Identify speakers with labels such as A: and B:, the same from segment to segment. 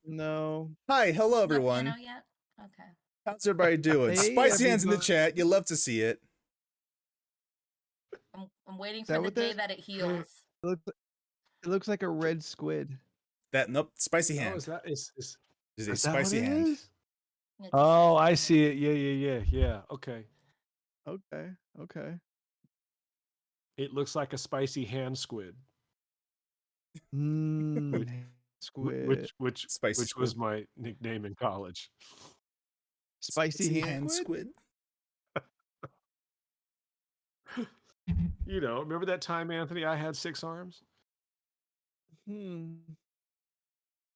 A: No.
B: Hi, hello
C: No
B: everyone.
C: piano yet? Okay.
B: How's everybody doing?
A: Hey,
B: Spicy hands in the
A: everybody.
B: chat. You love to see it.
C: I'm waiting
A: that
C: for the
A: what
C: day
A: that-
C: that it heals.
A: It looks like a red squid.
B: That nope, spicy hand.
D: Oh, is that is
B: Is a
A: Is that what
B: spicy
A: it
B: hand.
A: is?
C: It's
D: Oh, I see it. Yeah. Okay.
A: Okay.
D: It looks like a spicy hand squid.
A: Mm, Squid.
B: Spicy
D: which
B: squid.
D: was my nickname in college.
A: Spicy hand squid?
D: You know, remember that time, Anthony? I had 6 arms.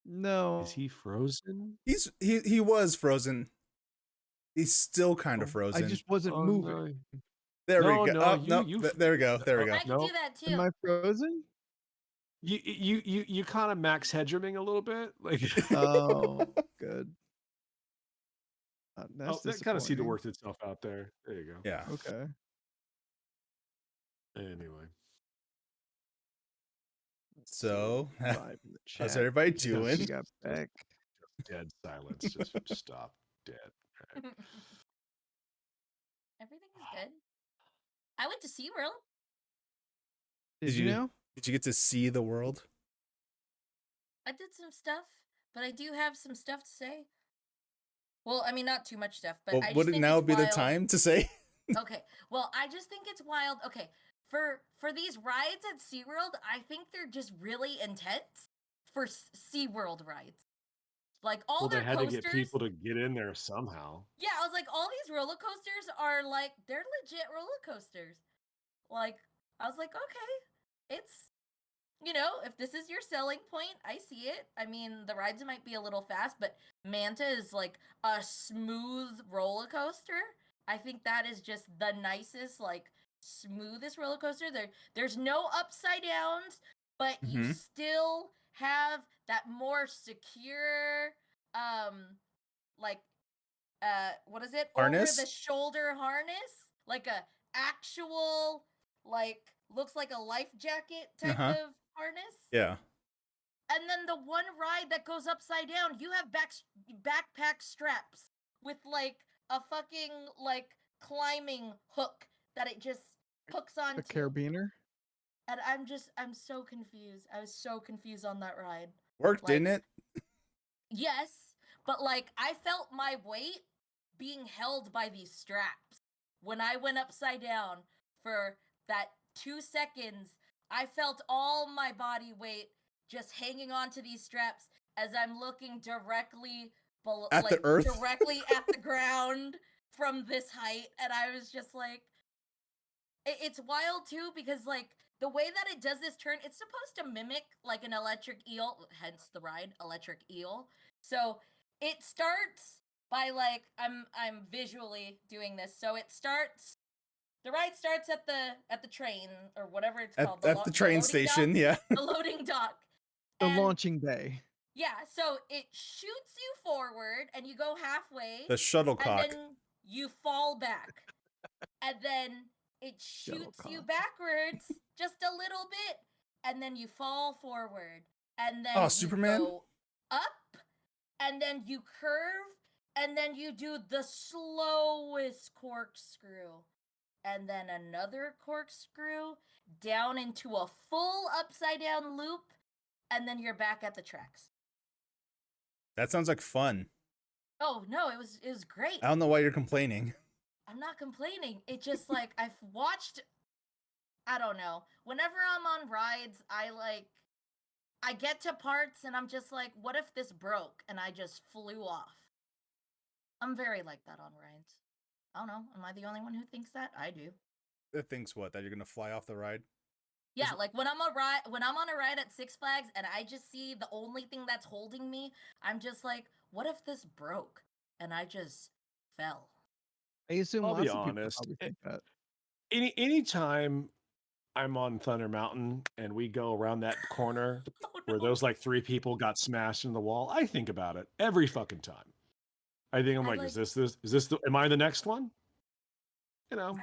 A: No.
D: Is he frozen?
B: He was frozen. He's still kind of frozen.
A: I just wasn't moving.
D: No.
B: There
D: No,
B: we go.
D: no,
B: Oh, no, there we go. There we go.
C: I can
D: Nope.
C: do that
A: Am
C: too.
A: I frozen?
D: You kind of Max Headrooming a little bit, like.
A: Oh, good. That's
D: That kind of seemed to
A: disappointing.
D: work itself out there. There you go.
B: Yeah.
A: Okay.
D: Anyway,
B: So,
A: Live in the
B: how's
A: chat.
B: everybody
A: Yes,
B: doing?
A: we got back.
D: dead silence. Just stop. Dead. Right.
C: Everything's good. I went to SeaWorld.
A: Did you know?
B: Did you get to see the world?
C: I did some stuff, but I do have some stuff to say. Well, I mean, not too much stuff, but
B: Well,
C: I just
B: would it
C: think
B: now
C: it's
B: be the
C: wild.
B: time to say?
C: Okay, well, I just think it's wild. Okay, for these rides at SeaWorld, I think they're just really intense for SeaWorld rides. Like all
D: Well, they
C: their
D: had to
C: coasters.
D: get people to get in there somehow.
C: Yeah, I was like, all these roller coasters are like, they're legit roller coasters. Like, I was like, okay, it's, you know, if this is your selling point, I see it. I mean, the rides might be a little fast, but Manta is like a smooth roller coaster. I think that is just the nicest, like, smoothest roller coaster. There's no upside downs, but you still have that more secure, like, what is it?
B: Harness?
C: Over the shoulder harness, like a actual, like, looks like a life jacket type of harness.
B: Yeah.
C: And then the one ride that goes upside down, you have backpack straps with like a fucking like climbing hook that it just hooks onto.
A: A carabiner?
C: And I'm so confused. I was so confused on that ride.
B: Worked,
C: Like,
B: didn't it?
C: Yes, but like I felt my weight being held by these straps. When I went upside down for that 2 seconds, I felt all my body weight just hanging onto these straps as I'm looking directly below,
B: At the earth?
C: directly at the ground from this height, and I was just like, it's wild too because like the way that it does this turn, it's supposed to mimic like an electric eel, hence the ride, electric eel. So it starts by like I'm visually doing this. So it starts, the ride starts at the train or whatever it's called,
B: At the train
C: loading
B: station,
C: dock,
B: yeah.
C: the loading dock.
A: The
C: And
A: launching bay.
C: yeah, so it shoots you forward and you go halfway.
B: The shuttlecock.
C: And then you fall back. And then it shoots you backwards just a little bit. And then you fall forward. And then you
B: Superman?
C: go up. And then you curve. And then you do the slowest corkscrew. And then another corkscrew down into a full upside down loop. And then you're back at the tracks.
B: That sounds like fun.
C: Oh no, it was great.
B: I don't know why you're complaining.
C: I'm not complaining. It just like I've watched, I don't know. Whenever I'm on rides, I get to parts and I'm just like, what if this broke and I just flew off? I'm very like that on rides. I don't know. Am I the only one who thinks that? I do.
B: It thinks what? That you're gonna fly off the ride?
C: Yeah, like when I'm on a ride at Six Flags and I just see the only thing that's holding me, I'm just like, what if this broke and I just fell?
A: I assume
D: I'll be
A: lots of people
D: honest.
A: probably think that.
D: Anytime I'm on Thunder Mountain and we go around that corner where those like 3 people got smashed in the wall, I think about it every fucking time. I think I'm like, is this am I the next one? You know.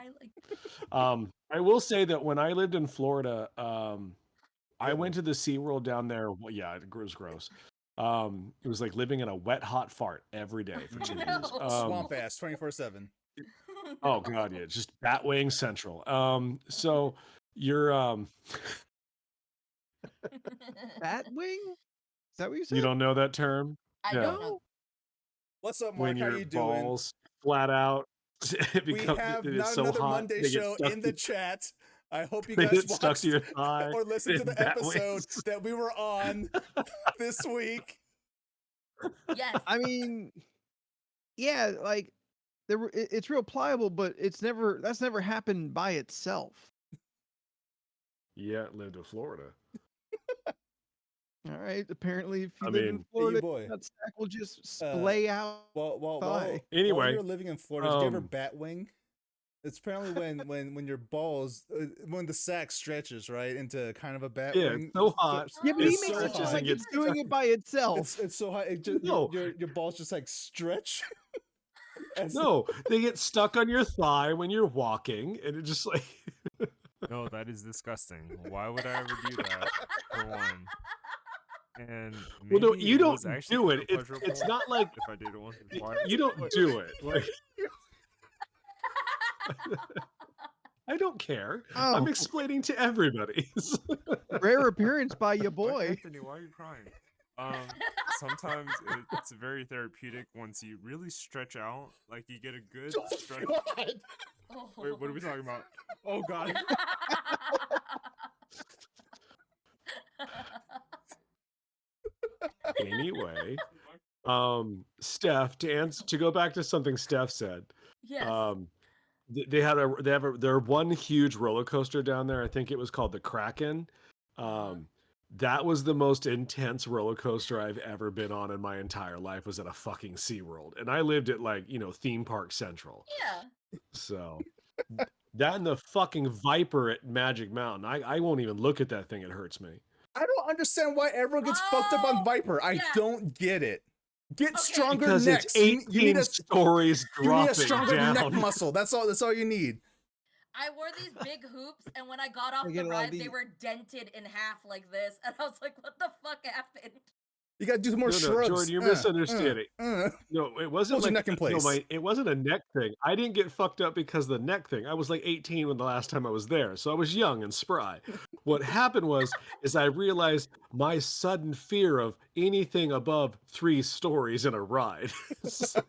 D: I will say that when I lived in Florida, I went to the SeaWorld down there. Well, yeah, it was gross. It was like living in a wet, hot fart every day for 2 years.
B: Swamp ass 24/7.
D: Oh god, yeah, just Batwing Central. So you're
A: Batwing? Is that what you said?
D: you don't know that term?
C: I don't know.
B: What's up,
D: When
B: Mark? How
D: your
B: you doing?
D: balls flat out.
B: We have not
D: so
B: another
D: hot,
B: Monday
D: they get
B: show
D: stuck
B: in the chat. I hope you
D: They
B: guys
D: get stuck
B: watched
D: to your thigh.
B: or listened to
D: and
B: the
D: bat
B: episode
D: wings.
B: that we were on this week.
C: Yes.
A: I mean, yeah, like it's real pliable, but that's never happened by itself.
D: Yeah, lived in Florida.
A: All right. Apparently, if you
D: I
A: live in
D: mean,
A: Florida,
B: boy.
A: that sack will just splay out.
B: While
D: Anyway,
B: you were living in Florida, did you ever bat wing? It's apparently when your balls when the sack stretches right into kind of a bat wing.
D: It's so hot.
A: Yeah, but
D: It
A: he makes it
D: stretches
A: sound
D: and
A: like
D: gets
A: it's doing it by itself.
B: It's so hot. It just,
D: No.
B: your balls just like stretch.
D: No, they get stuck on your thigh when you're walking, and it just like.
E: No, that is disgusting. Why would I ever do that? For one. And
D: Well, no,
E: maybe
D: you don't
E: was actually
D: do
E: kinda
D: it. It's
E: pleasurable
D: not like
E: if I did it once or twice.
D: you don't do it. Like, I don't care. I'm
A: Oh.
D: explaining to everybody.
A: Rare appearance by your
E: Why,
A: boy.
E: Anthony, why are you crying? Sometimes it's very therapeutic once you really stretch out. Like you get a good stretch.
C: Oh.
E: Wait, what are we talking about? Oh God.
D: Anyway, Steph, to go back to something Steph said.
C: Yes.
D: They have their one huge roller coaster down there. I think it was called the Kraken. That was the most intense roller coaster I've ever been on in my entire life. Was at a fucking SeaWorld, and I lived at like Theme Park Central.
C: Yeah.
D: So that and the fucking Viper at Magic Mountain. I won't even look at that thing. It hurts me.
B: I don't understand why everyone gets fucked up on Viper. I don't get it. Get stronger
D: because
B: necks.
D: it's 18 stories
B: You need a
D: dropping
B: stronger
D: down.
B: neck muscle. That's all you need.
C: I wore these big hoops, and when I got off
A: I
C: the
A: get a lot of
C: ride, they
A: these-
C: were dented in half like this, and I was like, "What the fuck happened?"
B: You gotta do more
D: No,
B: shrugs.
D: Jordan, you're misunderstanding.
B: No,
D: it wasn't
B: Hold your
D: like
B: neck in place.
D: it wasn't a neck thing. I didn't get fucked up because of the neck thing. I was like 18 when the last time I was there, so I was young and spry. What happened is I realized my sudden fear of anything above 3 stories in a ride.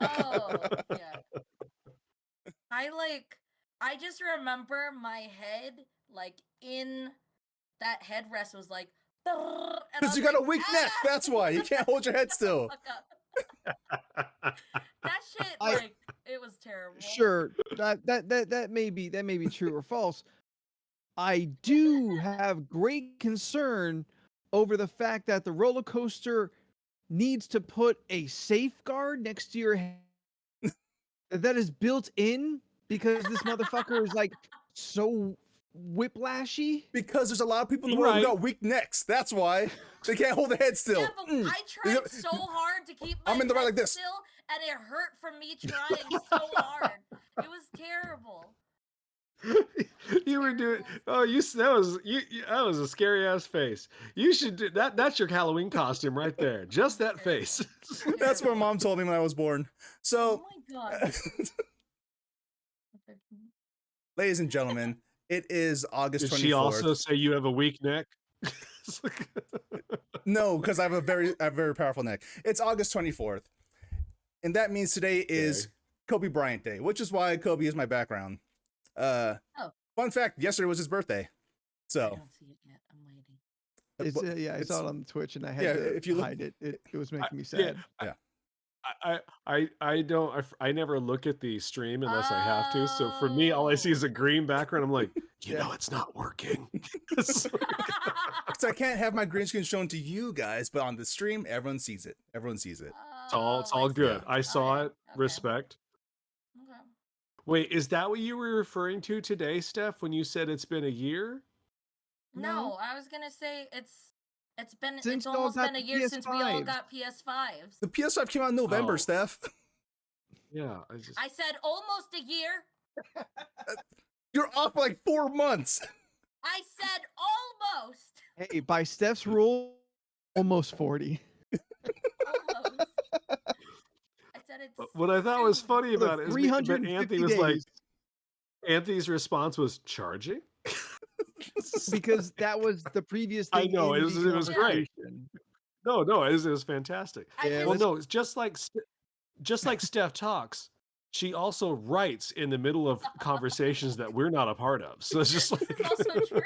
C: Oh, yeah. I just remember my head, like, in that headrest was like,
B: because you got a weak neck. That's why you can't hold your head still.
C: That shit, like, it was terrible.
A: Sure, that may be true or false. I do have great concern over the fact that the roller coaster needs to put a safeguard next to your head that is built in because this motherfucker is like so whiplashy.
B: Because there's a lot of people in the world who got weak necks. That's why they can't hold their head still.
C: Yeah, but I tried so hard to keep my
B: I'm in the right
C: head
B: like this.
C: still, and it hurt from me trying so hard. It was terrible.
D: You were doing that was a scary ass face. You should do that. That's your Halloween costume right there. Just that face.
B: That's what Mom told me when I was born. So,
C: Oh my god.
B: ladies and gentlemen, it is August 24th.
D: Did she also say you have a weak neck?
B: No, because I have a very powerful neck. It's August 24th, and that means today is Kobe Bryant Day, which is why Kobe is my background. Fun fact: yesterday was his birthday. So
C: I don't see it yet. I'm waiting.
A: I saw it on Twitch and I had to
B: if you look,
A: hide it. It was making me sad.
D: I never look at the stream unless I have to. So for me, all I see is a green background. I'm like, you know, it's not working.
B: So I can't have my green screen shown to you guys, but on the stream, everyone sees it. Everyone sees it.
D: It's all good. I saw it.
C: Okay.
D: Respect.
C: Okay.
D: Wait, is that what you were referring to today, Steph, when you said it's been a year?
C: No, I was gonna say it's
A: Since y'all
C: almost
A: got
C: been a
A: the
C: year since we all
A: PS5s.
C: got PS5s.
B: The PS5 came out in November,
D: Oh.
B: Steph.
D: Yeah,
C: I said almost a year.
B: You're off by like 4 months.
C: I said almost.
A: Hey, by Steph's rule, almost 40.
C: Almost. I said it's
D: what I thought was
C: soon.
D: funny
A: For
D: about it is
A: 350
D: Anthony was like,
A: days.
D: Anthony's response was charging.
A: Because that was the previous
D: I
A: thing.
D: know,
A: in
D: it was-
A: the
D: it was great.
A: conversation.
D: No, it was fantastic.
C: I
A: Yeah,
C: just-
D: Well, no, it's just like Steph talks. she also writes in the middle of conversations that we're not a part of. So it's just
C: This is also true.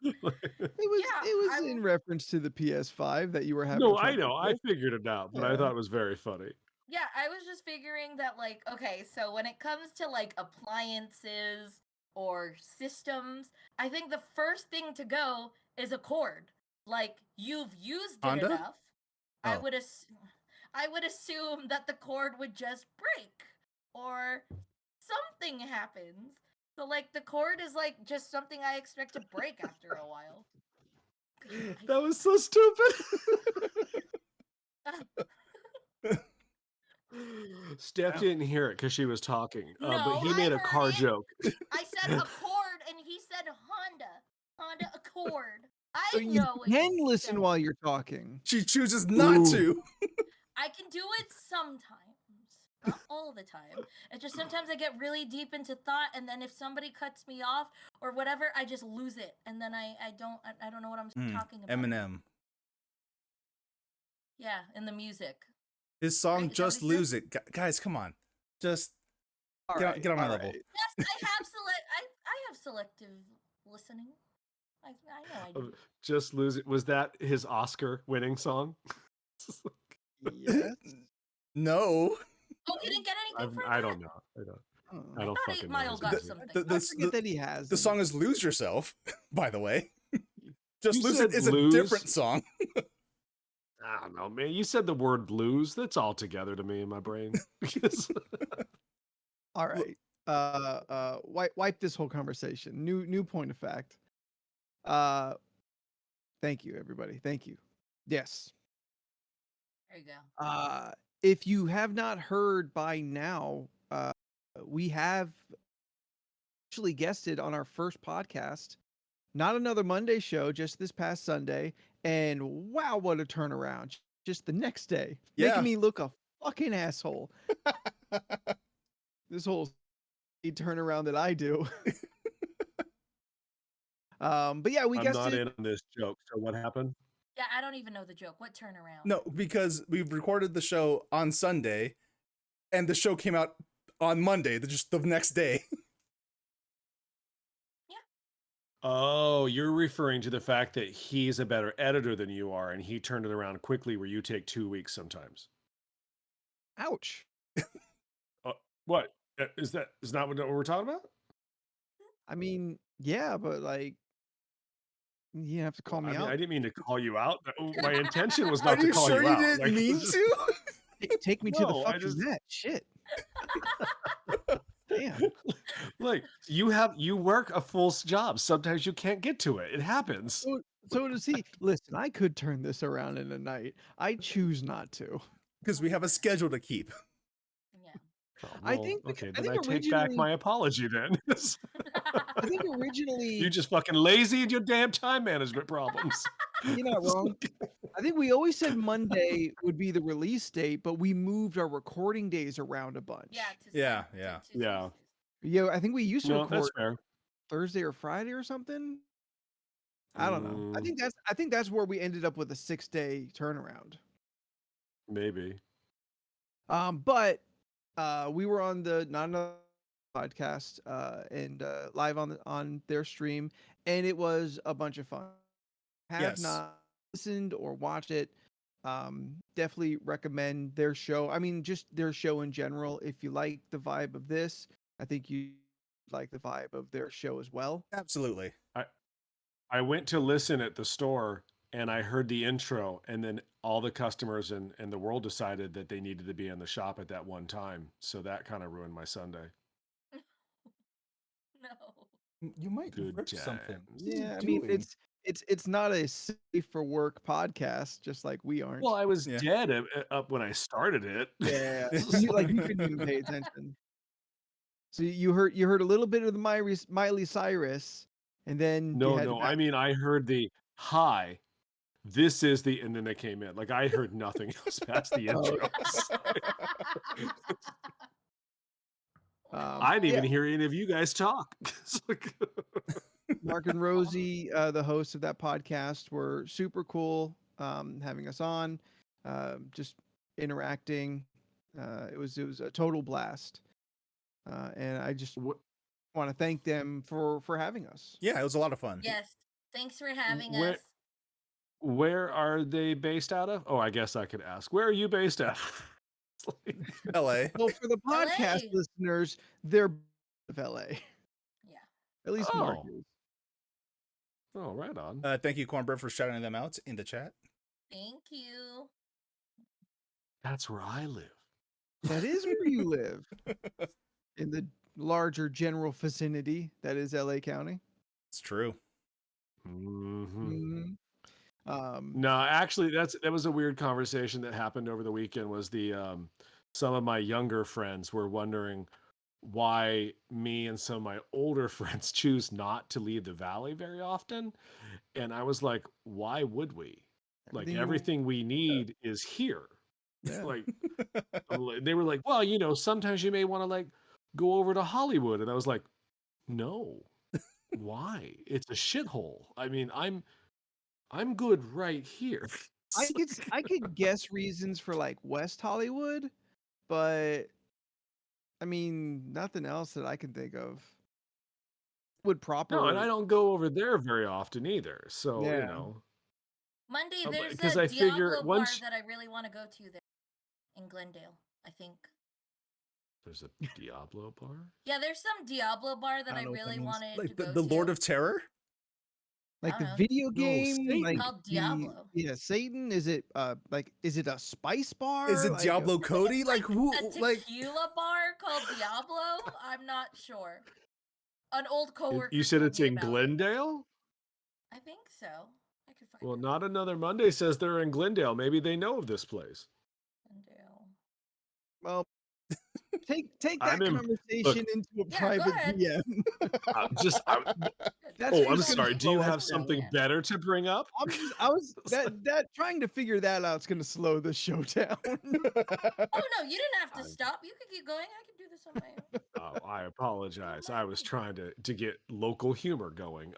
A: It was in reference to the PS5 that you were having
D: no, I
A: trouble
D: know. I
A: with.
D: figured it out, but I
A: Yeah.
D: thought it was very funny.
C: Yeah, I was just figuring that, like, okay, so when it comes to, like, appliances or systems, I think the first thing to go is a cord. Like, you've used it
B: Honda?
C: enough. I
B: Oh.
C: would assume that the cord would just break or something happens. So, like, the cord is, like, just something I expect to break after a while.
D: That was so stupid. Steph didn't hear it because she was talking, but
C: No,
D: he
C: I
D: made a
C: heard
D: car
C: it.
D: joke.
C: I said Accord, and he said Honda Accord.
A: So
C: I
A: you
C: know what
A: can
C: you
A: listen
C: said.
A: while you're talking.
B: She chooses not to.
C: I can do it sometimes, not all the time. It's just sometimes I get really deep into thought, and then if somebody cuts me off or whatever, I just lose it, and then I don't know what I'm talking about.
B: Eminem.
C: Yeah, in the music.
B: His song
C: Right, is that
B: "Just
C: what he
B: Lose It." Guys, come on, just
A: All
B: get,
A: right,
B: get on my
A: all
B: level.
A: right.
C: Yes, I have selective listening. I know I do.
D: Just lose it. Was that his Oscar-winning song?
A: Yes.
B: No.
C: Oh, he didn't get anything for
D: I
C: that?
D: don't know. I don't
C: thought
D: fucking
C: 8
D: know.
C: Mile
D: his
C: got
D: music.
C: something.
A: I forget that he has.
B: The song is "Lose Yourself," by the way. Just
D: You
B: Lose It
D: said
B: is a
D: lose?
B: different song.
D: I don't know, man. You said the word "lose." That's all together to me in my brain.
A: All right. Wipe this whole conversation. New point of fact. Thank you, everybody. Thank you. Yes.
C: There you go.
A: If you have not heard by now, we have actually guested on our first podcast. Not another Monday show, just this past Sunday. And wow, what a turnaround. Just the next day.
B: Yeah.
A: Making me look a fucking asshole. This whole turnaround that I do. But yeah, we
D: I'm
A: guessed
D: not
A: it.
D: in on this joke. So what happened?
C: Yeah, I don't even know the joke. What turnaround?
B: No, because we recorded the show on Sunday, and the show came out on Monday, just the next day.
D: Oh, you're referring to the fact that he's a better editor than you are, and he turned it around quickly, where you take 2 weeks sometimes.
A: Ouch.
D: What is that? Is not what we're talking about?
A: I mean, yeah, but like, you have to call me out.
D: I didn't mean to call you out. My intention was
B: Are
D: not to
B: you
D: call
B: sure
D: you
B: you
D: out.
B: didn't
D: Like,
B: mean
D: just-
B: to?
A: Take me to the
D: No, I
A: fucking
D: just-
A: net. Shit. Damn.
D: Like you work a full job. Sometimes you can't get to it. It happens.
A: So does he. Listen, I could turn this around in a night. I choose not to.
B: Because we have a schedule to keep.
C: Yeah.
D: Oh,
A: I
D: well,
A: think
D: okay,
A: I
D: then
A: think
D: I take back
A: originally
D: my apology then.
A: I think originally
D: You just fucking lazy in your damn time management problems.
A: you're not wrong. I think we always said Monday would be the release date, but we moved our recording days around a bunch.
C: Yeah.
B: Yeah.
C: To
D: Yeah.
C: Tuesdays.
A: Yeah, I think we used to
D: No,
A: record
D: that's fair.
A: Thursday or Friday or something. I don't know. I
D: Mm,
A: think that's where we ended up with a 6-day turnaround.
D: maybe.
A: But we were on the Not Another podcast and live on their stream, and it was a bunch of fun. Have
B: Yes.
A: not listened or watched it, definitely recommend their show. I mean, just their show in general. If you like the vibe of this, I think you like the vibe of their show as well.
B: Absolutely.
D: I went to listen at the store and I heard the intro, and then all the customers in the world decided that they needed to be in the shop at that one time. So that kind of ruined my Sunday.
C: No.
B: You might
D: Good
B: rip something.
D: times.
B: What are you
A: Yeah, I mean,
B: doing?
A: it's not a safe for work podcast, just like we aren't.
D: Well, I was
B: Yeah.
D: dead up when I started it.
A: Yeah,
B: It's
A: you couldn't even pay attention. So you heard a little bit of the Miley Cyrus, and then you
D: No,
A: had
D: no.
A: to
D: I mean, I heard the hi. This is the, and then they came in. Like I heard nothing else past the
A: Oh,
D: intro.
A: okay.
D: I didn't
A: Yeah.
D: even hear any of you guys talk. It's like-
A: Mark and Rosie, the hosts of that podcast, were super cool, having us on, just interacting. It was a total blast, and I just
D: Wh-
A: want to thank them for having us.
B: Yeah, it was a lot of fun.
C: Yes. Thanks for having
D: Where
C: us.
D: where are they based out of? Oh, I guess I could ask. Where are you based out of? It's like-
B: LA.
A: Well, for the podcast
C: LA.
A: listeners, they're of LA.
C: Yeah.
A: At least Mark
D: Oh.
A: is.
D: Oh, right on.
B: Thank you, Cornbread, for shouting them out in the chat.
C: Thank you.
D: That's where I live.
A: That is where you live, in the larger general vicinity that is LA County.
B: It's true.
D: Mhm.
A: Mhm.
D: No, actually, that was a weird conversation that happened over the weekend. Was some of my younger friends were wondering why me and some of my older friends choose not to leave the valley very often, and I was like, why would we? Like
A: Everything you-
D: everything we need is here.
A: Yeah.
D: Like they were like, well, sometimes you may want to like go over to Hollywood, and I was like, no, why? It's a shithole. I mean, I'm good right here.
A: I could guess reasons for like West Hollywood, but I mean nothing else that I can think of. Would proper
D: No, and I don't go over there very often either. So,
A: Yeah.
C: Monday,
D: but-
C: there's
D: 'cause
C: a
D: I figure
C: Diablo bar
D: once-
C: that I really want to go to there in Glendale, I think.
D: there's a Diablo bar.
C: Yeah, there's some Diablo bar that I
A: don't know what that
C: really
A: means.
C: wanted to
B: Like
C: go
B: the Lord
C: to.
B: of Terror?
A: like
C: I
A: the
C: don't know.
A: video
D: No,
A: game
D: Satan.
A: like
C: Called
A: the-
C: Diablo.
A: yeah, Satan. Is it is it a spice bar?
B: Is it
A: Like,
B: Diablo Cody?
C: It's
B: Like who?
C: a
B: Like
C: tequila bar called Diablo? I'm not sure. An old coworker.
D: You said
C: told
D: it's
C: me
D: in
C: about it.
D: Glendale?
C: I think so. I could find
D: Well,
C: it.
D: not another Monday says they're in Glendale. Maybe they know of this place.
C: Glendale.
A: Well, take
D: I'm
A: that
D: in-
A: conversation into a
C: Yeah, go
A: private
C: ahead.
A: DM. That's
D: oh,
A: just
D: I'm
A: gonna
D: sorry. Do
A: slow
D: you
A: us
D: have
A: down.
D: something
C: Yeah.
D: better to bring up?
A: I was that trying to figure that out is gonna slow the show down.
C: Oh no, you didn't have to
D: I'm-
C: stop. You could keep going. I can do this on my own.
D: Oh, I apologize. I was trying to get local humor going.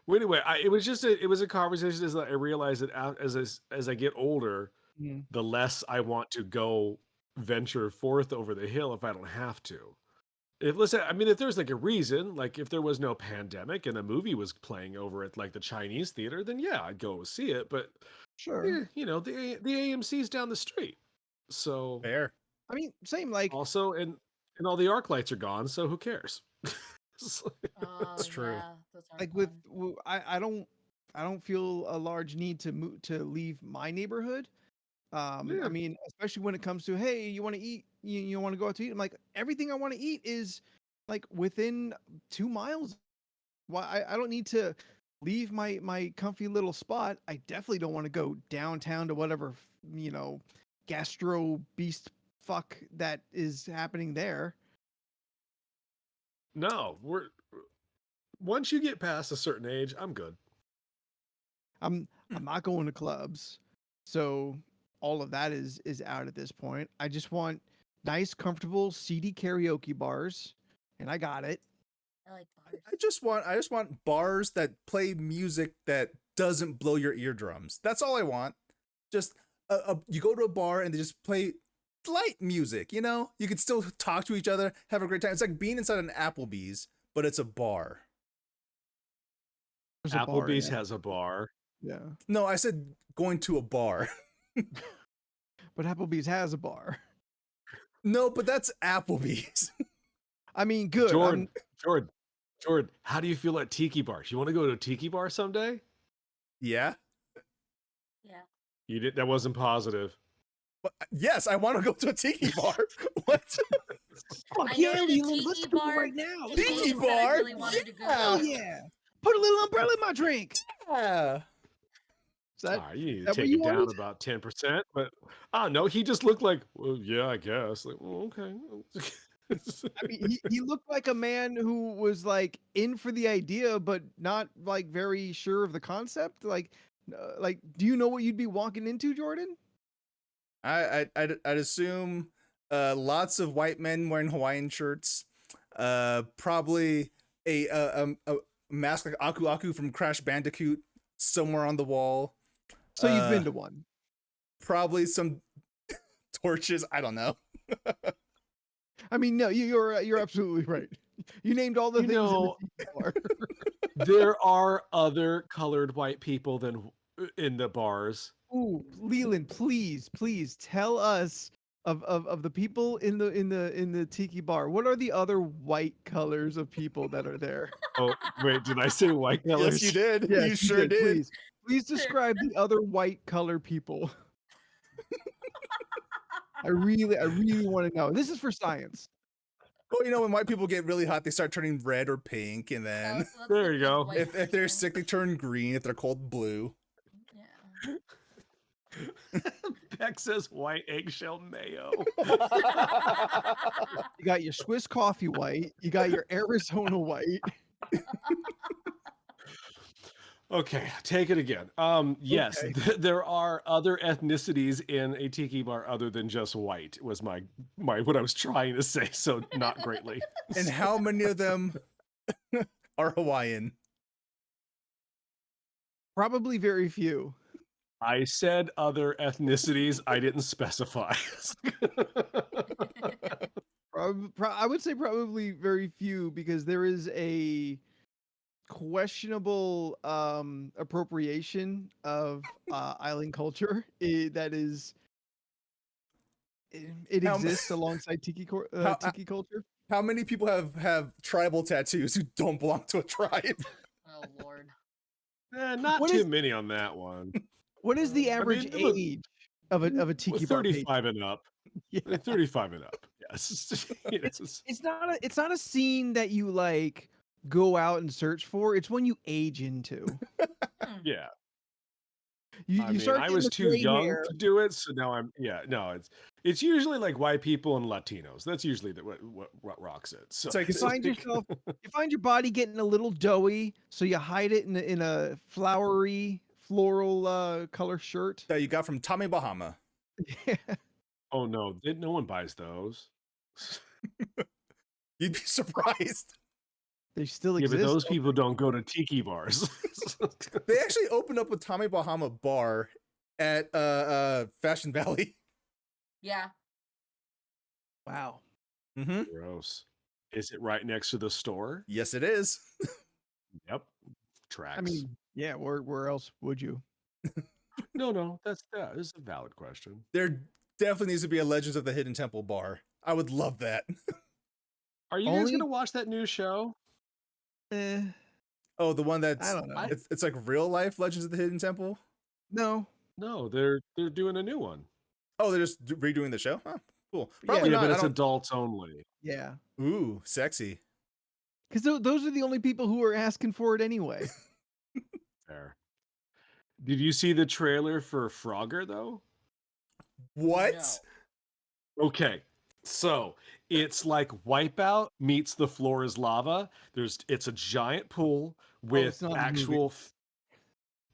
D: Well, anyway, it was a conversation as I realized that as I get older,
A: Mhm.
D: the less I want to go venture forth over the hill if I don't have to. If there's like a reason, like if there was no pandemic and a movie was playing over at like the Chinese theater, then yeah, I'd go see it. But
A: Sure.
D: the AMC's down the street, so
B: fair.
A: I mean, same like
D: also and all the arc lights are gone, so who cares? It's like-
C: Oh,
B: It's true.
C: yeah, those aren't
A: like
C: fun.
A: I don't feel a large need to to leave my neighborhood.
D: Yeah.
A: I mean, especially when it comes to, hey, you want to eat, you want to go out to eat. I'm like, everything I want to eat is like within 2 miles. Why I don't need to leave my comfy little spot. I definitely don't want to go downtown to whatever gastro beast fuck that is happening there.
D: No, once you get past a certain age, I'm good.
A: I'm not going to clubs, so all of that is out at this point. I just want nice, comfortable, seedy karaoke bars, and I got it.
C: I like bars.
B: I just want bars that play music that doesn't blow your eardrums. That's all I want. Just you go to a bar and they just play light music, you know? You can still talk to each other, have a great time. It's like being inside an Applebee's, but it's a bar.
A: There's a bar,
D: Applebee's
A: yeah.
D: has a bar.
A: Yeah,
B: No, I said going to a bar.
A: but Applebee's has a bar.
B: No, but that's Applebee's.
A: I mean, good.
D: Jordan, how do you feel at tiki bars? You want to go to a tiki bar someday?
B: Yeah.
C: Yeah.
D: You did. That wasn't positive.
B: But, yes, I want to go to a tiki bar. What?
A: Fuck
C: I
A: yeah,
C: know that a
A: Leland, let's
C: tiki
A: go
C: bar
A: right now.
C: is
A: Let's
B: Tiki
A: go.
C: Vegas that I
B: bar?
C: really wanted to go
B: Yeah.
C: to.
A: Oh yeah, put a little umbrella in my drink.
B: Yeah.
A: Is that
D: You need to
A: that what
D: take
A: you
D: it down
A: wanted?
D: about 10%. But no, he just looked like, well, yeah, I guess. Like, well, okay.
A: I mean, he looked like a man who was like in for the idea, but not like very sure of the concept. Like, do you know what you'd be walking into, Jordan?
B: I'd assume lots of white men wearing Hawaiian shirts. Probably a mask like Aku Aku from Crash Bandicoot somewhere on the wall.
A: So you've been to one.
B: Probably some torches. I don't know.
A: I mean, no, you're absolutely right. You named all the
D: You
A: things
D: know,
A: in the tiki bar.
D: there are other colored white people than in the bars.
A: Ooh, Leland, please tell us of the people in the tiki bar. What are the other white colors of people that are there?
D: Oh, wait, did I say white colors?
B: Yes, you did.
A: Yes,
B: You sure did.
A: Please describe the other white color people. I really want to know. This is for science.
B: Well, you know, when white people get really hot, they start turning red or pink, and
C: Oh,
B: then
C: so that's
D: There
C: the
D: you
C: big
D: go.
C: white
B: if they're
C: person.
B: sick, they turn green. If they're cold, blue.
C: Yeah.
D: Beck says white eggshell mayo.
A: You got your Swiss coffee white. You got your Arizona white.
D: Okay, take it again. Yes,
A: Okay.
D: there are other ethnicities in a tiki bar other than just white. Was my what I was trying to say. So not greatly.
B: And how many of them are Hawaiian?
A: Probably very few.
D: I said other ethnicities. I didn't specify.
A: I would say probably very few because there is a questionable appropriation of island culture that is it
B: How-
A: exists alongside
B: how-
A: tiki culture.
B: How many people have tribal tattoos who don't belong to a tribe?
C: Oh Lord.
D: Not
A: What
D: too
A: is-
D: many on that one.
A: What is the average
D: look,
A: age of a tiki bar patron?
D: 35 and up.
A: Yeah.
D: 35 and up. Yes. Yes.
A: It's not a scene that you like go out and search for. It's one you age into.
D: Yeah.
A: You
D: I mean,
A: start
D: I
A: getting
D: was
A: the
D: too
A: gray
D: young
A: hair.
D: to do it, so now I'm no, it's usually like white people and Latinos. That's usually what rocks it. So
B: It's like
A: You find yourself, you find your body getting a little doughy, so you hide it in a flowery floral color shirt.
B: That you got from Tommy Bahama.
D: oh no, no one buys those.
B: You'd be surprised.
A: They still
D: Yeah,
A: exist.
D: but those
A: though.
D: people don't go to tiki bars.
B: They actually opened up a Tommy Bahama bar at Fashion Valley.
C: Yeah.
A: Wow.
B: Mm-hmm.
D: Gross. Is it right next to the store?
B: Yes, it is.
D: Yep. Tracks.
A: I mean, yeah. Where else would you?
D: no, that's a valid question.
B: There definitely needs to be a Legends of the Hidden Temple bar. I would love that.
D: Are you guys
A: Only-
D: gonna watch that new show?
A: Eh,
B: Oh, the one that's
A: I don't know.
B: it's like real life Legends of the Hidden Temple.
A: No.
D: No, they're doing a new one.
B: Oh, they're just redoing the show. Huh, cool.
A: Yeah,
B: Probably
D: Yeah,
B: not.
D: but
B: I
D: it's
B: don't-
D: adults only.
A: Yeah.
B: Ooh, sexy.
A: Because those are the only people who are asking for it anyway.
D: Fair. Did you see the trailer for Frogger though?
B: What?
C: No.
D: Okay. So it's like Wipeout meets The Floor is Lava. It's a giant pool with
A: it's not a movie.
D: actual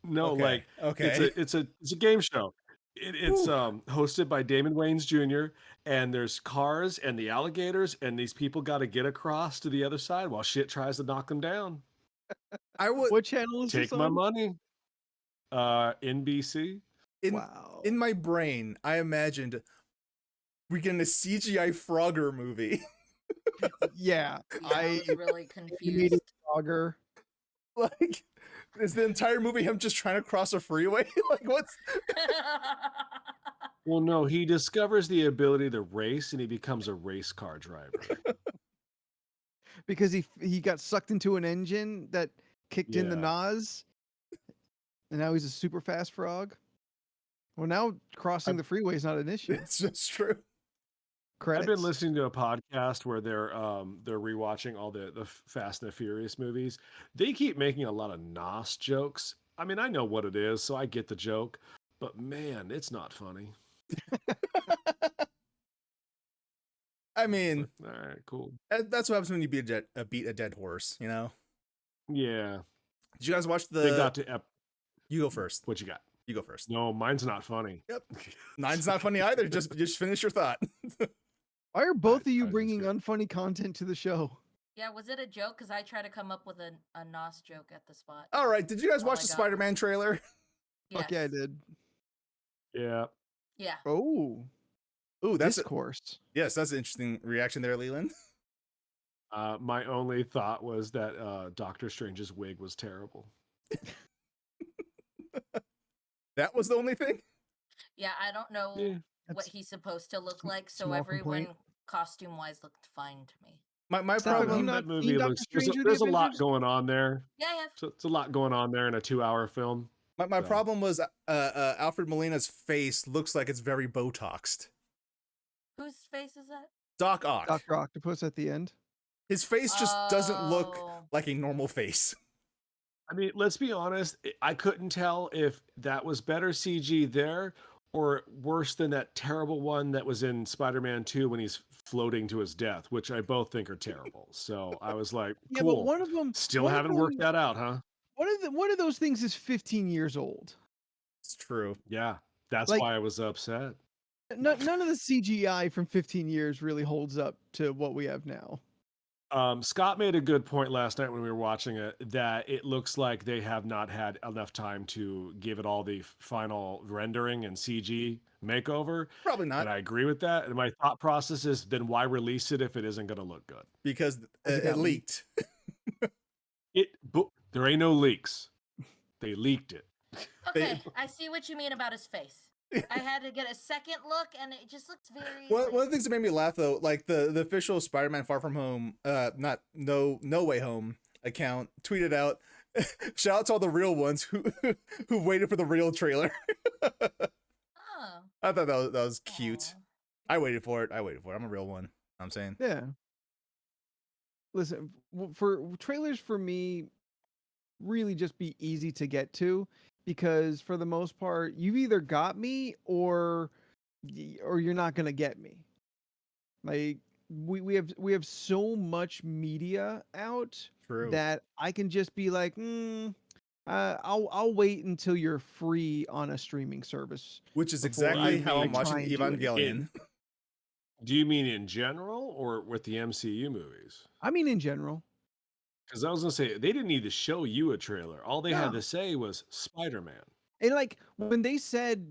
D: no,
B: Okay,
D: like
B: okay.
D: it's a game show. It's hosted by Damon Wayans Jr. and there's cars and the alligators and these people got to get across to the other side while shit tries to knock them down.
B: I would
A: What channel is
D: Take
A: this
D: my
A: on?
D: money. NBC.
A: Wow.
B: in my brain, I imagined we're getting a CGI Frogger movie.
A: Yeah.
C: Yeah, I was really
A: animated
C: confused.
A: Frogger.
B: Like, is the entire movie him just trying to cross a freeway? Like, what's
D: Well, no, he discovers the ability to race and he becomes a race car driver.
A: Because he got sucked into an engine that kicked in the
D: Yeah.
A: NOS, and now he's a super fast frog. Well, now crossing the freeway is not an issue.
B: it's just true?
A: Credits.
D: I've been listening to a podcast where they're rewatching all the Fast and the Furious movies. They keep making a lot of NOS jokes. I mean, I know what it is, so I get the joke, but man, it's not funny.
B: I mean,
D: All right, cool.
B: that's what happens when you beat a dead horse, you know?
D: Yeah,
B: Did you guys watch
D: they
B: the
D: got to.
B: You go first.
D: What you got?
B: You go first.
D: No, mine's not funny.
B: Yep. Mine's not funny either. Just finish your thought.
A: Why are both of
D: I
A: you
D: just
A: bringing
D: go-
A: unfunny content to the show?
C: Yeah, was it a joke? Because I tried to come up with a NOS joke at the spot.
B: All right. Did you guys
C: Oh
B: watch
C: my
B: the
C: God.
B: Spider-Man trailer?
A: Fuck yeah, I
C: Yes.
A: did.
D: Yeah,
C: Yeah.
A: Oh,
B: Ooh, that's
A: discourse.
B: yes, that's an interesting reaction there, Leland.
D: My only thought was that Doctor Strange's wig was terrible.
B: That was the only thing.
C: Yeah, I don't know
D: Yeah.
C: what
A: That's
C: he's supposed to look like, so
A: small
C: everyone
A: complaint.
C: costume-wise looked fine to me.
B: My
A: Steph, have you
B: problem.
A: not
D: That
A: seen
D: movie
A: Doctor
D: looks
A: Strange or the
D: there's a lot
A: Avengers?
D: going on there.
C: Yeah, I have.
D: So it's a lot going on there in a 2-hour film.
B: My
D: So.
B: problem was Alfred Molina's face looks like it's very Botoxed.
C: Whose face is that?
B: Doc Ock.
A: Dr. Octopus at the end.
B: His face just doesn't look
C: Oh.
B: like a normal face.
D: I mean, let's be honest. I couldn't tell if that was better CG there or worse than that terrible one that was in Spider-Man 2 when he's floating to his death, which I both think are terrible. So I was like,
A: Yeah, but
D: cool.
A: one of them
D: Still haven't worked that out, huh?
A: One of those things is 15 years old.
B: It's true.
D: Yeah, that's
A: Like-
D: why I was upset.
A: None of the CGI from 15 years really holds up to what we have now.
D: Scott made a good point last night when we were watching it that it looks like they have not had enough time to give it all the final rendering and CG makeover.
B: Probably not
D: And I agree with that. And my thought process is then why release it if it isn't going to look good?
B: because
A: It
B: it
A: got
B: leaked.
D: There ain't no leaks. They leaked it.
C: Okay, I see what you mean about his face. I had to get a second look, and it just looks very.
B: One of the things that made me laugh though, like the official Spider-Man Far From Home, not No Way Home account tweeted out, shout out to all the real ones who waited for the real trailer.
C: Oh.
B: I thought that was cute.
C: Aw.
B: I waited for it. I'm a real one. I'm saying.
A: Yeah. Listen, for trailers for me really just be easy to get to because for the most part you've either got me or you're not going to get me. Like we have so much media out
B: True.
A: that I can just be like, I'll wait until you're free on a streaming service.
B: Which is
A: before
B: exactly
D: I
B: how I'm
A: try
B: watching
A: and do anything.
B: Evangelion.
D: Do you mean in general or with the MCU movies?
A: I mean, in general.
D: Because I was going to say, they didn't need to show you a trailer. All they had
A: No.
D: to say was Spider-Man.
A: And like when they said,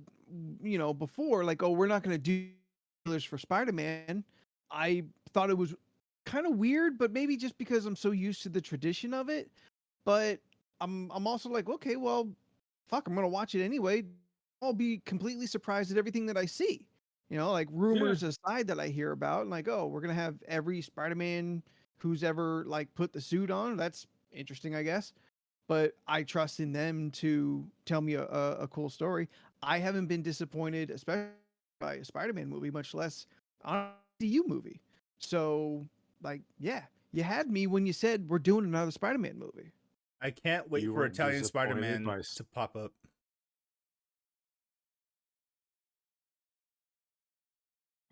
A: before, like, oh, we're not going to do trailers for Spider-Man, I thought it was kind of weird, but maybe just because I'm so used to the tradition of it. But I'm also like, okay, well, fuck, I'm going to watch it anyway. I'll be completely surprised at everything that I see. Like rumors aside that I hear about, like, oh, we're going to have every Spider-Man who's ever like put the suit on. That's interesting, I guess. But I trust in them to tell me a cool story. I haven't been disappointed, especially by a Spider-Man movie, much less on a DU movie. So, like, yeah, you had me when you said we're doing another Spider-Man movie.
B: I can't wait
D: You
B: for
D: weren't
B: Italian
D: disappointed
B: Spider-Man
D: by
B: to pop up.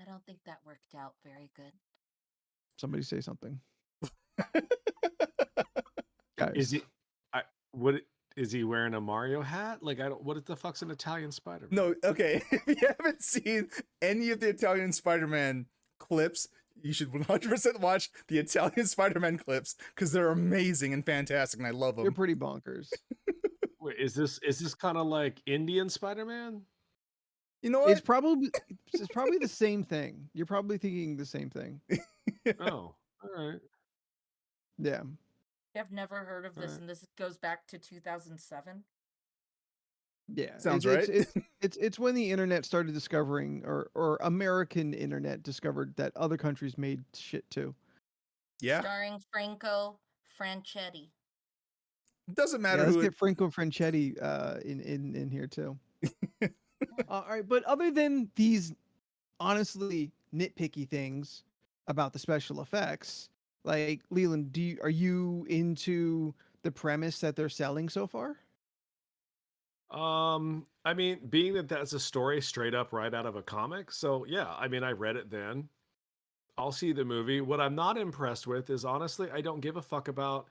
C: I don't think that worked out very good.
A: Somebody say something, guys.
D: Is he wearing a Mario hat? Like, I don't. What the fuck's an Italian Spider-Man?
B: No, okay. If you haven't seen any of the Italian Spider-Man clips, you should 100% watch the Italian Spider-Man clips because they're amazing and fantastic, and I love
A: They're
B: them.
A: pretty bonkers.
D: Wait, is this kind of like Indian Spider-Man?
B: You know what?
A: It's probably the same thing. You're probably thinking the same thing.
D: Oh, all right.
A: Yeah.
C: I've never heard of this,
D: Alright.
C: and this goes back to 2007.
A: Yeah,
B: Sounds
A: it's,
B: right.
A: It's when the internet started discovering, or American internet discovered that other countries made shit too.
B: Yeah,
C: Starring Franco Franchetti.
B: it doesn't
A: Yeah,
B: matter
A: let's
B: who.
A: get Franco Franchetti in here too. All right, but other than these honestly nitpicky things about the special effects, like Leland, are you into the premise that they're selling so far?
D: I mean, being that that's a story straight up right out of a comic, so yeah, I mean, I read it then. I'll see the movie. What I'm not impressed with is honestly, I don't give a fuck about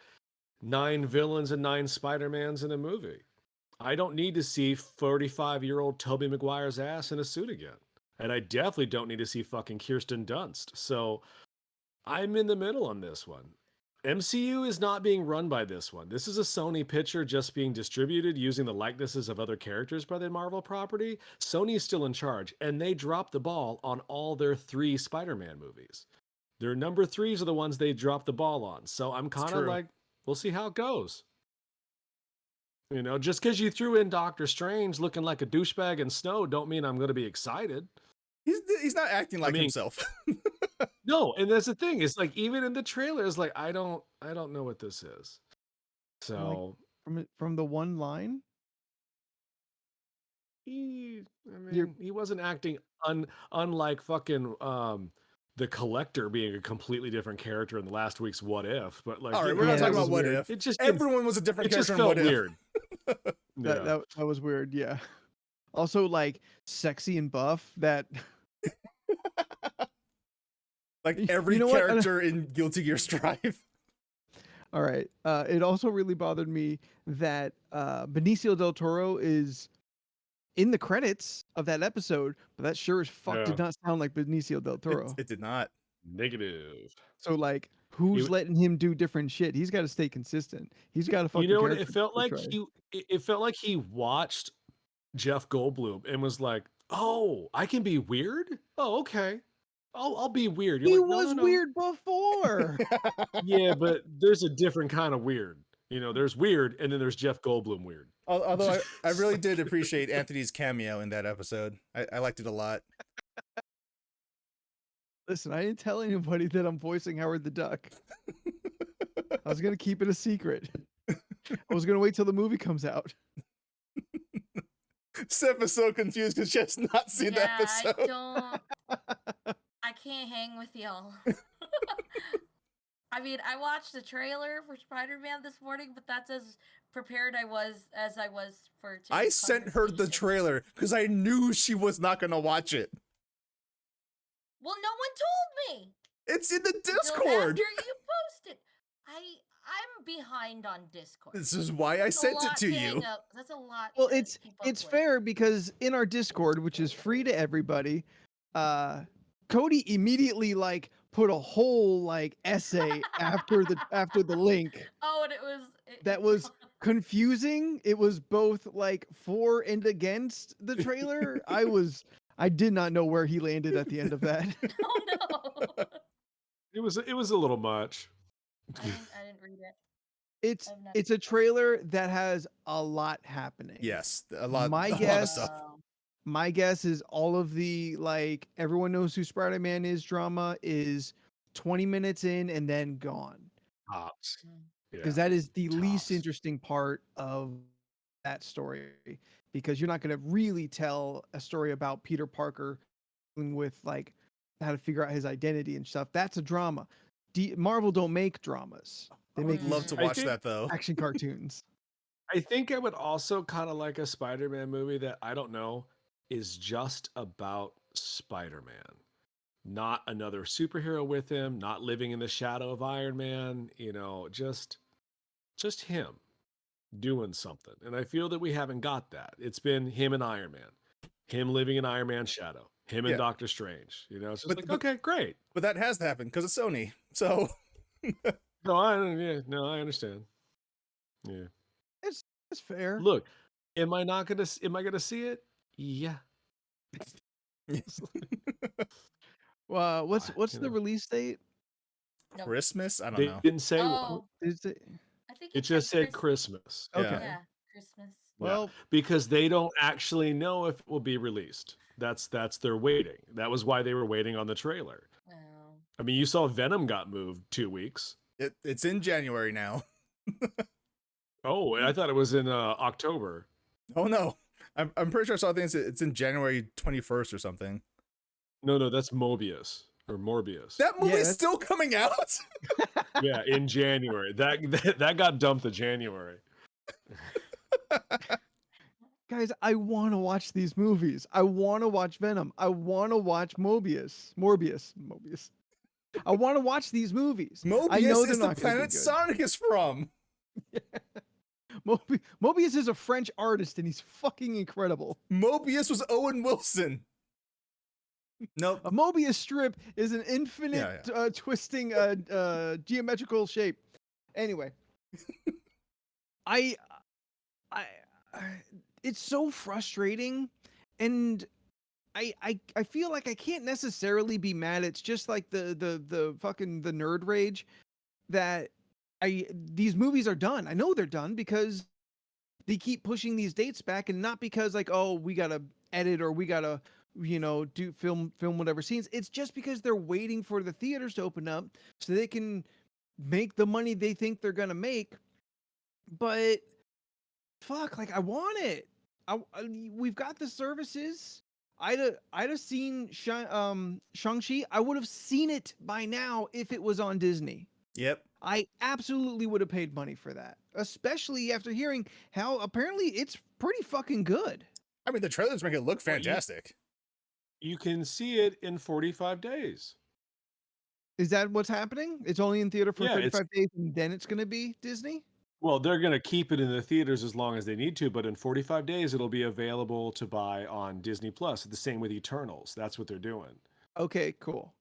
D: 9 villains and 9 Spider-Mans in a movie. I don't need to see 45-year-old Tobey Maguire's ass in a suit again. And I definitely don't need to see fucking Kirsten Dunst. So I'm in the middle on this one. MCU is not being run by this one. This is a Sony picture just being distributed using the likenesses of other characters by the Marvel property. Sony is still in charge, and they dropped the ball on all their 3 Spider-Man movies. Their number 3s are the ones they dropped the ball on. So I'm kind of
B: true.
D: like, we'll see how it goes. You know, just because you threw in Doctor Strange looking like a douchebag in snow, don't mean I'm going to be excited.
B: He's not acting like himself.
D: No, and that's the thing. It's like even in the trailer, it's like I don't know what this is. So
A: From the one line,
D: he wasn't acting unlike fucking the Collector being a completely different character in the last week's What If. But like,
B: All right, we're not talking about What If.
D: It just
B: Everyone was a different
D: it just
B: character in
D: felt
B: What If.
D: weird.
A: that was weird. Yeah. Also, like sexy and buff. That
B: like every character in Guilty Gear Strive.
A: All right. It also really bothered me that Benicio del Toro is in the credits of that episode, but that sure as fuck did not sound like Benicio del Toro.
B: It did not.
D: Negative.
A: So like, who's letting him do different shit? He's got to stay consistent. He's got to fucking.
D: You know what? It felt like he watched Jeff Goldblum and was like, "Oh, I can be weird. Oh, okay. I'll be weird." You're
A: He
D: like,
A: was
D: no.
A: weird before.
D: Yeah, but there's a different kind of weird. You know, there's weird, and then there's Jeff Goldblum weird.
B: Although I really did appreciate Anthony's cameo in that episode. I liked it a lot.
A: Listen, I didn't tell anybody that I'm voicing Howard the Duck. I was gonna keep it a secret. I was gonna wait till the movie comes out.
B: Steph is so confused because she has not seen the episode.
C: I can't hang with y'all. I mean, I watched the trailer for Spider-Man this morning, but that's as prepared as I was for.
B: I sent her the trailer because I knew she was not going to watch it.
C: Well, no one told me.
B: It's in the Discord.
C: After you posted, I'm behind on Discord.
B: This is why I sent it to you.
C: That's a lot.
A: Well, it's fair because in our Discord, which is free to everybody, Cody immediately like put a whole like essay after the link.
C: Oh, and
A: that was confusing. It was both like for and against the trailer. I did not know where he landed at the end of that.
C: Oh no.
D: It was a little much.
C: I didn't read it.
A: It's a trailer that has a lot happening.
B: Yes, a lot of stuff.
A: My guess is all of the like everyone knows who Spider-Man is drama is 20 minutes in and then gone.
D: Tops.
A: Because that is the least interesting part of that story. Because you're not going to really tell a story about Peter Parker dealing with like how to figure out his identity and stuff. That's a drama. Marvel don't make dramas. They make
B: love to watch that though.
A: Action cartoons.
D: I think I would also kind of like a Spider-Man movie that I don't know is just about Spider-Man. Not another superhero with him, not living in the shadow of Iron Man, you know, just him doing something. And I feel that we haven't got that. It's been him and Iron Man, him living in Iron Man's shadow, him and Doctor Strange. You know, it's just okay, great.
B: But that has to happen because it's Sony. So
D: no, I understand. Yeah,
A: it's fair.
D: Look, am I gonna see it? Yeah.
A: Well, what's the release date?
B: Christmas? I don't know.
D: They didn't say.
A: Is it?
C: I think
D: it just said Christmas.
A: Okay.
C: Yeah, Christmas.
A: Well,
D: because they don't actually know if it will be released. That's their waiting. That was why they were waiting on the trailer.
C: Oh.
D: I mean, you saw Venom got moved 2 weeks.
B: It's in January now.
D: Oh, I thought it was in October.
B: Oh no, I'm pretty sure I saw things. It's in January 21st or something.
D: No, that's Mobius or Morbius.
B: That movie's still coming out.
D: Yeah, in January. That got dumped in January.
A: Guys, I want to watch these movies. I want to watch Venom. I want to watch Morbius. I want to watch these movies.
B: Mobius
A: I know
B: is the planet Sonic is from.
A: Mobius is a French artist and he's fucking incredible.
B: Mobius was Owen Wilson. Nope.
A: A Mobius strip is an infinite twisting geometrical shape. Anyway, I, I, it's so frustrating, and I feel like I can't necessarily be mad. It's just like the fucking the nerd rage that these movies are done. I know they're done because they keep pushing these dates back, and not because like, oh, we gotta edit or we gotta do film whatever scenes. It's just because they're waiting for the theaters to open up so they can make the money they think they're gonna make. But fuck, like I want it. We've got the services. I'd have seen Shang-Chi. I would have seen it by now if it was on Disney.
B: Yep.
A: I absolutely would have paid money for that, especially after hearing how apparently it's pretty fucking good.
B: I mean, the trailers make it look fantastic.
D: You can see it in 45 days.
A: Is that what's happening? It's only in theater for
D: Yeah,
A: 35 days and then it's going to be Disney?
D: Well, they're going to keep it in the theaters as long as they need to, but in 45 days, it'll be available to buy on Disney Plus. The same with Eternals. That's what they're doing.
A: Okay, cool.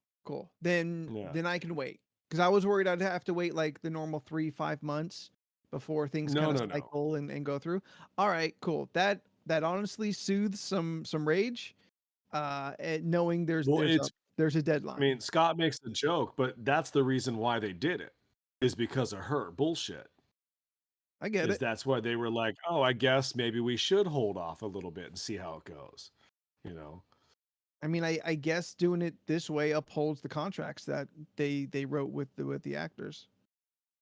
A: Then
D: Yeah.
A: I can wait. Because I was worried I'd have to wait like the normal 3-5 months before things
D: No,
A: kind of
D: no.
A: cycle and go through. All right, cool. That honestly soothes some rage. Knowing there's
D: Well,
A: there's a deadline.
D: I mean, Scott makes the joke, but that's the reason why they did it, is because of her bullshit.
A: I get it.
D: That's why they were like, oh, I guess maybe we should hold off a little bit and see how it goes. You know?
A: I mean, I guess doing it this way upholds the contracts that they wrote with the actors.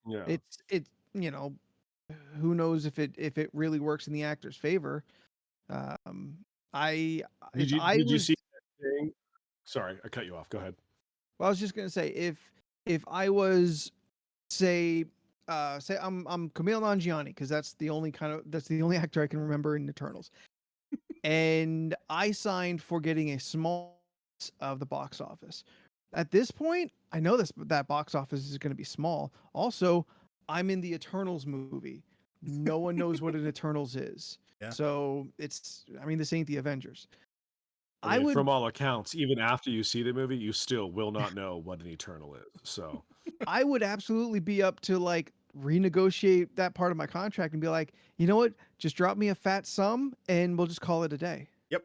D: Yeah.
A: It's who knows if it really works in the actors' favor.
D: Did you see that thing? Sorry, I cut you off. Go ahead.
A: Well, I was just gonna say if I was say I'm Kumail Nanjiani because that's the only actor I can remember in Eternals, and I signed for getting a small of the box office. At this point, I know that box office is going to be small. Also, I'm in the Eternals movie. No one knows what an Eternals is.
B: Yeah.
A: So this ain't the Avengers.
D: I mean, from all accounts, even after you see the movie, you still will not know what an Eternal is. So
A: I would absolutely be up to like renegotiate that part of my contract and be like, you know what, just drop me a fat sum and we'll just call it a day.
B: Yep.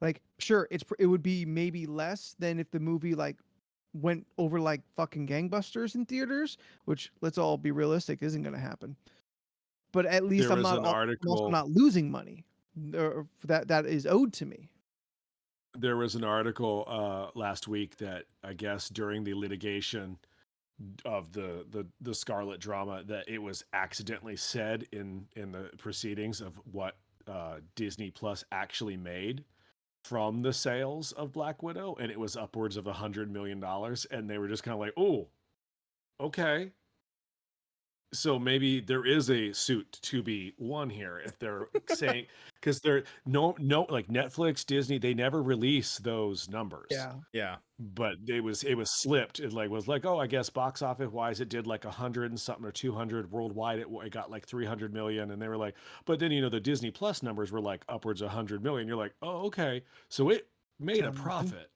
A: Like, sure, it would be maybe less than if the movie like went over like fucking gangbusters in theaters, which let's all be realistic isn't going to happen. But at least I'm also not losing money that is owed to me.
D: There was an article last week that I guess during the litigation of the Scarlet drama that it was accidentally said in the proceedings of what Disney Plus actually made from the sales of Black Widow, and it was upwards of $100 million, and they were just kind of like, oh, okay. So maybe there is a suit to be won here if they're saying, because they're no like Netflix, Disney, they never release those numbers.
B: Yeah.
D: But it was slipped. It was like, oh, I guess box office wise, it did like 100 and something or 200 worldwide. It got like 300 million, and they were like, but then the Disney Plus numbers were like upwards of 100 million. You're like, oh, okay, so it made a profit.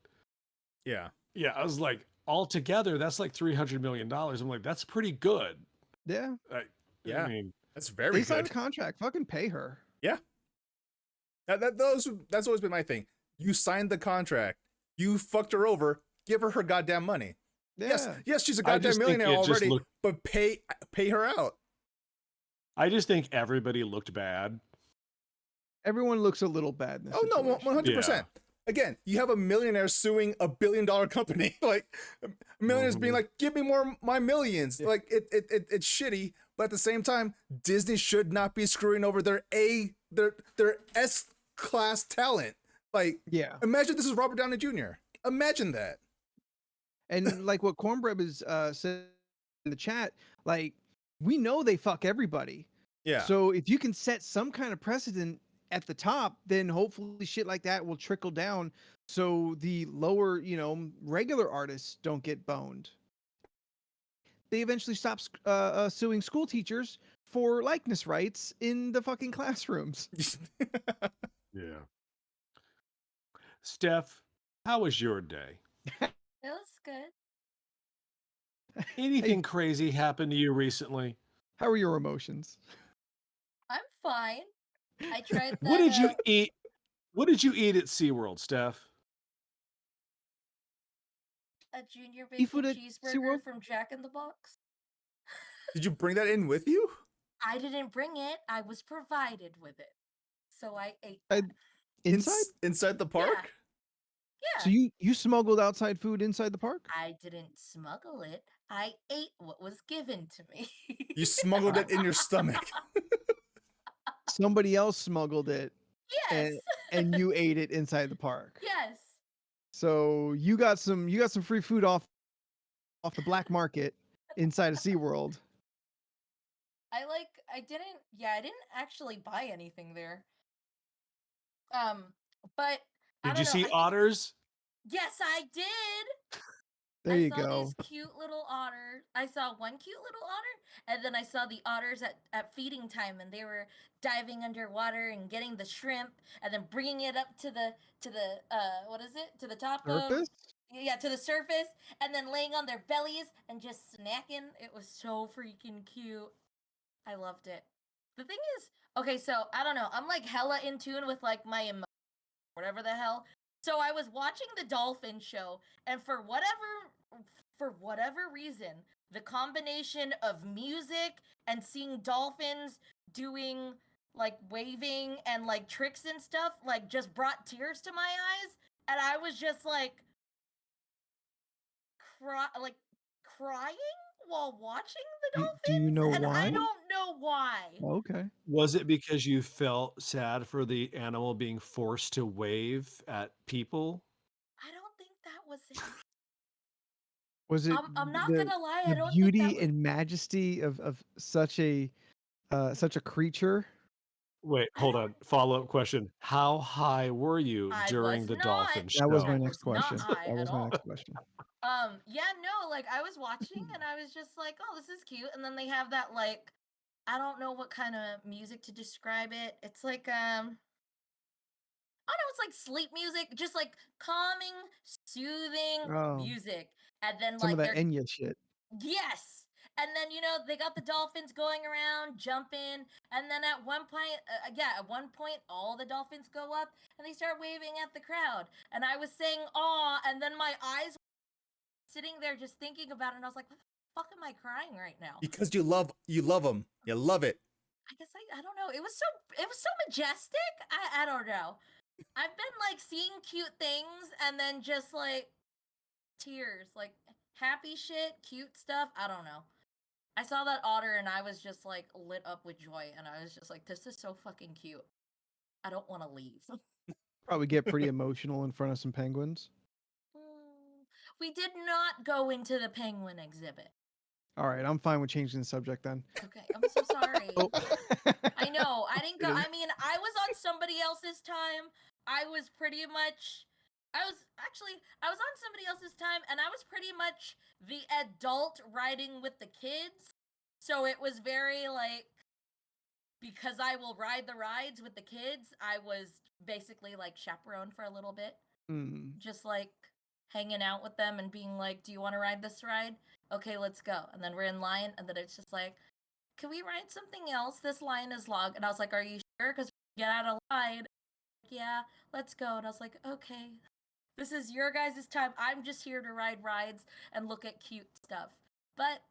B: Yeah.
D: Yeah, I was like, altogether, that's like $300 million. I'm like, that's pretty good.
A: Yeah.
B: Yeah.
D: I mean,
B: that's very
A: good.
B: They
A: signed a contract. Fucking pay her.
B: Yeah. That's always been my thing. You signed the contract. You fucked her over. Give her goddamn money.
A: Yeah.
B: Yes, she's a goddamn millionaire already, but pay her out.
D: I just think everybody looked bad.
A: Everyone looks a little bad in this
B: situation. 100%. Again, you have a millionaire suing a billion-dollar company. Like, millionaires being like, give me more my millions. Yeah. Like, it's shitty. But at the same time, Disney should not be screwing over their S-class talent. Like, imagine this is Robert Downey Jr. Imagine that.
A: And like what Cornbread is said in the chat, like, we know they fuck everybody.
B: Yeah.
A: So if you can set some kind of precedent at the top, then hopefully shit like that will trickle down so the lower, regular artists don't get boned. They eventually stop suing school teachers for likeness rights in the fucking classrooms.
D: Yeah. Steph, how was your day?
C: It was good.
D: Anything crazy happened to you recently?
A: How are your emotions?
C: I'm fine. I tried
D: What
C: that.
D: did you eat? What did you eat at SeaWorld, Steph?
C: A junior
A: Seafood
C: bacon
A: at
C: cheeseburger
A: SeaWorld?
C: from Jack in the Box.
B: Did you bring that in with you?
C: I didn't bring it. I was provided with it, so I ate
A: I-
C: that.
A: Inside?
B: Inside the park?
C: Yeah.
A: So you smuggled outside food inside the park?
C: I didn't smuggle it. I ate what was given to me.
B: You smuggled it in your stomach.
A: Somebody else smuggled it
C: Yes.
A: and you ate it inside the park.
C: Yes.
A: So you got some free food off the black market inside of SeaWorld.
C: I didn't actually buy anything there. But I
D: Did
C: don't
D: you
C: know.
D: see
C: I think
D: otters?
C: yes, I did.
A: There
C: I
A: you
C: saw
A: go.
C: these cute little otters. I saw one cute little otter, and then I saw the otters at feeding time, and they were diving underwater and getting the shrimp, and then bringing it up to the what is it, to the top of,
A: Surface?
C: yeah, to the surface, and then laying on their bellies and just snacking. It was so freaking cute. I loved it. The thing is, okay, so I don't know. I'm like hella in tune with like my whatever the hell. So I was watching the dolphin show, and for whatever reason, the combination of music and seeing dolphins doing like waving and like tricks and stuff like just brought tears to my eyes, and I was just like crying while watching the dolphins,
A: Do you know
C: and I
A: why?
C: don't know why.
A: Okay.
D: Was it because you felt sad for the animal being forced to wave at people?
C: I don't think that was it.
A: Was it
C: I'm not
A: the
C: gonna lie, I
A: the
C: don't think that
A: beauty
C: was.
A: and majesty of such a creature?
D: Wait,
C: I
D: hold
C: don't.
D: on. Follow-up question. How high were you
C: I
D: during
C: was
D: the
C: not.
D: dolphin
A: That was
D: show?
A: my
C: I
A: next
C: was not
A: question.
C: high
A: That
C: at
A: was my
C: all.
A: next question.
C: Yeah, no, like I was watching and I was just like, oh, this is cute. And then they have that like, I don't know what kind of music to describe it. It's like I don't know, it's like sleep music, just like calming, soothing
A: Oh,
C: music. And then
A: some of
C: like
A: that
C: they're
A: Enya shit.
C: yes. And then they got the dolphins going around, jumping, and then at one point, at one point, all the dolphins go up and they start waving at the crowd. And I was saying, "Aw!" And then my eyes were sitting there just thinking about it, and I was like, "What the fuck am I crying right now?"
B: Because you love them. You love it.
C: I guess I don't know. It was so majestic. I don't know. I've been like seeing cute things and then just like tears, like happy shit, cute stuff. I don't know. I saw that otter and I was just like lit up with joy, and I was just like, this is so fucking cute. I don't want to leave.
A: Probably get pretty emotional in front of some penguins.
C: We did not go into the penguin exhibit.
A: All right, I'm fine with changing the subject then.
C: Okay, I'm so sorry.
A: Oh.
C: I know, I didn't go.
A: Kidding.
C: I mean, I was on somebody else's time. I was on somebody else's time, and I was pretty much the adult riding with the kids. So it was very like, because I will ride the rides with the kids, I was basically like chaperone for a little bit. Just like hanging out with them and being like, do you want to ride this ride? Okay, let's go. And then we're in line, and then it's just like, can we ride something else? This line is long. And I was like, are you sure? Because we get out of line. Yeah, let's go. And I was like, okay, this is your guys' time. I'm just here to ride rides and look at cute stuff. But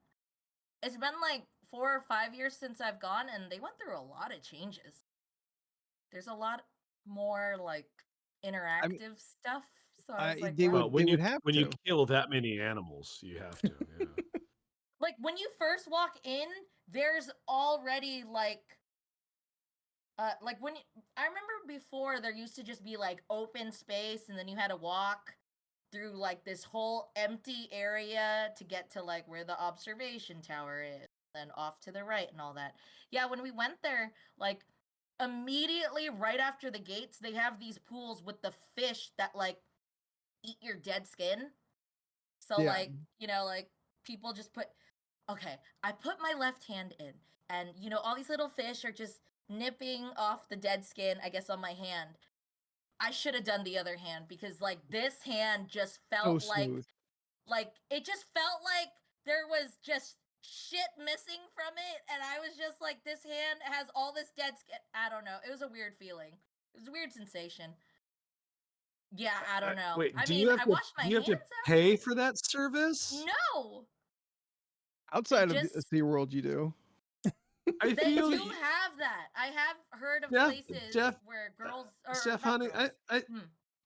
C: it's been like 4 or 5 years since I've gone, and they went through a lot of changes. There's a lot more like interactive stuff. So I was like,
A: they
C: wow.
A: would
D: When
A: have
D: you
A: to.
D: kill that many animals, you have to. Yeah.
C: Like when you first walk in, there's already like when I remember before there used to just be like open space, and then you had to walk through like this whole empty area to get to like where the observation tower is, then off to the right and all that. Yeah, when we went there, like immediately right after the gates, they have these pools with the fish that like eat your dead skin. So
A: Yeah.
C: like, like people just okay, I put my left hand in, and all these little fish are just nipping off the dead skin, I guess, on my hand. I should have done the other hand, because like this hand just
A: So
C: felt
A: smooth.
C: like it just felt like there was just shit missing from it, and I was just like, this hand has all this dead skin. I don't know. It was a weird feeling. It was a weird sensation. Yeah, I don't know.
D: Wait,
C: I
D: do
C: mean,
D: you have
C: I
D: to
C: washed my
D: do you have
C: hands
D: to
C: after.
D: pay for that service?
C: No,
A: Outside of
C: just
A: SeaWorld, you do.
D: I
C: they
D: feel
C: do have that. I have heard of
D: yeah,
C: places
D: Jeff,
C: where girls or
D: Steph,
C: not
D: honey,
C: girls. Hmm.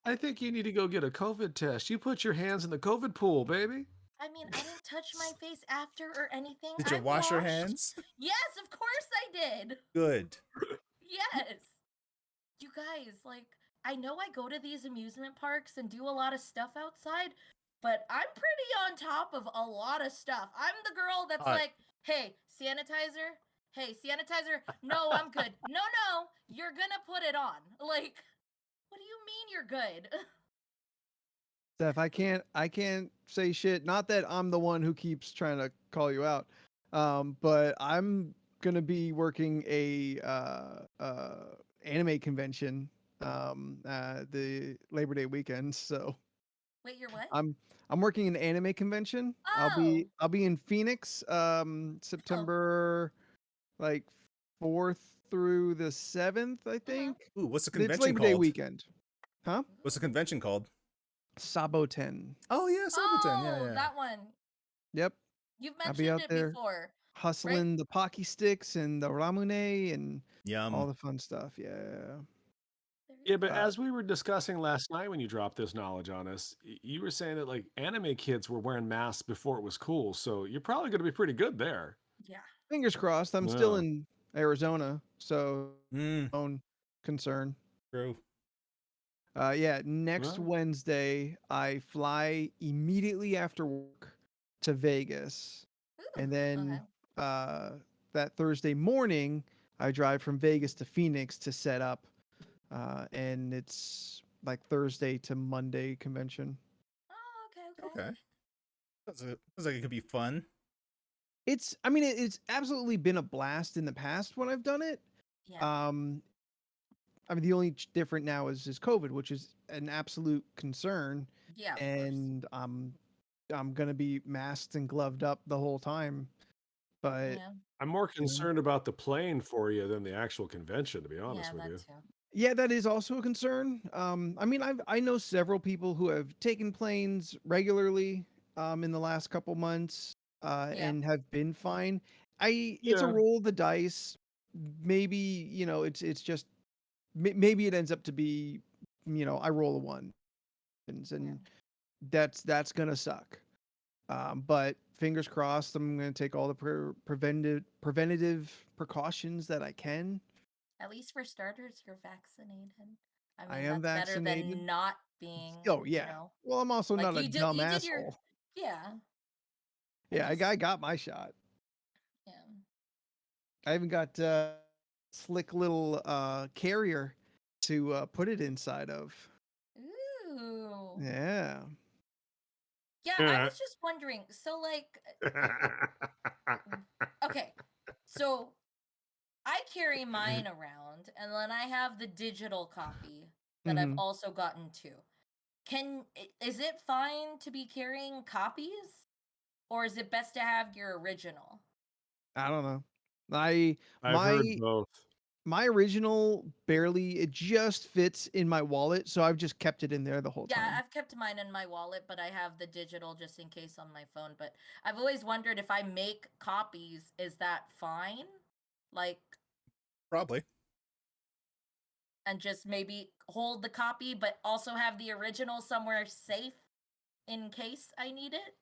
D: I think you need to go get a COVID test. You put your hands in the COVID pool, baby.
C: I mean, I didn't touch my face after or anything.
B: Did you
C: I
B: wash your
C: washed.
B: hands?
C: Yes, of course I did.
B: Good.
C: Yes. You guys, like, I know I go to these amusement parks and do a lot of stuff outside, but I'm pretty on top of a lot of stuff. I'm the girl that's
B: Hot.
C: like, hey, sanitizer. Hey, sanitizer. No, I'm good. No, you're gonna put it on. Like, what do you mean you're good?
A: Steph, I can't say shit. Not that I'm the one who keeps trying to call you out, but I'm gonna be working a anime convention the Labor Day weekend. So
C: Wait, you're what?
A: I'm working an anime convention.
C: Oh.
A: I'll be in Phoenix
C: Oh.
A: September like 4th through the 7th, I think.
B: Ooh, what's the
A: It's
B: convention
A: Labor Day
B: called?
A: weekend. Huh?
B: What's the convention called?
A: Sabo 10.
B: Oh yeah, Sabaton. Yeah,
C: Oh,
B: yeah.
C: that one.
A: Yep.
C: You've
A: I'll be
C: mentioned
A: out
C: it
A: there
C: before. Right?
A: hustling the Pocky sticks and the ramune and all
B: Yum.
A: the fun stuff. Yeah.
C: There
D: Yeah,
C: you
D: but
C: go.
D: as we were discussing last night when you dropped this knowledge on us, you were saying that like anime kids were wearing masks before it was cool, so you're probably going to be pretty good there.
C: Yeah.
A: Fingers crossed. I'm still
D: Yeah.
A: in Arizona, so
B: Mm,
A: own concern.
B: true.
A: Yeah, next
D: Well,
A: Wednesday I fly immediately after work to Vegas,
C: Ooh,
A: and
C: okay.
A: then that Thursday morning I drive from Vegas to Phoenix to set up, and it's like Thursday to Monday convention.
C: Oh, okay.
B: Okay. Sounds like it could be fun.
A: I mean, it's absolutely been a blast in the past when I've done it.
C: Yeah.
A: Um, I mean, the only different now is COVID, which is an absolute concern,
C: Yeah, of course.
A: and I'm gonna be masked and gloved up the whole time. But
C: Yeah.
D: I'm more
A: you know,
D: concerned about the plane for you than the actual convention, to be
C: Yeah,
D: honest with
C: that
D: you.
C: too.
A: yeah, that is also a concern. I mean, I know several people who have taken planes regularly in the last couple months
C: Yeah.
A: and have been fine. It's a
D: Yeah.
A: roll of the dice. Maybe it's just maybe it ends up to be I roll a one and that's gonna suck. But fingers crossed, I'm gonna take all the preventative precautions that I can.
C: At least for starters, you're vaccinated. I
A: I
C: mean,
A: am
C: that's better
A: vaccinated.
C: than not being,
A: Oh yeah. Well, I'm also
C: like
A: not a dumb
C: you did your
A: asshole.
C: yeah.
A: Yeah,
C: just
A: I got my shot.
C: yeah.
A: I even got slick little carrier to put it inside of.
C: Ooh.
A: Yeah.
C: Yeah, I was just wondering. So like okay. So I carry mine around and then I have the digital copy that I've
A: Hmm.
C: also gotten too. Is it fine to be carrying copies or is it best to have your original?
A: I don't know. I
D: I've heard
A: my
D: both.
A: my original barely it just fits in my wallet, so I've just kept it in there the whole
C: Yeah,
A: time.
C: I've kept mine in my wallet, but I have the digital just in case on my phone. But I've always wondered if I make copies, is that fine? Like,
B: Probably.
C: and just maybe hold the copy, but also have the original somewhere safe in case I need it?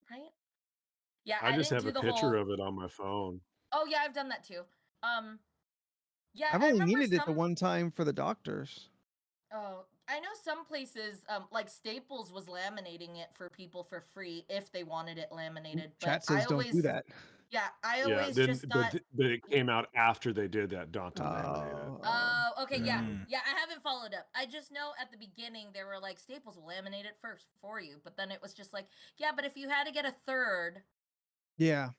C: Right? Yeah,
D: I
C: I
D: just
C: didn't
D: have
C: do
D: a
C: the
D: picture
C: whole.
D: of it on my phone.
C: Oh, yeah, I've done that too. Yeah,
A: I've
C: I
A: only
C: remember
A: needed it the
C: some.
A: one time for the doctors.
C: Oh, I know some places, like Staples was laminating it for people for free if they wanted it laminated. But
A: Chat says don't do that.
C: yeah, I
D: Yeah,
C: always
D: then
C: just thought,
D: but it came out after they did that don't laminate it.
A: Oh,
C: okay, yeah,
B: Mm.
C: yeah, I haven't followed up. I just know at the beginning they were like, Staples will laminate it first for you. But then it was just like, yeah, but if you had to get a third,
A: yeah.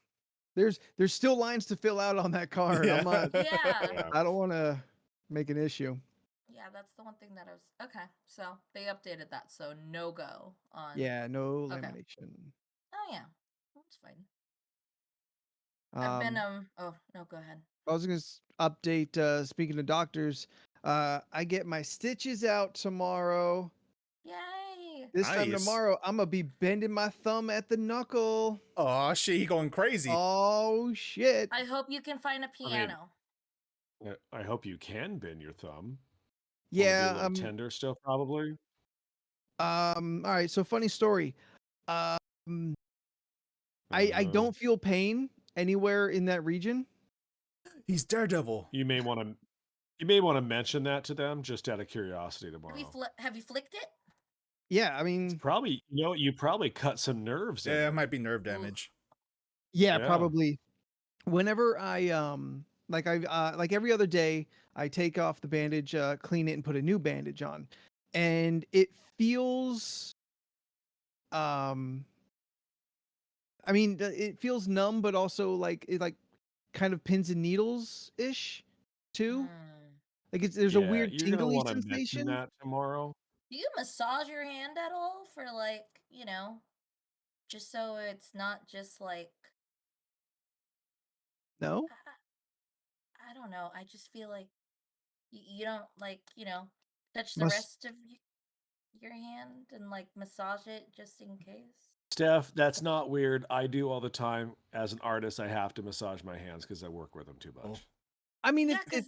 A: There's still lines to fill out on that card.
B: Yeah.
A: I'm not.
C: yeah,
D: Yeah.
A: I don't want to make an issue.
C: yeah, that's the one thing that I was, okay, so they updated that. So no go on,
A: Yeah, no
C: okay.
A: lamination.
C: Oh, yeah, It's fine. I've been Oh no, go ahead.
A: I was gonna update. Speaking of doctors, I get my stitches out tomorrow.
C: Yay!
A: This time
B: Nice.
A: tomorrow, I'm gonna be bending my thumb at the knuckle.
B: Oh shit, he going crazy.
A: Oh shit!
C: I hope you can find a piano.
D: I hope you can bend your thumb. Will it be
A: Yeah.
D: a little tender still, probably.
A: All right. So funny story. Um. I don't feel pain anywhere in that region.
B: He's Daredevil.
D: You may want to mention that to them just out of curiosity tomorrow.
C: Have you flicked it?
A: Yeah, I mean,
D: Probably, you probably cut some nerves in
B: Yeah, it
D: it.
B: might be nerve damage.
A: yeah,
D: Yeah.
A: probably. Whenever I like like every other day, I take off the bandage, clean it, and put a new bandage on, and it feels I mean, it feels numb, but also like it like kind of pins and needles ish too. Like there's a weird
D: You're gonna
A: tingly
D: want to mention
A: sensation.
D: that tomorrow.
C: Do you massage your hand at all for like, just so it's not just like
A: No,
C: I don't know. I just feel like you don't like, touch the
A: Mas-
C: rest of your hand and like massage it just in case.
D: Steph, that's not weird. I do all the time. As an artist, I have to massage my hands because I work with them too much.
A: I mean
C: Yeah,
A: it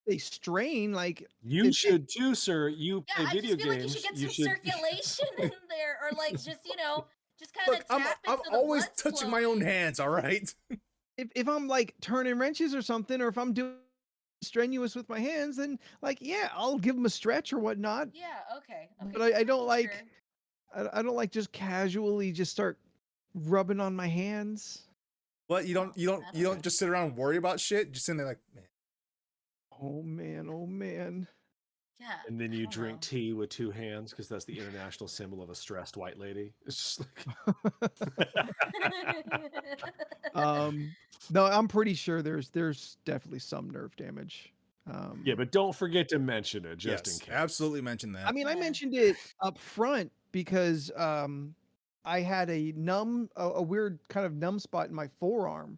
A: they strain like
D: You should too, sir. You play
C: I
D: video
C: just feel like you
D: games.
C: should get some circulation in there, or like just just kind
B: Look,
C: of tap
B: I'm
C: into the
B: always
C: blood
B: touching my own
C: flowing.
B: hands, all right?
A: if I'm like turning wrenches or something, or if I'm doing strenuous with my hands, then like yeah, I'll give them a stretch or whatnot.
C: Yeah, okay.
A: But I don't like I don't like just casually just start rubbing on my hands.
B: What you don't just sit around and worry about shit. Just sitting there like, man.
A: Oh man, oh man.
C: Yeah.
D: And then you drink tea with two hands because that's the international symbol of a stressed white lady. It's just like
A: No, I'm pretty sure there's definitely some nerve damage.
D: Yeah, but don't forget to mention it just in
B: Yes,
D: case.
B: absolutely mention that.
A: I mean, I mentioned it up front because I had a weird kind of numb spot in my forearm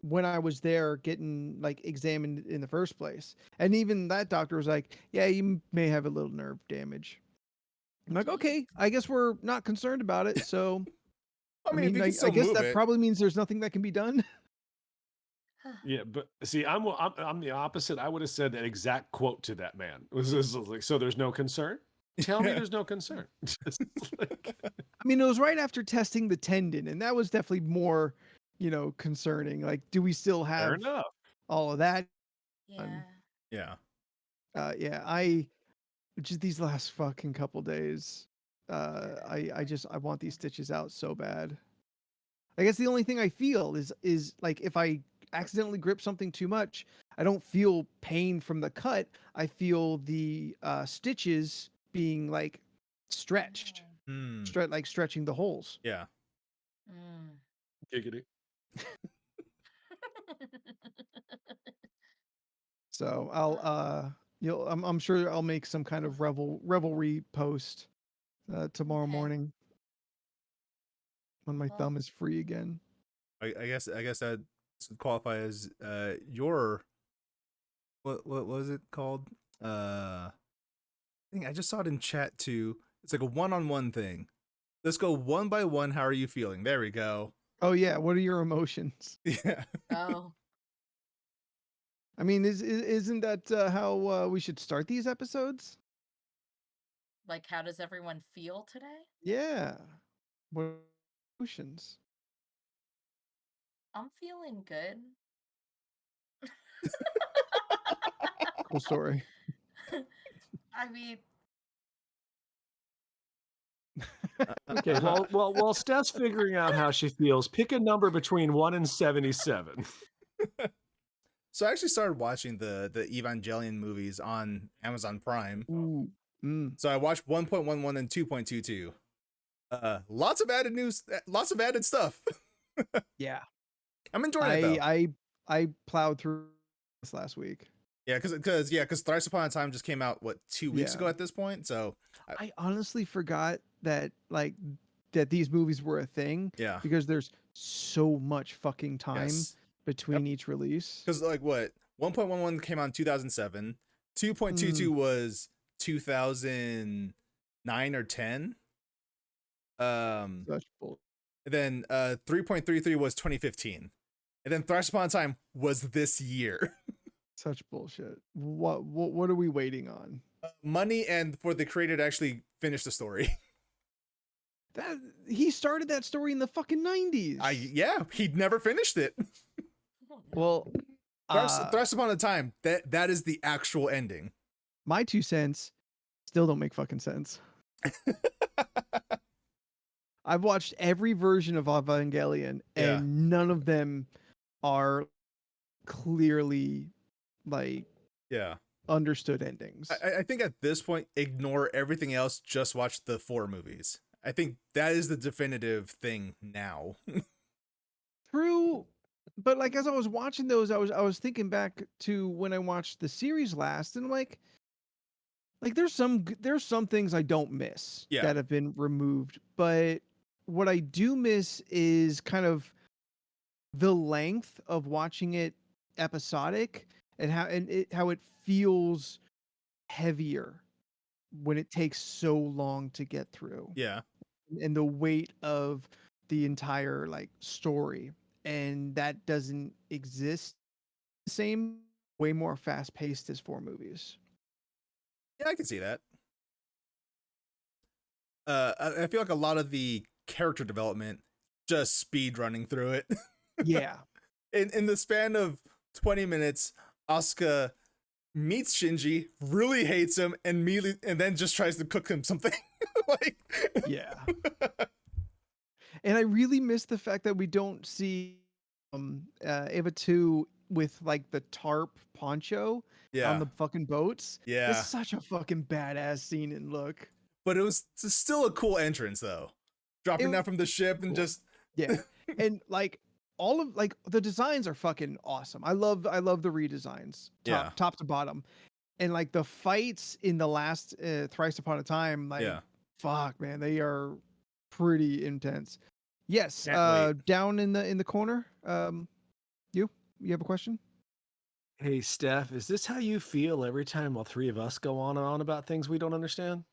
A: when I was there getting like examined in the first place. And even that doctor was like, yeah, you may have a little nerve damage. I'm like, okay, I guess we're not concerned about it. So,
B: I mean, if you can
A: I
B: still
A: guess
B: move
A: that
B: it.
A: probably means there's nothing that can be done.
D: Yeah, but see, I'm the opposite. I would have said that exact quote to that man. It was like, so there's no concern? Tell me there's no concern. Just like,
A: I mean, it was right after testing the tendon, and that was definitely more, concerning. Like, do we still
D: fair
A: have
D: enough.
A: all of that?
C: Yeah.
A: Yeah. I just these last fucking couple days, I want these stitches out so bad. I guess the only thing I feel is like if I accidentally grip something too much, I don't feel pain from the cut. I feel the stitches being like stretched, like stretching the holes.
B: Yeah.
D: Giggity.
A: So I'll I'm sure I'll make some kind of revelry post tomorrow morning when my thumb is free again.
B: I guess that would qualify as your what was it called? I think I just saw it in chat too. It's like a one-on-one thing. Let's go one by one. How are you feeling? There we go.
A: Oh yeah, what are your emotions?
B: Yeah.
C: Oh.
A: I mean, isn't that how we should start these episodes?
C: Like, how does everyone feel today?
A: Yeah. What emotions?
C: I'm feeling good.
A: Cool story.
C: I mean,
D: Okay, well, while Steph's figuring out how she feels, pick a number between 1 and 77.
B: So I actually started watching the Evangelion movies on Amazon Prime.
A: Ooh.
B: So I watched 1.11 and 2.22. Lots of added news, lots of added stuff.
A: Yeah.
B: I'm enjoying it though.
A: I plowed through this last week.
B: Yeah, because Thrice Upon a Time just came out 2 weeks ago at this point. So
A: I honestly forgot that like that these movies were a thing.
B: Yeah.
A: Because there's so much fucking time
B: Yes.
A: between each release.
B: Because like what 1.11 came out in 2007, 2.22 was 2009 or 10.
A: Such bull.
B: Then 3.33 was 2015, and then Thrash Upon a Time was this year.
A: Such bullshit. What are we waiting on?
B: Money and for the creator to actually finish the story.
A: That he started that story in the fucking 90s.
B: Yeah, he'd never finished it.
A: Well,
B: Thrash Upon a Time, that is the actual ending.
A: my 2 cents still don't make fucking sense. I've watched every version of Evangelion,
B: Yeah.
A: and none of them are clearly like
B: Yeah.
A: understood endings.
B: I think at this point, ignore everything else. Just watch the 4 movies. I think that is the definitive thing now.
A: True, but like as I was watching those, I was thinking back to when I watched the series last, and like there's some things I don't miss
B: Yeah.
A: that have been removed, but what I do miss is kind of the length of watching it episodic and how it feels heavier when it takes so long to get through,
B: Yeah.
A: and the weight of the entire like story, and that doesn't exist the same, way more fast paced as 4 movies.
B: Yeah, I can see that. I feel like a lot of the character development just speed running through it.
A: Yeah.
B: In the span of 20 minutes, Asuka meets Shinji, really hates him, and then just tries to cook him something. Like,
A: Yeah. And I really miss the fact that we don't see Eva 2 with like the tarp poncho
B: yeah,
A: on the fucking boats.
B: yeah.
A: It's such a fucking badass scene and look.
B: But it was still a cool entrance though. Dropping
A: It
B: down from the ship and
A: cool.
B: just
A: Yeah. And like all of like the designs are fucking awesome. I love the redesigns top to bottom. And like the fights in the last Thrice Upon a Time, like fuck man, they are pretty intense. Yes, down in the corner. You have a question?
D: Hey, Steph, is this how you feel every time all 3 of us go on and on about things we don't understand?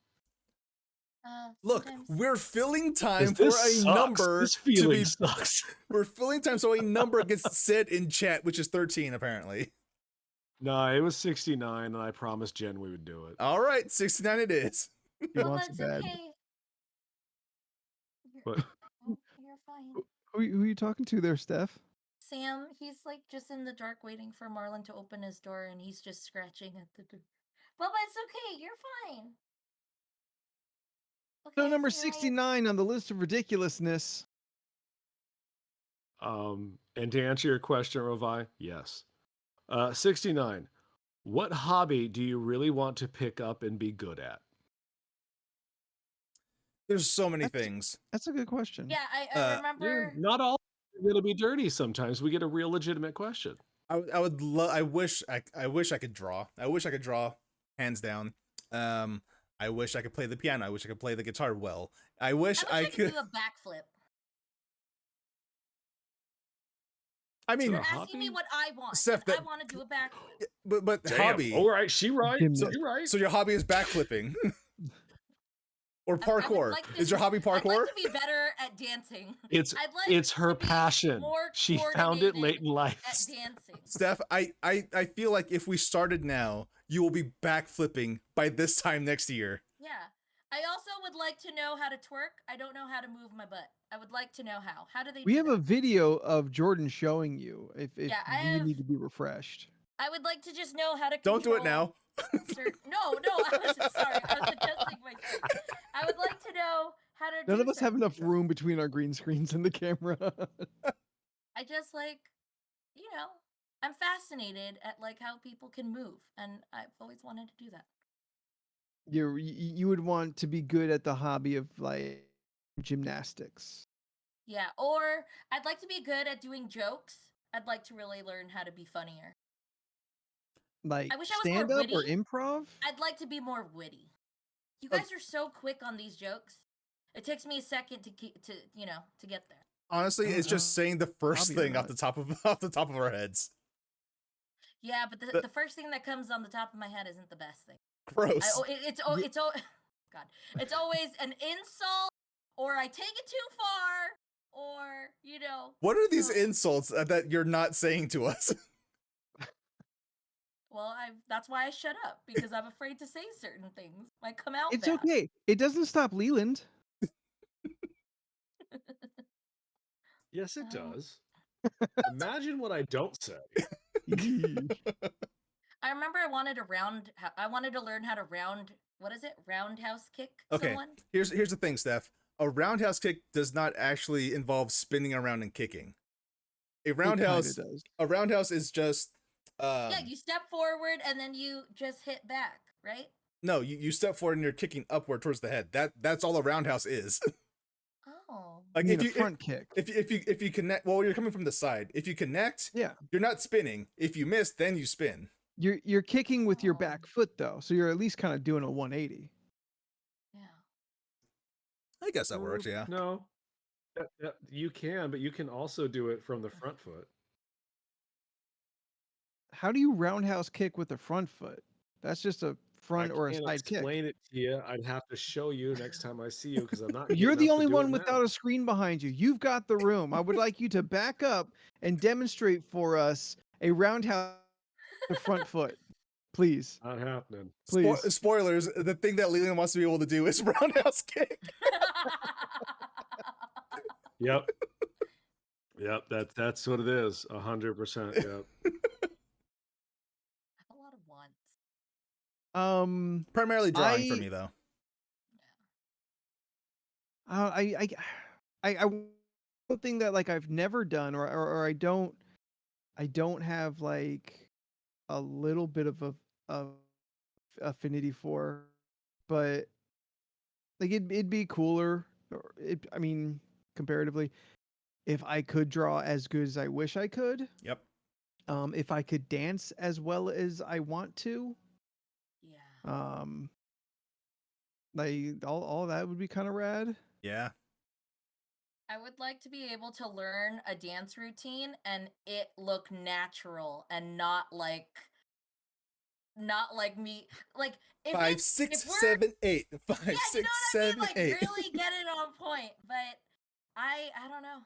B: look,
C: Sometimes.
B: we're filling
D: 'Cause
B: time for a
D: this sucks.
B: number
D: This
B: to
D: feeling
B: be.
D: sucks.
B: We're filling time so a number gets said in chat, which is 13 apparently.
D: No, it was 69, and I promised Jen we would do it.
B: All right, 69 it is.
A: He
C: Well,
A: wants it
C: that's
A: bad.
C: okay.
D: But
C: You're fine.
A: Who are you talking to there, Steph?
C: Sam, he's like just in the dark waiting for Marlon to open his door, and he's just scratching at the door. Bubba, it's okay. You're fine.
A: So
C: Okay,
A: number
C: so you're right.
A: 69 on the list of ridiculousness.
D: and to answer your question, Rovi, yes. 69. What hobby do you really want to pick up and be good at?
B: There's so many things.
A: That's a good question.
C: Yeah, I remember.
D: Not all are going to be dirty. Sometimes we get a real legitimate question.
B: I would love. I wish I could draw. I wish I could draw, hands down. I wish I could play the piano. I wish I could play the guitar well. I wish I could
C: do a backflip.
B: I mean,
C: You're asking me what I want.
B: Steph,
C: I want to do a backflip.
B: but
D: Damn.
B: hobby.
D: All right, she right.
A: So-
D: She right.
B: So your hobby is backflipping, or
C: I would
B: parkour?
C: like to-
B: Is your hobby
C: I'd
B: parkour?
C: like to be better at dancing.
D: It's
C: I'd like
D: it's
C: to
D: her
C: be
D: passion.
C: more
D: She found it late in
C: coordinated
D: life.
C: at dancing.
B: Steph, I feel like if we started now, you will be backflipping by this time next year.
C: Yeah. I also would like to know how to twerk. I don't know how to move my butt. I would like to know how. How do they
A: We
C: do
A: have
C: that?
A: a video of Jordan showing you if
C: Yeah, I
A: you
C: have-
A: need to be refreshed.
C: I would like to just know how to
B: Don't do it
C: control
B: now.
C: No, I was sorry. I was adjusting myself. I would like to know how to
A: None
C: do
A: of us have
C: certain
A: enough
C: things.
A: room between our green screens and the camera.
C: I just like, I'm fascinated at like how people can move, and I've always wanted to do that.
A: You would want to be good at the hobby of like gymnastics.
C: Yeah, or I'd like to be good at doing jokes. I'd like to really learn how to be funnier.
A: Like
C: I wish I was more
A: stand up or
C: witty.
A: improv?
C: I'd like to be more witty. You guys are so quick on these jokes, It takes me a second to to get there.
B: Honestly, it's just saying the first
A: Hobby or
B: thing off
A: not.
B: the top of our heads.
C: Yeah, but
B: The-
C: the first thing that comes on the top of my head isn't the best thing.
B: Gross.
C: God, it's always an insult, or I take it too far, or
B: What are these
C: so-
B: insults that you're not saying to us?
C: Well, that's why I shut up, because I'm afraid to say certain things. Might come out
A: It's
C: bad.
A: okay. It doesn't stop Leland.
D: Yes, it
C: Um,
D: does. Imagine what I don't say.
C: I remember I wanted to learn how to roundhouse kick
B: Okay,
C: someone.
B: here's the thing, Steph. A roundhouse kick does not actually involve spinning around and kicking. A roundhouse is just
C: Yeah, you step forward and then you just hit back, right?
B: no, you step forward and you're kicking upward towards the head. That's all a roundhouse is.
C: Oh.
B: Like
A: if you front kick.
B: If you connect, well, you're coming from the side. If you connect,
A: Yeah.
B: you're not spinning. If you miss, then you spin.
A: You're kicking with your
C: Oh.
A: back foot though, so you're at least kind of doing a 180.
C: Yeah.
B: I guess that works, yeah.
D: No, you can, but you can also do it from the front foot.
A: How do you roundhouse kick with the front foot? That's just a front or a
D: can't
A: side kick.
D: explain it to you. I'd have to show you next time I see you because I'm not.
A: You're
D: getting
A: the
D: up to
A: only
D: do
A: one
D: it
A: without
D: now.
A: a screen behind you. You've got the room. I would like you to back up and demonstrate for us a roundhouse the front foot, please.
D: Not happening.
A: Please.
B: Spoilers: the thing that Leland wants to be able to do is roundhouse kick.
D: Yep. Yep. That's what it is. 100%. Yep.
C: A lot of wants.
B: Primarily drawing for me, though.
A: One thing that like I've never done, or I don't have like a little bit of a affinity for, but like it'd be cooler. I mean, comparatively, if I could draw as good as I wish I could.
B: Yep.
A: If I could dance as well as I want to.
C: Yeah.
A: Like all that would be kind of rad.
B: Yeah.
C: I would like to be able to learn a dance routine and it look natural and not like me. Like if
B: 5,
C: it's,
B: 6,
C: if we're,
B: 7, 8. 5,
C: yeah,
B: 6,
C: you know what
B: 7,
C: I mean? Like
B: 8.
C: really get it on point. But I don't know.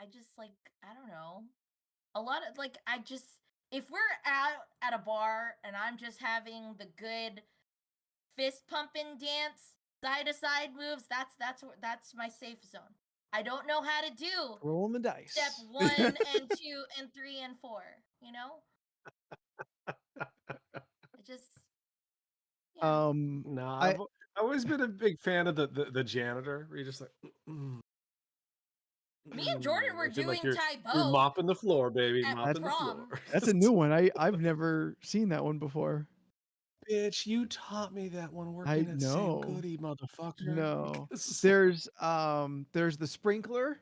C: I just like, I don't know. A lot of like if we're out at a bar and I'm just having the good fist pumping dance, side to side moves, that's my safe zone. I don't know how to do
A: Rolling the dice.
C: step 1 and 2 and 3 and 4, you know? I just yeah.
D: Nah,
A: I
D: I've always been a big fan of the janitor. Where you're just like,
C: Me and Jordan were
D: like you're
C: doing
D: you're
C: Taebo
D: mopping the floor, baby,
C: at
D: mopping the
C: prom.
D: floor.
A: That's a new one. I've never seen that one before.
D: Bitch, you taught me that one
A: I
D: working at Sam
A: know.
D: Goody, motherfucker.
A: No.
D: This is so-
A: There's the sprinkler.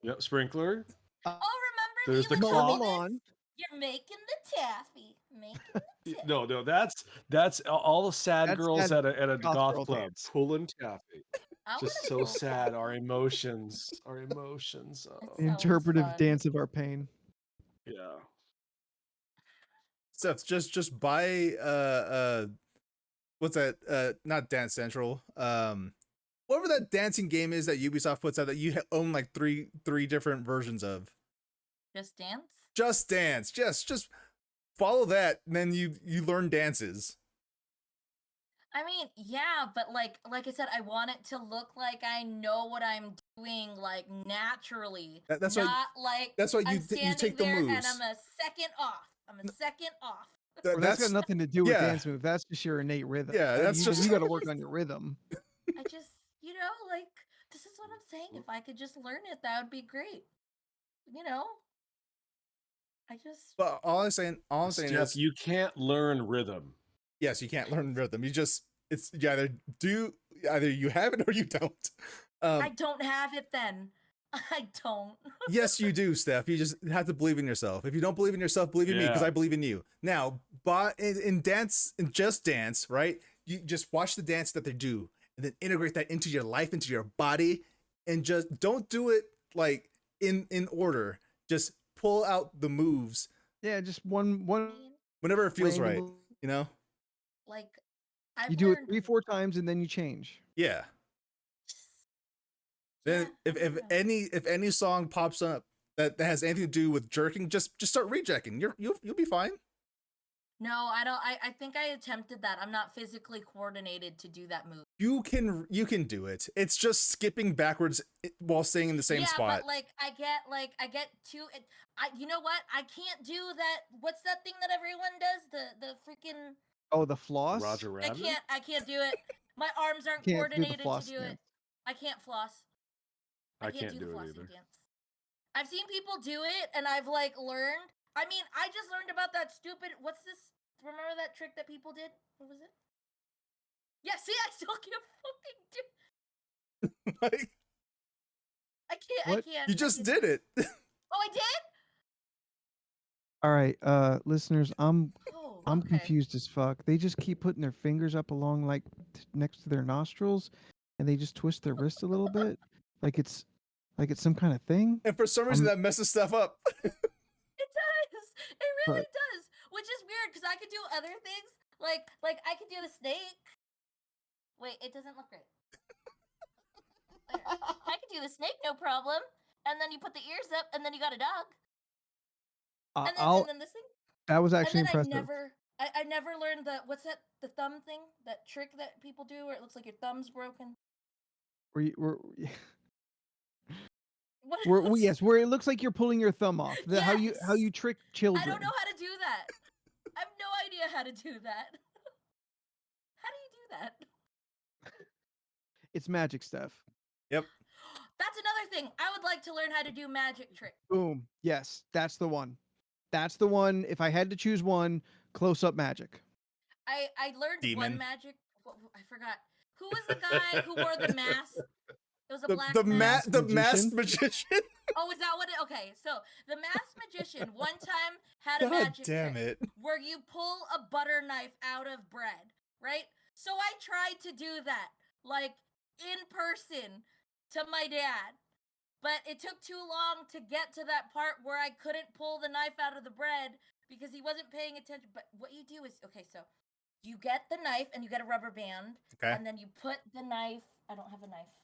D: Yep, sprinkler.
C: Oh, remember
D: There's
C: me
D: the
C: with
A: mowing
D: clock.
A: the
C: this?
A: lawn.
C: You're making the taffy. Making the taffy.
D: No, that's all the sad
A: That's
D: girls
A: sad
D: at a
A: goth
D: goth
A: girl
D: club
A: dance.
D: pulling taffy.
C: I
D: Just
C: wanna
D: so
C: pull
D: sad.
C: taffy.
D: Our emotions. Our emotions.
C: That
D: Oh,
A: The
C: sounds
A: interpretive
C: fun.
A: dance of our pain.
D: yeah.
B: Seth, just buy what's that? Not Dance Central. Whatever that dancing game is that Ubisoft puts out that you own like three different versions of.
C: Just dance?
B: Just Dance. Just follow that, and then you learn dances.
C: I mean, yeah, but like I said, I want it to look like I know what I'm doing, like naturally.
B: That's why-
C: not like
B: that's why
C: I'm
B: you
C: standing
B: take the
C: there and
B: moves.
C: I'm a second off. I'm a second off.
A: Well, that's got nothing to do with
B: yeah.
A: dance move. That's just your innate rhythm.
B: Yeah, that's
A: you,
B: just-
A: you got to work on your rhythm.
C: I just, like this is what I'm saying. If I could just learn it, that would be great. I just
B: But all I'm saying
D: Steph,
B: is
D: you can't learn rhythm.
B: yes, you can't learn rhythm. It's you either you have it or you don't.
C: I don't have it then. I don't.
B: Yes, you do, Steph. You just have to believe in yourself. If you don't believe in yourself, believe in me because
D: Yeah.
B: I believe in you. Now, but in Just Dance, right? you just watch the dance that they do, and then integrate that into your life, into your body, and just don't do it like in order. Just pull out the moves
A: Yeah, just one
B: whenever it feels right.
A: random.
B: You know?
C: Like I've
A: You do it
C: learned
A: 3-4 times and then you change.
B: Yeah. Then
C: Yeah, I
B: if
C: don't know.
B: if any song pops up that has anything to do with jerking, just start rejecking. You'll be fine.
C: No, I don't. I think I attempted that. I'm not physically coordinated to do that move.
B: You can do it. It's just skipping backwards while staying in the same
C: yeah,
B: spot.
C: but like I get too. You know what? I can't do that. What's that thing that everyone does? The freaking.
A: Oh, the floss?
D: Roger Rabbit.
C: I can't do it. My arms aren't
A: Can't do the
C: coordinated to
A: floss
C: do it.
A: dance.
C: I can't floss.
D: I
C: can't
D: can't
C: do the
D: do it
C: flossing
D: either.
C: dance. I've seen people do it, and I've like learned. I mean, I just learned about that stupid. What's this? Remember that trick that people did? What was it? Yeah, see, I still can't fucking do.
B: Like,
C: I can't.
A: What?
C: I can't.
B: you
C: I
B: just
C: can't.
B: did it.
C: Oh, I did.
A: All right, listeners, I'm
C: Oh,
A: I'm
C: okay.
A: confused as fuck. They just keep putting their fingers up along like next to their nostrils, and they just twist their wrist a little bit, like it's some kind of thing.
B: And for some reason
A: I'm-
B: that messes stuff up.
C: It does. It really
A: But-
C: does. Which is weird because I could do other things. Like I could do the snake. Wait, it doesn't look right. There. I could do the snake, no problem. And then you put the ears up, and then you got a dog. And then this thing.
A: That was actually
C: And then
A: impressive.
C: I never learned what's that? The thumb thing? That trick that people do where it looks like your thumb's broken.
A: Yes, where it looks like you're pulling your thumb off. How you
C: Yes.
A: trick children.
C: I don't know how to do that. I have no idea how to do that. How do you do that?
A: It's magic stuff.
B: Yep.
C: That's another thing. I would like to learn how to do magic tricks.
A: Boom. Yes, that's the one. That's the one. If I had to choose one, close up magic.
C: I learned
B: Demon.
C: one magic. I forgot. Who was the guy who wore the mask? It was a black
B: The
C: mask.
B: masked magician.
C: Oh, is that what it? Okay, so the masked magician one time had a
B: God
C: magic
B: damn
C: trick
B: it.
C: where you pull a butter knife out of bread, right? So I tried to do that, like in person, to my dad, but it took too long to get to that part where I couldn't pull the knife out of the bread because he wasn't paying attention. But what you do is, okay, so you get the knife and you get a rubber band,
B: Okay.
C: and then you put the knife. I don't have a knife.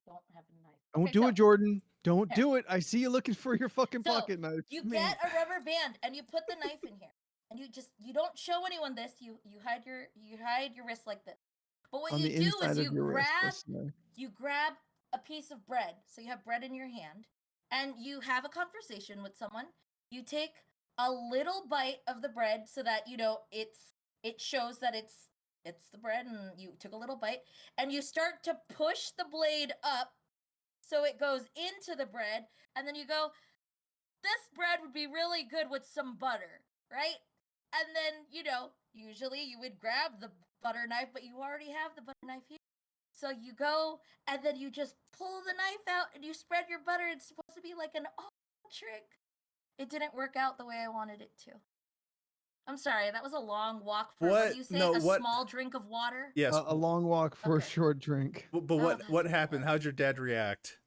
C: Don't have a knife.
A: Don't
C: Okay,
A: do
C: so
A: it, Jordan. Don't
C: Here.
A: do it. I see you looking for your fucking
C: So,
A: pocket knife.
C: you
A: Man.
C: get a rubber band and you put the knife in here, and you don't show anyone this. You hide your wrist like this. But what
A: On
C: you
A: the
C: do
A: inside
C: is
A: of
C: you
A: your wrist.
C: grab
A: Listener.
C: you grab a piece of bread. So you have bread in your hand, and you have a conversation with someone. You take a little bite of the bread so that it shows that it's the bread, and you took a little bite, and you start to push the blade up so it goes into the bread, and then you go, this bread would be really good with some butter, right? And then, usually you would grab the butter knife, but you already have the butter knife here. So you go, and then you just pull the knife out, and you spread your butter. It's supposed to be like an trick. It didn't work out the way I wanted it to. I'm sorry, that was a long walk for, what do you say, small drink of water?
B: Yes.
A: A long walk for a
C: Okay.
A: short drink.
B: But
C: Oh,
B: what
C: that's
B: what
C: what it
B: happened?
C: was.
B: How'd your dad react?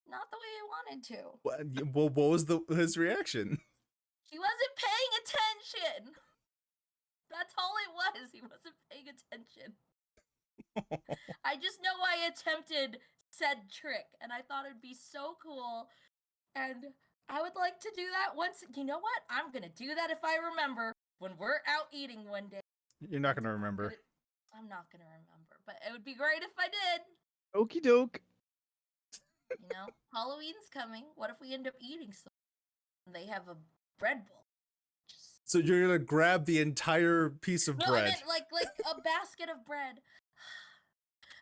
C: Not the way I wanted to.
B: What was his reaction?
C: He wasn't paying attention. That's all it was. He wasn't paying attention. I just know I attempted said trick, and I thought it'd be so cool. And I would like to do that once. You know what? I'm going to do that if I remember when we're out eating one day.
B: You're not gonna remember.
C: I'm not going to remember, but it would be great if I did.
A: Okie doke.
C: Halloween's coming. What if we end up eating something and they have a bread bowl?
B: So you're gonna grab the entire piece of
C: No,
B: bread.
C: I meant like a basket of bread.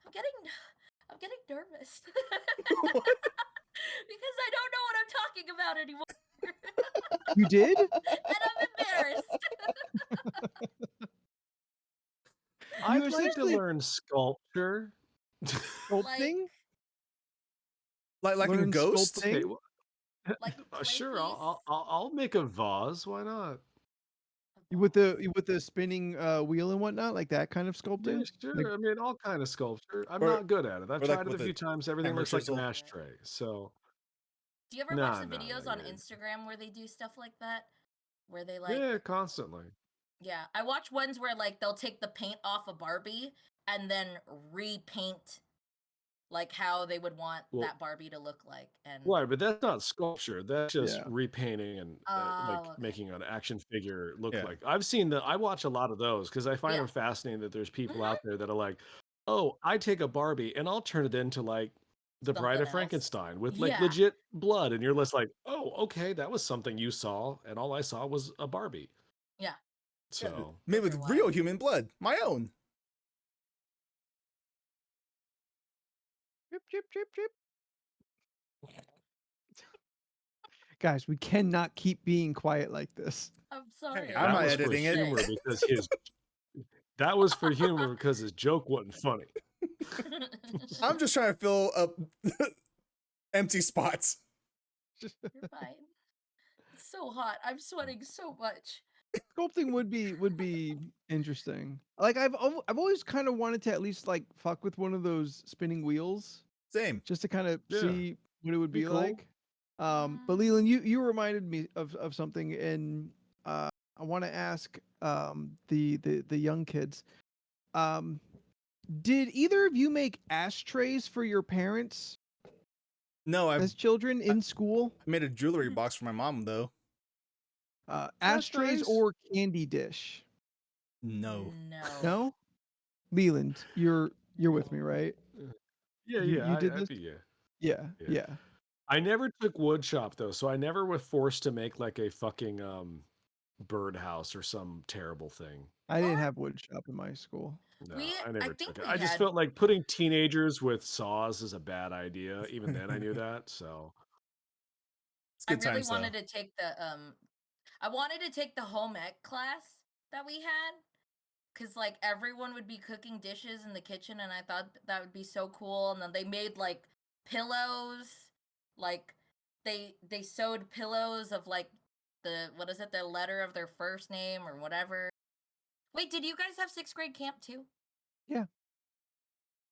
C: I'm getting nervous. Because I don't know what I'm talking about anymore.
A: You did?
C: And I'm embarrassed.
D: I'd
A: You
D: like to
A: essentially-
D: learn sculpture.
A: Sculpting?
B: Like a
A: Learn
B: ghost?
A: sculpting?
D: Okay, well,
C: Like
D: sure.
C: clay
D: I'll make a vase. Why not?
C: A
A: with the spinning wheel and whatnot, like that kind of
D: Yeah,
A: sculpting. Like,
D: sure. I mean, all kind of sculpture. I'm
B: Or
D: not good at it. I've
B: or like
D: tried it a
B: with
D: few
B: a
D: times. Everything
B: hammer
D: looks like an
B: chisel.
D: ashtray. So
C: Do you ever watch the
D: no,
C: videos
D: no,
C: on
D: yeah,
C: Instagram where they do stuff like that? Where they
D: yeah, constantly.
C: yeah, I watch ones where like they'll take the paint off a Barbie and then repaint like how they would want
D: Well,
C: that Barbie to look like. And
D: right, but that's not sculpture. That's just
A: yeah.
D: repainting and like
C: oh, okay.
D: making an action figure look
B: Yeah.
D: like. I've seen that. I watch a lot of those because I find
C: Yeah.
D: them fascinating. That there's people
C: Mhm.
D: out there that are like, "Oh, I take a Barbie and I'll turn it into like the Bride
C: Something
D: of
C: else.
D: Frankenstein with like
C: Yeah.
D: legit blood," and you're just like, "Oh, okay, that was something you saw, and all I saw was a Barbie."
C: Yeah.
D: So
B: Made
C: Those are
B: with real
C: wild.
B: human blood, my own.
A: Chip, chip, chip, chip. Guys, we cannot keep being quiet like this.
C: I'm sorry.
B: I'm
D: that
B: not
D: was for
B: editing it.
D: humor because his that was for humor because his joke wasn't funny.
B: I'm just trying to fill up empty spots.
C: You're fine. It's so hot. I'm sweating so much.
A: Sculpting would be interesting. Like I've always kind of wanted to at least like fuck with one of those spinning wheels
B: Same.
A: just to kind of
D: Yeah.
A: see what it would
D: Be
A: be
D: cool.
A: like. But Leland, you reminded me of something, and I want to ask the young kids. Did either of you make ashtrays for your parents
B: No, I
A: as children in school?
B: made a jewelry box for my mom though.
D: That's
A: Ashtrays
D: nice.
A: or candy dish?
B: No.
C: No.
A: No, Leland, you're with me,
C: No.
A: right?
D: Yeah,
A: You
D: yeah,
A: did
D: I'd
A: this?
D: be yeah.
A: Yeah,
D: Yeah.
A: yeah.
D: I never took wood shop though, so I never was forced to make like a fucking birdhouse or some terrible thing.
A: I didn't
C: What?
A: have wood shop in my school.
D: No,
C: We
D: I
C: I
D: never
C: think
D: took it.
C: we
D: I just
C: had
D: felt like putting teenagers with saws is a bad idea. Even then, I knew that. So
B: It's
C: I
B: good
C: really
B: times though.
C: wanted to take I wanted to take the home ec class that we had because like everyone would be cooking dishes in the kitchen and I thought that would be so cool. And then they made like pillows, like they sewed pillows of like the what is it, the letter of their first name or whatever. Wait, did you guys have 6th grade camp too?
A: Yeah.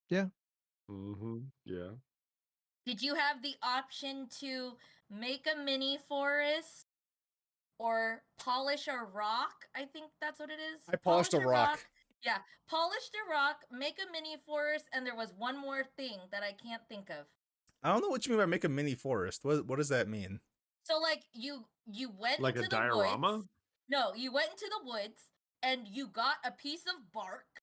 D: yeah.
C: Did you have the option to make a mini forest or polish a rock? I think that's what it is.
B: I polished a rock.
C: Yeah, polished a rock, make a mini forest, and there was one more thing that I can't think of.
B: I don't know what you mean by make a mini forest. What does that mean?
C: So like you went
D: Like a
C: into the
D: diorama?
C: woods. No, you went into the woods and you got a piece of bark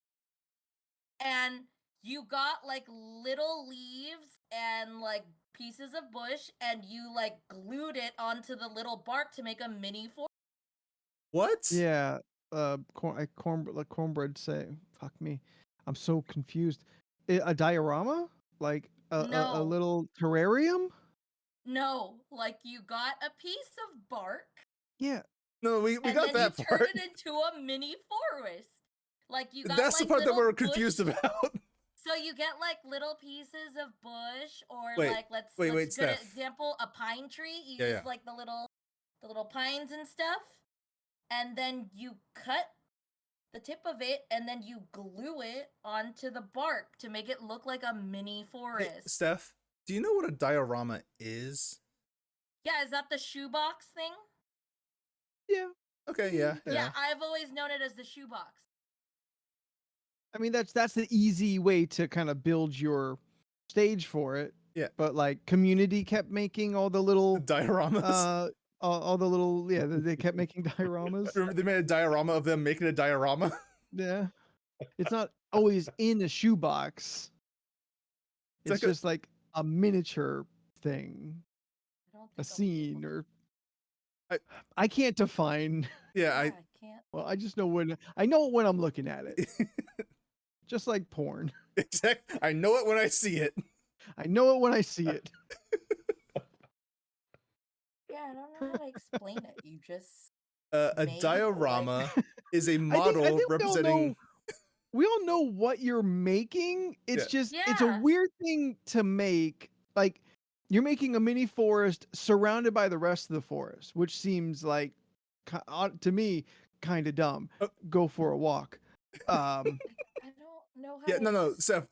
C: and you got like little leaves and like pieces of bush and you like glued it onto the little bark to make a mini forest.
B: What?
A: Yeah. Cornbread say, fuck me. I'm so confused. A diorama? Like a
C: No.
A: little terrarium?
C: No, like you got a piece of bark
A: Yeah.
B: No, we
C: and
B: got
C: then
B: that
C: you
B: part.
C: turned it into a mini forest. Like you got
B: That's
C: like
B: the part that
C: little
B: we're confused
C: bush-
B: about.
C: So you get like little pieces of bush or
B: Wait,
C: like let's
B: wait,
C: good
B: Steph.
C: example, a pine tree. You
B: Yeah,
C: use
B: yeah.
C: like the little pines and stuff. And then you cut the tip of it and then you glue it onto the bark to make it look like a mini
B: Hey,
C: forest.
B: Steph, do you know what a diorama is?
C: Yeah, is that the shoebox thing?
A: Yeah.
B: Okay, yeah.
C: Yeah, I've always known it as the shoebox.
A: I mean, that's the easy way to kind of build your stage for it.
B: Yeah.
A: But like Community kept making all the little
B: Dioramas.
A: all the little they kept making dioramas.
B: Remember they made a diorama of them making a diorama?
A: Yeah. It's not always in a shoebox.
B: It's
A: It's
B: like
A: just like a miniature thing,
C: I don't
A: a
C: think I'll be
A: scene,
C: able
A: or
B: I-
A: I can't define.
B: Yeah,
C: I can't.
A: Well, I just know when I'm looking at it. Just like porn.
B: exactly. I know it when I see it.
A: I know it when I see it.
C: Yeah, I don't know how to explain it. You just
B: A
C: made,
B: diorama is a
A: I
B: model
A: think
B: representing.
A: we all know what you're making. It's just it's a
C: Yeah.
A: weird thing to make. Like you're making a mini forest surrounded by the rest of the forest, which seems like to me kind of dumb.
B: Oh.
A: Go for a walk.
C: I don't know how.
B: Yeah, no,
C: it's-
B: Seth.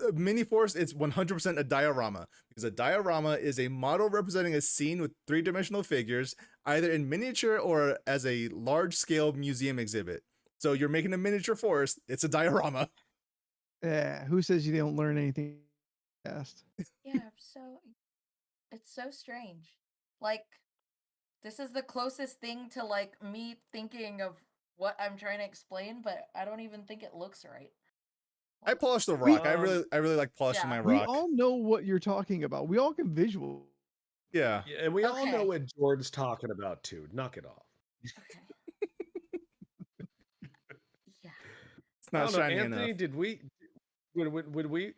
B: A mini forest, it's 100% a diorama, because a diorama is a model representing a scene with three-dimensional figures, either in miniature or as a large-scale museum exhibit. So you're making a miniature forest. It's a diorama.
A: Yeah, who says you don't learn anything fast?
C: Yeah, it's so strange. Like, this is the closest thing to like me thinking of what I'm trying to explain, but I don't even think it looks right.
B: I polished the
A: We-
B: rock. I really like polishing
C: Yeah.
B: my
A: We
B: rock.
A: all know what you're talking about. We all can visual.
B: Yeah.
D: Yeah, and we all know
C: Okay.
D: what Jordan's talking about too. Knock it off.
C: Okay. Yeah.
B: It's
D: I
B: not
D: don't know,
B: shiny
D: Anthony.
B: enough.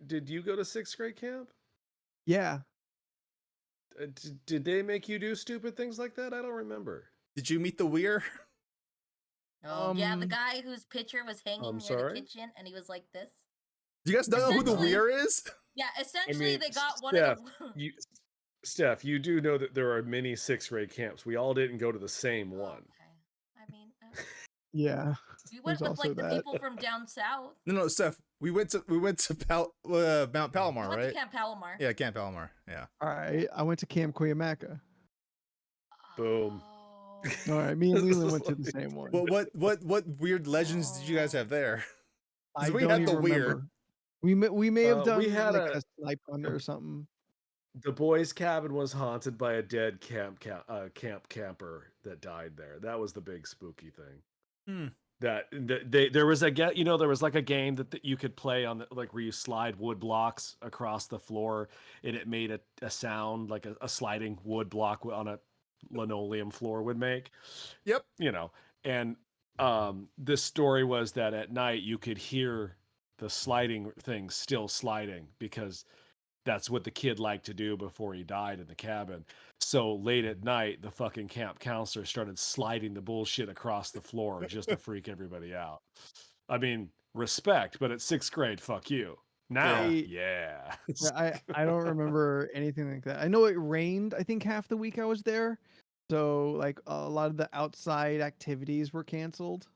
D: Did you go to 6th grade camp?
A: Yeah.
D: Did they make you do stupid things like that? I don't remember.
B: Did you meet the weir?
C: Oh, yeah, the
A: Um,
C: guy whose picture was hanging
D: I'm
C: near
D: sorry?
C: the kitchen and he was like this.
B: Do you guys know who the
C: Essentially-
B: weir is?
C: Yeah, essentially
D: mean,
C: they got one
D: Steph,
C: of the
D: Steph, you do know that there are many 6th grade camps. We all didn't go to the same one.
C: Okay. I mean,
A: Yeah.
C: we went
A: There's
C: with like
A: also
C: the
A: that.
C: people from down south.
B: No, Steph. We went to Mount Palomar,
C: We went
B: right?
C: to Camp Palomar.
B: Yeah, Camp Palomar. Yeah.
A: All right. I went to Camp Cuyamaca.
D: Boom.
C: Oh.
A: All right. Me and
D: This
A: Leland
D: is
A: went to the
D: like-
A: same one.
B: Well, what weird legends did you guys have there?
A: I
B: we
A: don't
B: had the
A: even
B: weir.
A: remember. We may have done
D: we had
A: like
D: a-
A: a snipe hunt or something.
D: The boys' cabin was haunted by a dead camp camper that died there. That was the big spooky thing.
B: Hmm.
D: There was there was like a game that you could play on like where you slide wood blocks across the floor and it made a sound like a sliding wood block on a linoleum floor would make.
B: Yep.
D: And this story was that at night you could hear the sliding thing still sliding because that's what the kid liked to do before he died in the cabin. So late at night, the fucking camp counselor started sliding the bullshit across the floor just to freak everybody out. I mean, respect, but at 6th grade, fuck you. Now, yeah.
A: Yeah, I don't remember anything like that. I know it rained, I think half the week I was there. So like a lot of the outside activities were canceled.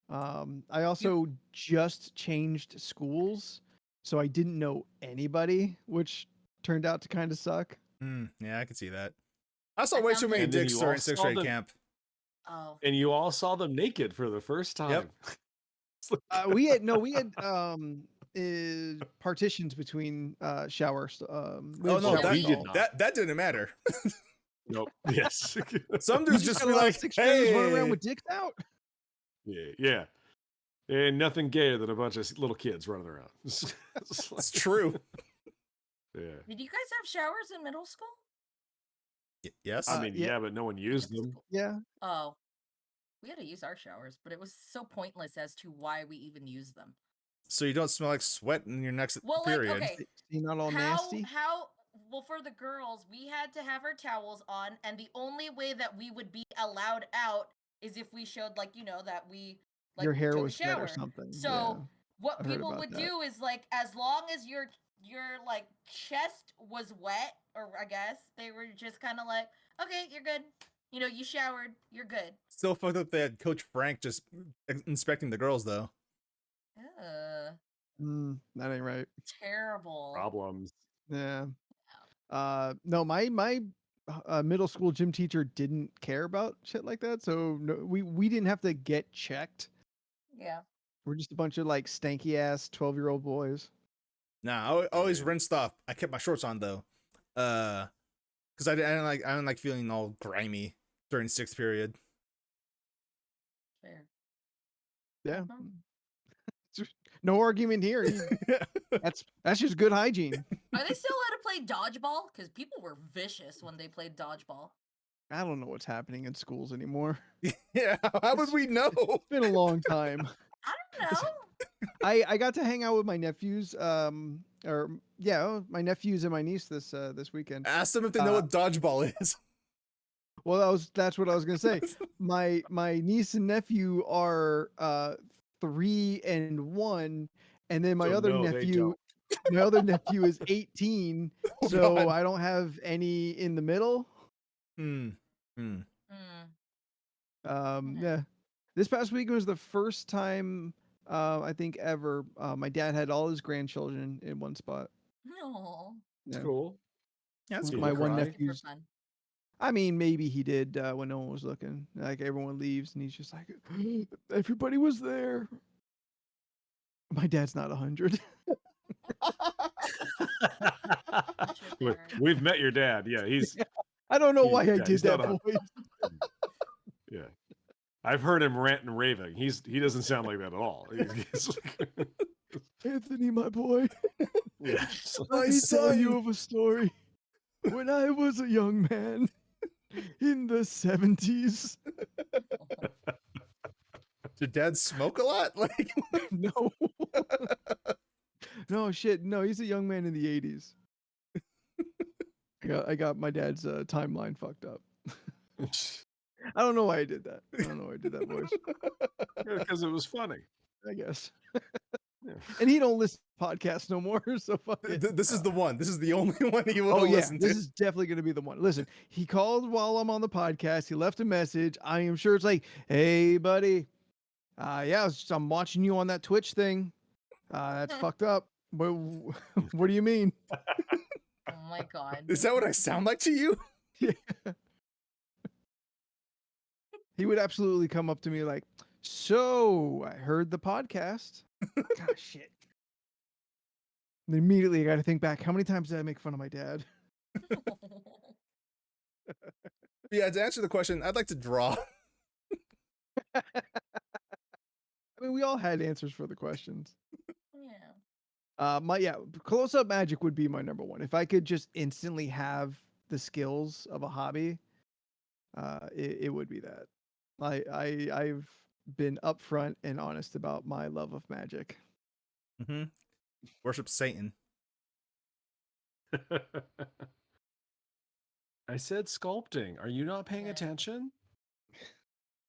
A: I also just changed schools, so I didn't know anybody, which turned out to kind of suck.
B: Yeah, I can see that. I saw
C: That
B: way
C: sounds
B: too many
C: like-
D: And then
B: dicks
D: you
B: during
D: all
B: 6th
D: saw
B: grade
D: the-
B: camp.
C: Oh.
D: And you all saw them naked for the first time.
B: Yep.
A: We had partitions between showers.
B: Oh
A: had
B: no,
A: showers
D: we did
A: all.
D: not.
B: that didn't matter.
D: Nope. Yes.
B: Some
A: You
B: dudes just
A: got
B: be
A: a lot of
B: like,
A: 6th graders running
B: hey.
A: around with dicks out.
D: Yeah. And nothing gayer than a bunch of little kids running around.
B: It's true.
D: Yeah.
C: Did you guys have showers in middle school?
B: Yes.
D: I mean,
A: yeah.
D: yeah, but no one used them.
A: Yeah.
C: Oh. We had to use our showers, but it was so pointless as to why we even used them.
B: So you don't smell like sweat in your next
C: Well,
B: period.
C: like, okay,
A: See, not all nasty.
C: well, for the girls, we had to have our towels on, and the only way that we would be allowed out is if we showed, like, that we like
A: Your hair
C: took a
A: was wet or
C: shower.
A: something.
C: So
A: yeah.
C: what
A: I heard
C: people
A: about
C: would
A: that.
C: do is like, as long as your like chest was wet, or I guess they were just kind of like, okay, you're good. You showered, you're good.
B: Still fucked up they had Coach Frank just inspecting the girls though.
A: That ain't right.
C: Terrible.
D: Problems.
A: Yeah. No, my middle school gym teacher didn't care about shit like that, so no, we didn't have to get checked.
C: Yeah.
A: We're just a bunch of like stanky ass 12-year-old boys.
B: Nah, I always rinsed off. I kept my shorts on though, because I didn't like feeling all grimy during 6th period.
C: Fair.
A: Yeah.
C: Mhm.
A: No argument here. That's just good hygiene.
C: Are they still allowed to play dodgeball? Because people were vicious when they played dodgeball.
A: I don't know what's happening in schools anymore.
B: Yeah, how would we know?
A: It's been a long time.
C: I don't know.
A: I got to hang out with my nephews, my nephews and my niece this weekend.
B: Ask them if they know what dodgeball is.
A: Well, that's what I was gonna say. My niece and nephew are 3 and 1, and then my
D: So
A: other
D: no, they
A: nephew,
D: don't.
A: my other nephew is 18.
B: Oh,
A: So
B: God.
A: I don't have any in the middle.
C: Mm.
A: Yeah. This past week was the first time I think ever my dad had all his grandchildren in one spot.
C: No.
D: It's
A: Yeah.
D: cool.
B: Yeah, that's
A: With
D: Did
B: cool.
A: my
D: you
A: one
D: cry?
C: Super
A: nephew's.
C: fun.
A: I mean, maybe he did when no one was looking. Like everyone leaves, and he's just like, everybody was there. My dad's not 100.
D: We've met your dad. Yeah, he's
A: I don't know why I did
D: he's
A: that
D: not
A: voice.
D: yeah. I've heard him rant and raving. He doesn't sound like that at all. He's
A: Anthony, my boy.
D: yeah.
A: Let me tell you of a story. When I was a young man in the 70s.
B: Did Dad smoke a lot? Like,
A: No. No, shit. No, he's a young man in the 80s. I got my dad's timeline fucked up. I don't know why I did that. I don't know why I did that voice.
D: Because it was funny.
A: I guess.
D: Yeah.
A: And he don't listen to podcasts no more, so fuck it.
B: this is the one. This is the only one he will
A: Oh yeah,
B: listen to.
A: this is definitely going to be the one. Listen, he called while I'm on the podcast. He left a message. I am sure it's like, "Hey, buddy, yeah, I'm watching you on that Twitch thing. That's fucked up. What, what do you mean?"
C: Oh my god.
B: Is that what I sound like to you?
A: He would absolutely come up to me like, "So I heard the podcast." God, shit. And immediately I got to think back. How many times did I make fun of my dad?
B: Yeah, to answer the question, I'd like to draw.
A: I mean, we all had answers for the questions.
C: Yeah.
A: Close up magic would be my number one. If I could just instantly have the skills of a hobby, it would be that. I've been upfront and honest about my love of magic.
B: Mm-hmm. Worship Satan.
D: I said sculpting. Are you not paying
C: Yeah.
D: attention?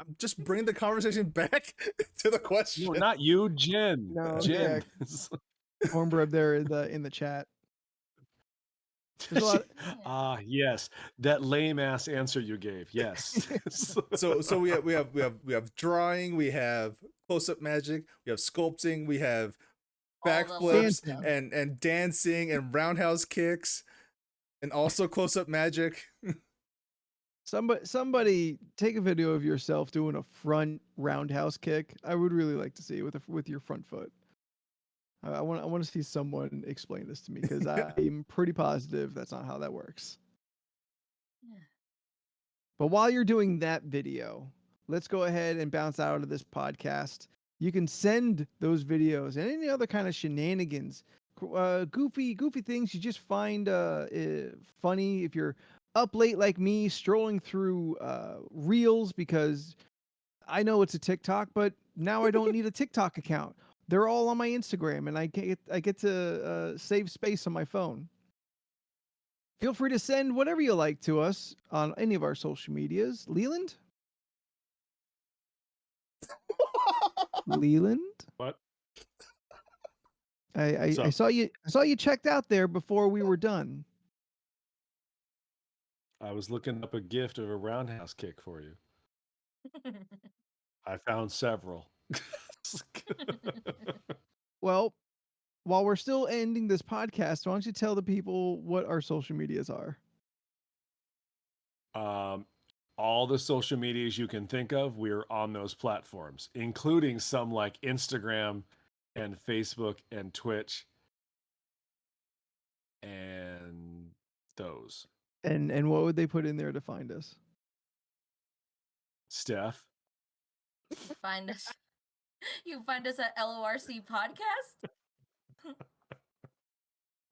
B: I'm just bringing the conversation back to the question.
D: No, not you, Jen.
A: No,
D: Jen.
A: Cornbread there in the chat. There's a lot.
D: Yes, that lame ass answer you gave. Yes.
B: So we have drawing, we have close up magic, we have sculpting, we have
C: All the
B: backflips
A: Dancing.
B: and dancing and roundhouse kicks, and also close up magic.
A: Somebody take a video of yourself doing a front roundhouse kick. I would really like to see it with your front foot. I want to see someone explain this to me because I'm pretty positive that's not how that works.
C: Yeah.
A: But while you're doing that video, let's go ahead and bounce out of this podcast. You can send those videos and any other kind of shenanigans, goofy things you just find funny. If you're up late like me, strolling through reels, because I know it's a TikTok, but now I don't need a TikTok account. They're all on my Instagram, and I get to save space on my phone. Feel free to send whatever you like to us on any of our social medias. Leland? Leland?
D: What?
A: I
D: So-
A: saw you checked out there before we were done.
D: I was looking up a gift of a roundhouse kick for you. I found several.
A: Well, while we're still ending this podcast, why don't you tell the people what our social medias are?
D: All the social medias you can think of, we're on those platforms, including some like Instagram and Facebook and Twitch and those.
A: And what would they put in there to find us?
D: Steph.
C: Find us. You can find us at LORC Podcast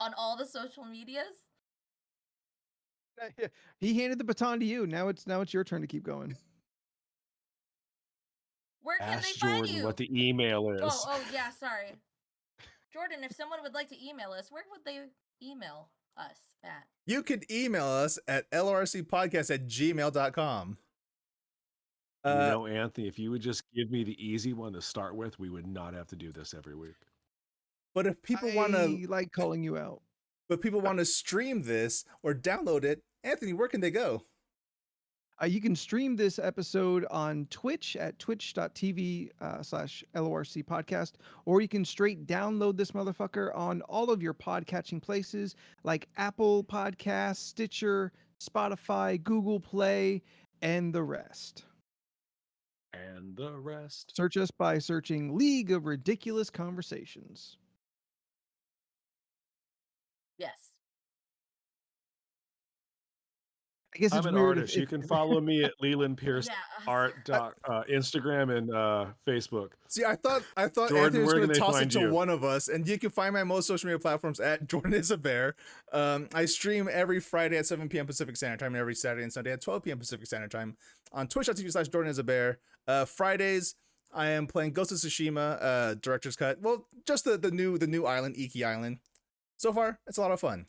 C: on all the social medias.
A: He handed the baton to you. Now it's your turn to keep going.
C: Where can
D: Ask
C: they find
D: Jordan
C: you?
D: what the email is.
C: Oh yeah, sorry. Jordan, if someone would like to email us, where would they email us at?
B: You could email us at lrcpodcast@gmail.com.
D: You know, Anthony, if you would just give me the easy one to start with, we would not have to do this every week.
B: But if people want to,
A: I like calling you out.
B: stream this or download it, Anthony, where can they go?
A: You can stream this episode on Twitch at twitch.tv/LORC podcast, or you can straight download this motherfucker on all of your podcatching places like Apple Podcasts, Stitcher, Spotify, Google Play, and the rest.
D: And the rest.
A: Search us by searching League of Ridiculous Conversations.
C: Yes.
A: I guess
D: I'm
A: it's
D: an
A: weird
D: artist.
A: if
D: You can follow me at Leland Pierce
C: Yeah.
D: Art. Instagram and Facebook.
B: See, I thought
D: Jordan,
B: Anthony was
D: where
B: going
D: can
B: to
D: they
B: toss it
D: find
B: to
D: you?
B: one of us, and you can find my most social media platforms at Jordan is a Bear. I stream every Friday at 7 p.m. Pacific Standard Time, and every Saturday and Sunday at 12 p.m. Pacific Standard Time on Twitch.tv/Jordan is a Bear. Fridays, I am playing Ghost of Tsushima Director's Cut. Well, just the new island, Iki Island. So far, it's a lot of fun.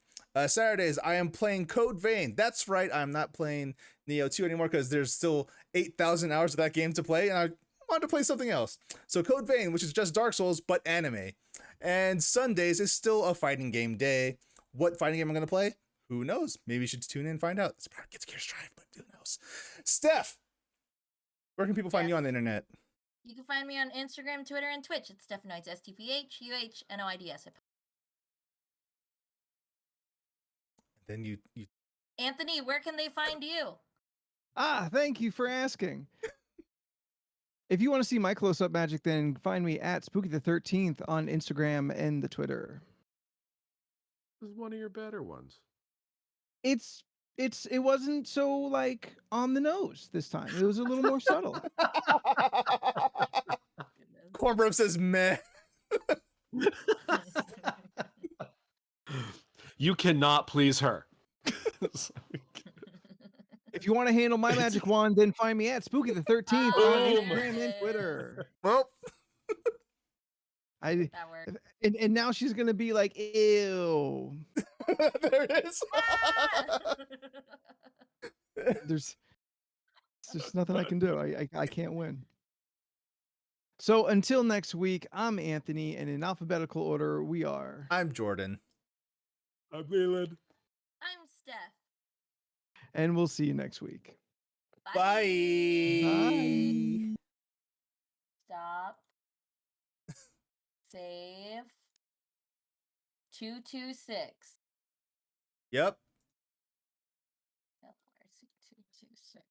B: Saturdays, I am playing Code Vein. That's right, I'm not playing Neo 2 anymore because there's still 8,000 hours of that game to play, and I wanted to play something else. So Code Vein, which is just Dark Souls, but anime. And Sundays is still a fighting game day. What fighting game I'm going to play? Who knows? Maybe you should tune in and find out. This part gets Gears Drive, but who knows? Steph, where can people find you on the internet?
C: You can find me on Instagram, Twitter, and Twitch. It's Stephanoids, STPHUHNOIDS.
B: Then you
C: Anthony, where can they find you?
A: Thank you for asking. If you want to see my close-up magic, then find me at Spooky the 13th on Instagram and the Twitter.
D: This is one of your better ones.
A: It wasn't so like on the nose this time. It was a little more subtle.
B: Cornbro says meh.
D: You cannot please her.
A: If you want to handle my magic wand, then find me at Spooky the 13th on
D: Boom.
A: Instagram and Twitter.
B: Well,
C: That worked.
A: And now she's gonna be like, ew.
B: there it is.
A: There's nothing I can do. I can't win. So until next week, I'm Anthony, and in alphabetical order, we are.
B: I'm Jordan.
D: I'm Leland.
C: I'm Steph.
A: And we'll see you next week.
B: Bye.
A: Bye.
C: Stop. Save. 226.
B: Yep.
C: LRC 226.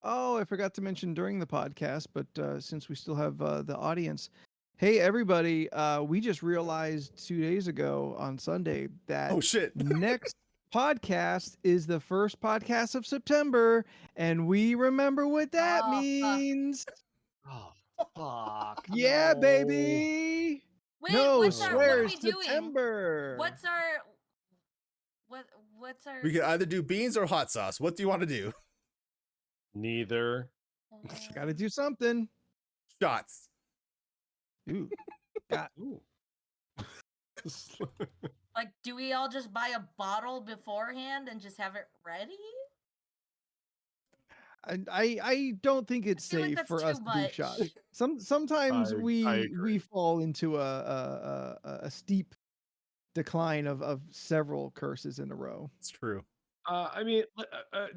A: Oh, I forgot to mention during the podcast, but since we still have the audience, hey everybody, we just realized 2 days ago on Sunday that
B: Oh shit.
A: next podcast is the first podcast of September, and we remember what that
C: Oh, fuck.
A: means.
D: Oh, fuck.
A: Yeah,
D: no.
A: baby.
C: Wait,
A: No
C: what are
A: swears
C: we doing?
A: September.
C: What's our
B: We could either do beans or hot sauce. What do you want to do?
D: Neither.
A: Got to do something.
B: Shots.
A: Ooh.
D: Ooh.
C: like, do we all just buy a bottle beforehand and just have it ready?
A: I don't think it's
C: feel like
A: safe
C: that's
A: for
C: too
A: us to do
C: much.
A: shots. Sometimes
D: I
A: we
D: agree.
A: fall into a steep decline of several curses in a row.
B: It's true.
D: I mean,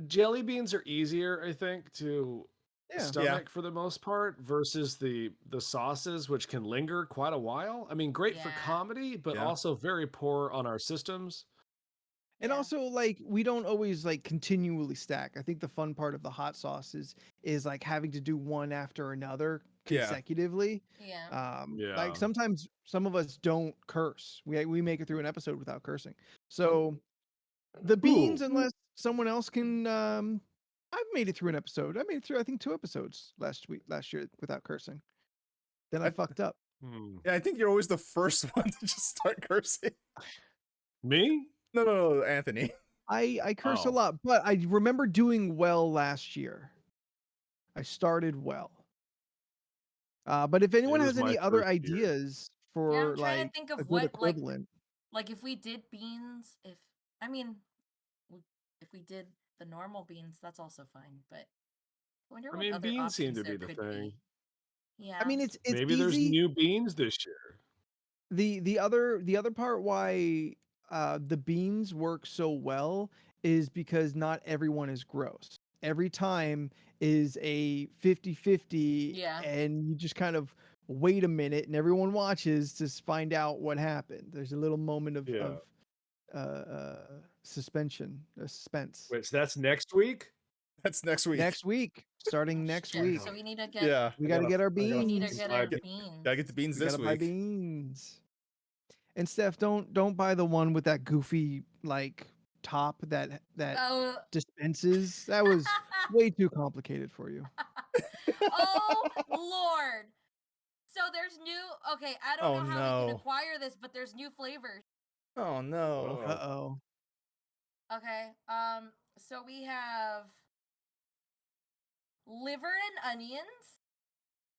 D: jelly beans are easier, I think, to
A: Yeah.
D: stomach for the most part versus the sauces, which can linger quite a while. I mean, great for
C: Yeah.
D: comedy, but
B: Yeah.
D: also very poor on our systems.
A: And
C: Yeah.
A: also, like, we don't always like continually stack. I think the fun part of the hot sauce is like having to do one after another
B: Yeah.
A: consecutively.
C: Yeah.
D: Yeah.
A: Like sometimes some of us don't curse. We make it through an episode without cursing. So the beans,
D: Ooh.
A: unless someone else can, I've made it through an episode. I made it through, I think, 2 episodes last year without cursing. Then I fucked up.
B: Yeah, I think you're always the first one to just start cursing.
D: Me?
B: No, Anthony.
A: I curse a
D: Oh.
A: lot, but I remember doing well last year. I started well. But if anyone
D: was
A: has any
D: my
A: other
D: first year.
A: ideas
C: Yeah,
A: for
C: I'm trying
A: like
C: to think
A: a
C: of
A: good
C: what
A: equivalent,
C: like if we did beans, if we did the normal beans, that's also fine. But I wonder
D: I
C: what
D: mean,
C: other
D: beans seem
C: options
D: to be
C: there
D: the
C: could
D: thing.
C: be. Yeah.
A: I mean, it's
D: Maybe there's
A: easy.
D: new beans this year.
A: The other part why the beans work so well is because not everyone is gross. Every time is a 50-50
C: Yeah.
A: and you just kind of wait a minute and everyone watches to find out what happened. There's a little moment of,
D: Yeah.
A: suspense.
D: Wait, so that's next week?
B: That's next week.
A: Next week, starting next
C: Shit,
A: week.
C: So we need to get.
B: Yeah.
A: We got to get our
C: We need
A: beans.
C: to get
D: buy
C: our
D: be-
C: beans.
B: Gotta get the beans
A: We
B: this
A: gotta buy
B: week.
A: beans. And Steph, don't buy the one with that goofy like top that
C: Oh.
A: dispenses. That was way too complicated for you.
C: Oh Lord. So there's new. Okay, I don't
B: Oh,
C: know how we can
B: no.
C: acquire this, but there's new flavors.
B: Oh no.
D: Oh.
A: Uh-oh.
C: Okay. So we have liver and onions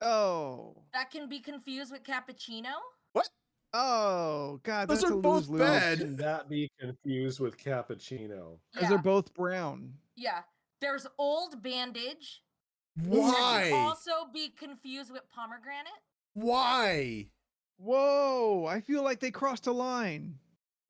A: Oh.
C: that can be confused with cappuccino.
B: What?
A: Oh god,
B: Those
A: that's
B: are
A: a
B: both
A: lose-lose.
D: How
B: bad.
D: can that be confused with cappuccino?
A: Because they're both brown.
C: Yeah. There's old bandage. That
B: Why?
C: can also be confused with pomegranate.
B: Why?
A: Whoa, I feel like they crossed a line.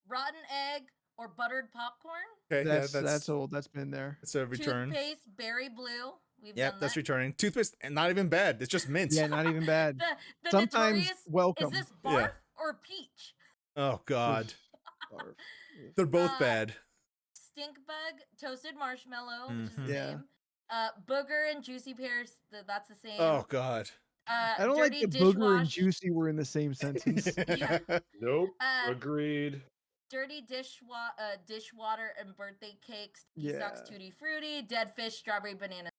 C: Rotten egg or buttered popcorn.
B: Okay,
A: That's old. That's been there.
B: It's a return.
C: Toothpaste, berry blue. We've
B: Yep,
C: done
B: that's
C: that.
B: returning. Toothpaste, and not even bad. It's just mint.
A: Yeah, not even bad.
C: The
A: Sometimes
C: notorious,
A: welcome.
C: is this
B: Yeah.
C: barf or peach?
B: Oh God,
A: Barf.
B: they're both bad.
C: Stink bug, toasted marshmallow, which is the
A: Yeah.
C: same. Booger and juicy pears, that's the same.
B: Oh God.
A: I don't like
C: dirty
A: that booger and
C: dishwash.
A: juicy were in the same sentence.
C: Yeah.
D: Nope.
C: Uh,
D: Agreed.
C: dirty dishwater and birthday cakes,
A: Yeah.
C: socks, tutti frutti, dead fish, strawberry banana.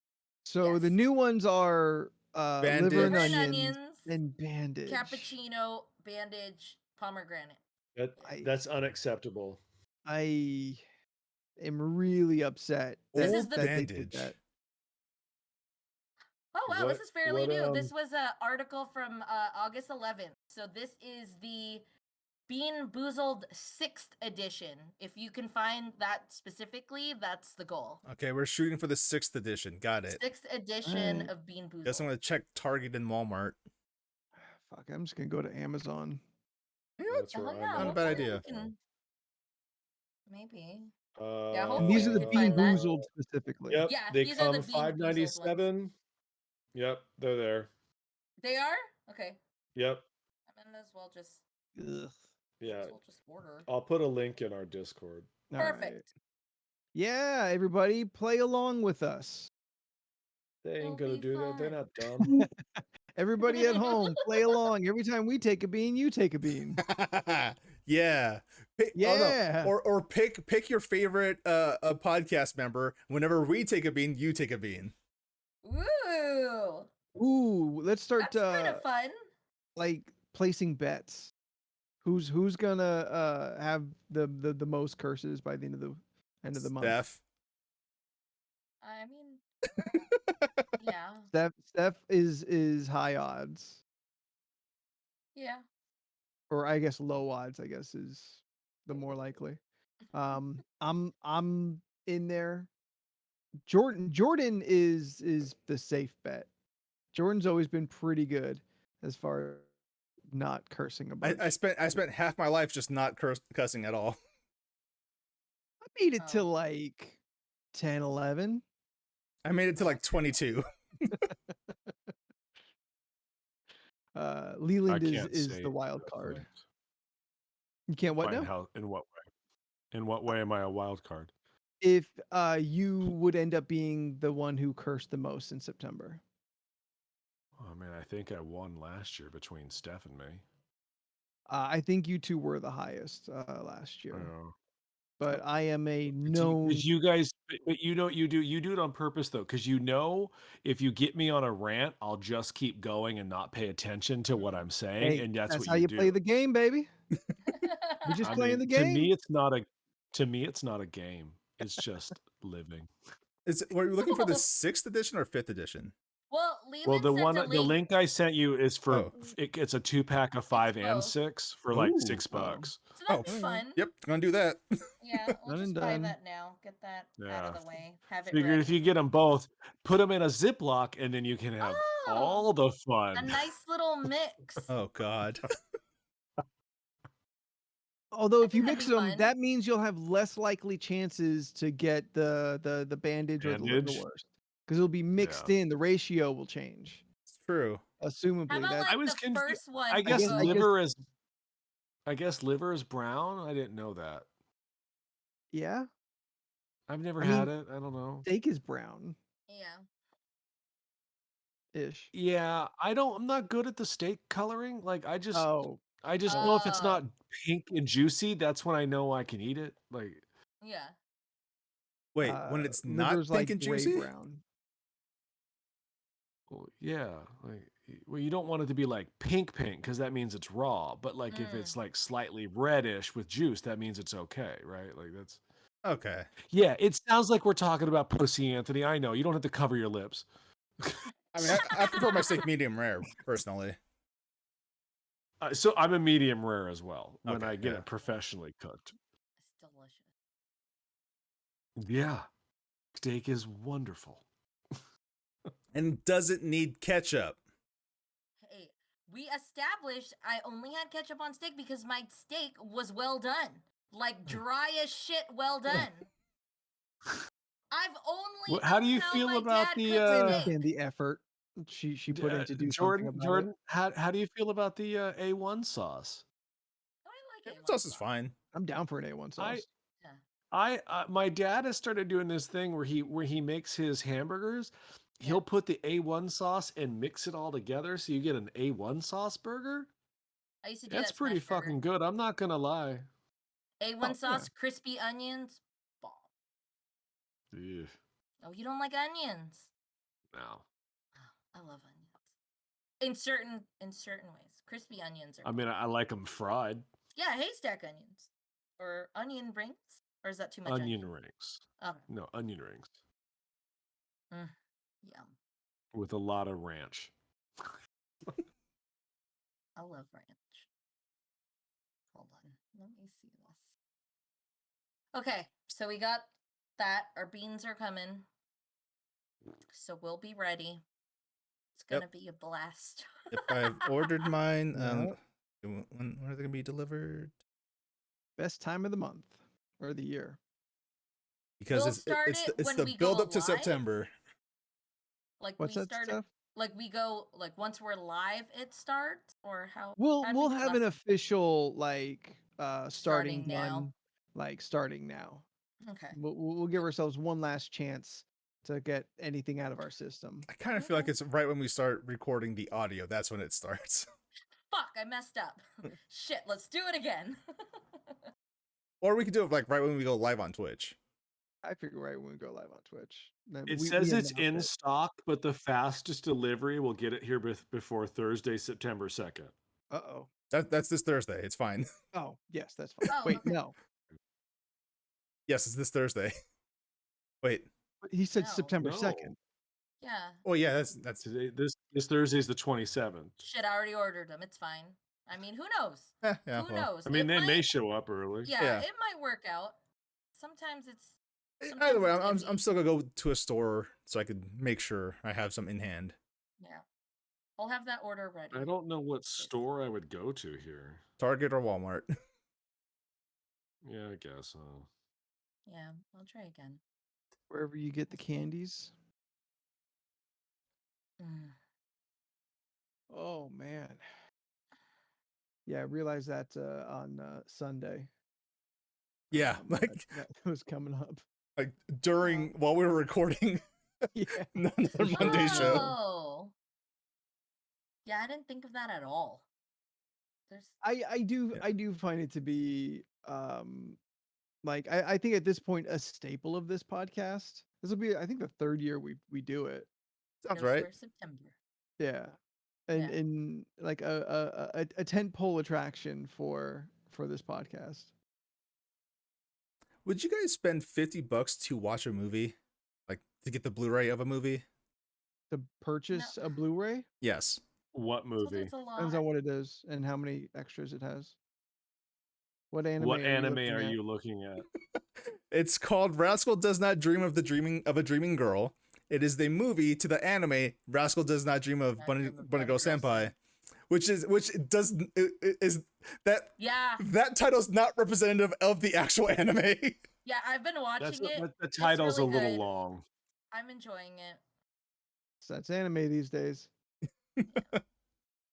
A: So the
C: Yes.
A: new ones are liver and
B: Bandage.
C: Liver and
A: onions
C: onions,
A: and bandage.
C: cappuccino, bandage, pomegranate.
D: That's unacceptable.
A: I am really upset
C: This
A: that,
C: is the-
A: that they did
B: bandage.
A: that.
C: Oh wow, this
D: What-
C: is fairly
D: what,
C: new. This was an article from August 11th. So this is the Bean Boozled 6th edition. If you can find that specifically, that's the goal.
B: Okay, we're shooting for the 6th edition. Got it.
C: 6th edition
A: Alright.
C: of Bean Boozled.
B: Guess I'm gonna check Target and Walmart.
A: Fuck, I'm just gonna go to Amazon.
D: That's
C: Oh,
D: where
C: yeah,
D: I'm
B: Not a
D: at.
B: bad
C: hopefully we
B: idea.
C: can- Maybe.
D: Yeah,
C: Yeah,
A: And
C: hopefully
A: these are
C: we
A: the
C: can
A: Bean
C: find that.
A: Boozled specifically.
D: Yep,
C: Yeah,
D: they
C: these are the
D: come
C: Bean Boozled ones.
D: $5.97. Yep, they're there.
C: They are? Okay.
D: Yep,
C: I might as well just,
A: Ugh.
D: yeah.
C: we'll just order.
D: I'll put a link in our Discord.
A: All right.
C: Perfect.
A: Yeah, everybody, play along with us.
D: They
C: It'll
D: ain't gonna
C: be
D: do that. They're
C: fun.
D: not dumb.
A: Everybody at home, play along. Every time we take a bean, you take a bean.
B: Yeah.
A: Yeah.
B: Oh, no. Or pick your favorite a podcast member. Whenever we take a bean, you take a bean.
C: Ooh.
A: Ooh, let's start
C: That's kind of fun.
A: like placing bets. Who's gonna have the most curses by the end of the month?
B: Steph.
C: I mean, yeah.
A: Steph is high odds,
C: Yeah.
A: or I guess low odds. I guess is the more likely. I'm in there. Jordan is the safe bet. Jordan's always been pretty good as far as not cursing a bunch.
B: I spent half my life just not cussing at all.
A: I made it to
C: Oh.
A: like 10, 11.
B: I made it to like 22.
A: Leland
D: can't
A: is
D: say
A: the wild
D: that's
A: card.
D: right.
A: You can't what
D: Fine,
A: now?
D: how, in what way? In what way am I a wild card?
A: If you would end up being the one who cursed the most in September.
D: Oh man, I think I won last year between Steph and me.
A: I think you two were the highest last year.
D: Oh.
A: But I am a
D: Because
A: known.
D: you guys, but you know what you do? You do it on purpose though, because you know if you get me on a rant, I'll just keep going and not pay attention to what I'm saying,
A: Hey,
D: and that's what
A: how you
D: do.
A: play the game, baby. We're just
D: I
A: playing
D: mean,
A: the game.
D: to me, it's not a game. It's just living.
B: Were you looking for the 6th edition or 5th edition?
C: Well, Leland
D: Well, the
C: sent a
D: the link I sent you is for
B: Oh.
D: it's a 2-pack of 5 and
C: both.
D: 6 for like
B: Ooh.
D: $6.
C: So that'd be
B: Oh.
C: fun.
B: Yep, gonna do that.
C: Yeah, we'll
A: Done
C: just
A: and
C: buy
A: done.
C: that now. Get that out
D: Yeah.
C: of the way. Have it
D: Figured
C: ready.
D: if you get them both, put them in a Ziploc, and then you can have
C: Oh,
D: all the
C: a
D: fun.
C: nice little mix.
B: Oh God.
A: Although
C: I
A: if you
C: think that'd
A: mix
C: be
A: them,
C: fun.
A: that means you'll have less likely chances to get the bandage or the
D: Bandage?
A: liverwurst because it'll be mixed in. The ratio will change,
B: It's true.
C: How
A: assumably.
C: about
A: That
D: I
C: like
D: was
C: the
D: confused.
C: first one?
D: I
C: we
D: guess
C: go-
D: liver is brown. I didn't know that.
A: yeah.
D: I've never
A: I
D: had
A: mean,
D: it. I don't know.
A: steak is brown
C: Yeah.
A: ish.
D: Yeah, I'm not good at the steak coloring. Like I just
A: Oh,
D: know if it's
C: Oh.
D: not pink and juicy, that's when I know I can eat it. Like
C: Yeah.
B: Wait, when it's not
A: liver's
B: pink
A: like
B: and
A: gray
B: juicy?
A: brown.
D: well, yeah, like well, you don't want it to be like pink because that means it's raw. But like if it's like slightly reddish with juice, that means it's okay, right? Like that's
B: Okay.
D: yeah. It sounds like we're talking about pussy, Anthony. I know you don't have to cover your lips.
B: I mean, I prefer my steak medium rare, personally.
D: So I'm a medium rare as well when
B: Okay,
D: I get
B: yeah.
D: it professionally cooked.
C: It's delicious.
D: Yeah, steak is wonderful.
B: And doesn't need ketchup.
C: Hey, we established I only had ketchup on steak because my steak was well done. Like dry as shit, well done. I've only
D: How do
C: known
D: you
C: how
D: feel
C: my
D: about
C: dad
D: the
C: cooks
A: I
C: steak.
A: understand the effort she put in to do something about it.
D: Jordan? How do you feel about the A1 sauce?
C: I like
B: Ketchup
C: A1
B: sauce is fine.
A: I'm down for an A1 sauce.
D: My dad has started doing this thing where he makes his hamburgers.
C: Yeah.
D: He'll put the A1 sauce and mix it all together, so you get an A1 sauce burger.
C: I used to do
D: That's
C: that
D: pretty
C: smash burger.
D: fucking good. I'm not gonna lie.
C: A1
A: Oh,
C: sauce, crispy onions, bomb.
D: Ew,
C: Oh, you don't like onions?
D: no.
C: I love onions. In certain ways, crispy onions are.
D: I mean, I like them fried.
C: Yeah, haystack onions or onion rings, or is that too much?
D: Onion rings.
C: Okay.
D: No, onion rings
C: Yum.
D: with a lot of ranch.
C: I love ranch. Hold on, let me see this. Okay, so we got that. Our beans are coming, so we'll be ready. It's gonna be a blast.
B: If I've ordered mine,
A: No.
B: when are they gonna be delivered?
A: Best time of the month or the year.
B: Because
C: We'll
B: it's
C: start
B: it's
C: it
B: the, it's
C: when
B: the
C: we
B: build
C: go
B: up to
C: live.
B: September.
C: Like
A: What's
C: we
A: that
C: started,
A: stuff?
C: like we go, like once we're live, it starts, or how?
A: We'll
C: how'd we
A: we'll
C: do
A: have
C: last
A: an
C: time?
A: official like starting
C: Starting now.
A: one, like starting now.
C: Okay.
A: We'll give ourselves one last chance to get anything out of our system.
B: I kind of feel like it's right when we start recording the audio. That's when it starts.
C: Fuck, I messed up. Shit, let's do it again.
B: Or we could do it like right when we go live on Twitch.
A: I figure right when we go live on Twitch. Then
D: It
A: we
D: says it's
A: announce
D: in
A: it.
D: stock, but the fastest delivery will get it here before Thursday, September 2nd.
A: Uh-oh.
B: That's this Thursday. It's fine.
A: Oh, yes, that's fine.
C: Oh,
A: Wait,
C: okay.
A: no.
B: Yes, it's this Thursday. Wait.
A: He said
C: No.
A: September
D: No.
A: 2nd.
C: Yeah.
B: Oh yeah, that's
D: Today, this Thursday is the 27th.
C: Shit, I already ordered them. It's fine. I mean, who knows?
B: yeah.
C: Who
B: Well,
C: knows?
D: I mean,
C: It
D: they may
C: might-
D: show up early.
C: Yeah, it might work out. Sometimes it's.
B: either way,
C: sometimes
B: I'm
C: it's
B: still gonna go to a store so I could make sure I have some in hand.
C: iffy. Yeah. I'll have that order ready.
D: I don't know what store I would go to here.
B: Target or Walmart.
D: Yeah, I guess.
C: Yeah, I'll try again.
A: Wherever you get the candies.
C: Mm.
A: Oh man. Yeah, I realized that on Sunday.
B: Yeah,
A: that was coming up.
B: like during while we were recording
A: Yeah.
B: another Monday show.
C: Oh. Yeah, I didn't think of that at all. There's.
A: I do find it to be like I think at this point a staple of this podcast. This will be I think the third year we do it.
B: Sounds
C: no
B: right.
C: swear September.
A: Yeah. And like a tentpole attraction for this podcast.
B: Would you guys spend $50 to watch a movie? Like to get the Blu-ray of a movie?
A: To purchase a Blu-ray?
B: Yes.
D: What movie?
C: It's a lot.
A: Depends on what it is and how many extras it has. What anime?
D: What
A: are you
D: anime
A: looking
D: are
A: at?
D: you looking at?
B: It's called Rascal Does Not Dream of a Dreaming Girl. It is the movie to the anime Rascal Does Not Dream of
C: Not
B: Bunny
C: Dream of
B: Bunny Girl
C: Bunny Girl
B: Senpai, which does is that
C: Yeah,
B: that title's not representative of the actual anime.
C: yeah, I've been watching it.
D: The
C: It's
D: title's
C: really
D: a little
C: good.
D: long.
C: I'm enjoying it.
A: That's anime these days.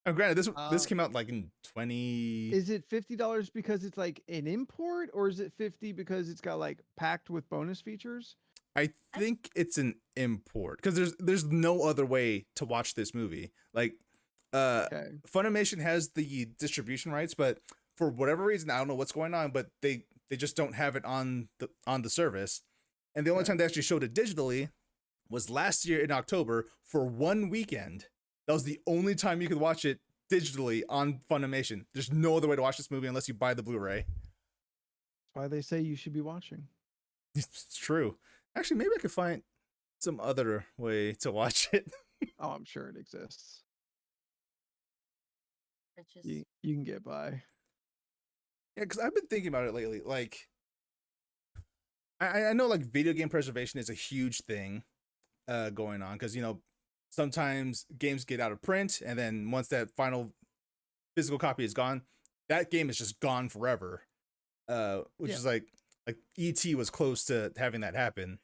B: Oh, granted, this
A: Uh,
B: came out like in 20.
A: Is it $50 because it's like an import, or is it 50 because it's got like packed with bonus features?
B: I think it's an import because there's no other way to watch this movie. Like,
A: Okay.
B: Funimation has the distribution rights, but for whatever reason, I don't know what's going on, but they just don't have it on the service. And the only
A: Okay.
B: time they actually showed it digitally was last year in October for one weekend. That was the only time you could watch it digitally on Funimation. There's no other way to watch this movie unless you buy the Blu-ray.
A: That's why they say you should be watching.
B: It's true. Actually, maybe I could find some other way to watch it.
A: Oh, I'm sure it exists.
C: It's just
A: You can get by.
B: Yeah, because I've been thinking about it lately. Like, I know like video game preservation is a huge thing going on because, you know, sometimes games get out of print, and then once that final physical copy is gone, that game is just gone forever. Which is like E.T. was close to having that happen,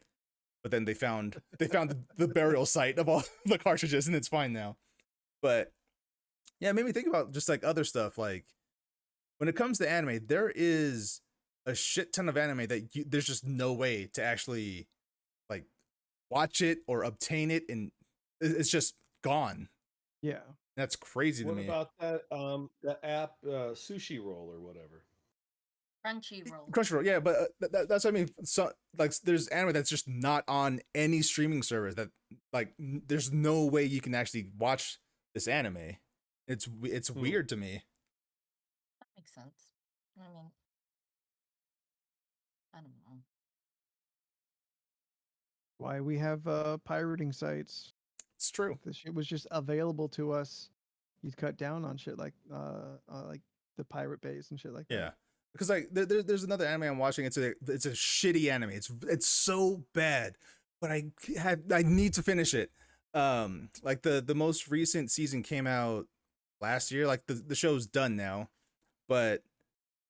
B: but then they found the burial site of all the cartridges, and it's fine now. But yeah, it made me think about just like other stuff. Like when it comes to anime, there is a shit ton of anime that there's just no way to actually like watch it or obtain it, and it's just gone.
A: Yeah.
B: That's crazy to
D: What
B: me.
D: about that app Sushi Roll or whatever?
C: Crunchyroll.
B: Crunchyroll, yeah, but that's what I mean. So like, there's anime that's just not on any streaming service. That like, there's no way you can actually watch this anime. It's weird to me.
C: That makes sense. I mean, I don't know.
A: Why we have pirating sites.
B: It's true.
A: If this shit was just available to us, you'd cut down on shit like the pirate bays and shit like
B: Yeah,
A: that.
B: because like there's another anime I'm watching. It's a shitty anime. It's so bad, but I need to finish it. Like the most recent season came out last year. Like the show's done now, but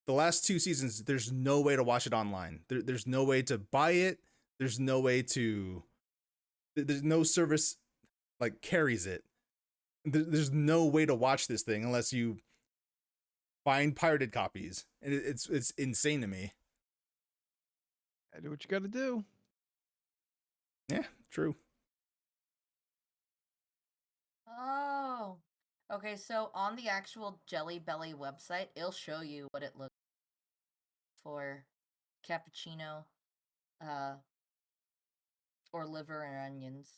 B: the last two seasons, there's no way to watch it online. There's no way to buy it. There's no way to. There's no service like carries it. There's no way to watch this thing unless you find pirated copies, and it's insane to me.
A: I do what you got to do.
B: Yeah, true.
C: Oh. Okay, so on the actual Jelly Belly website, it'll show you what it looks for cappuccino, or liver and onions.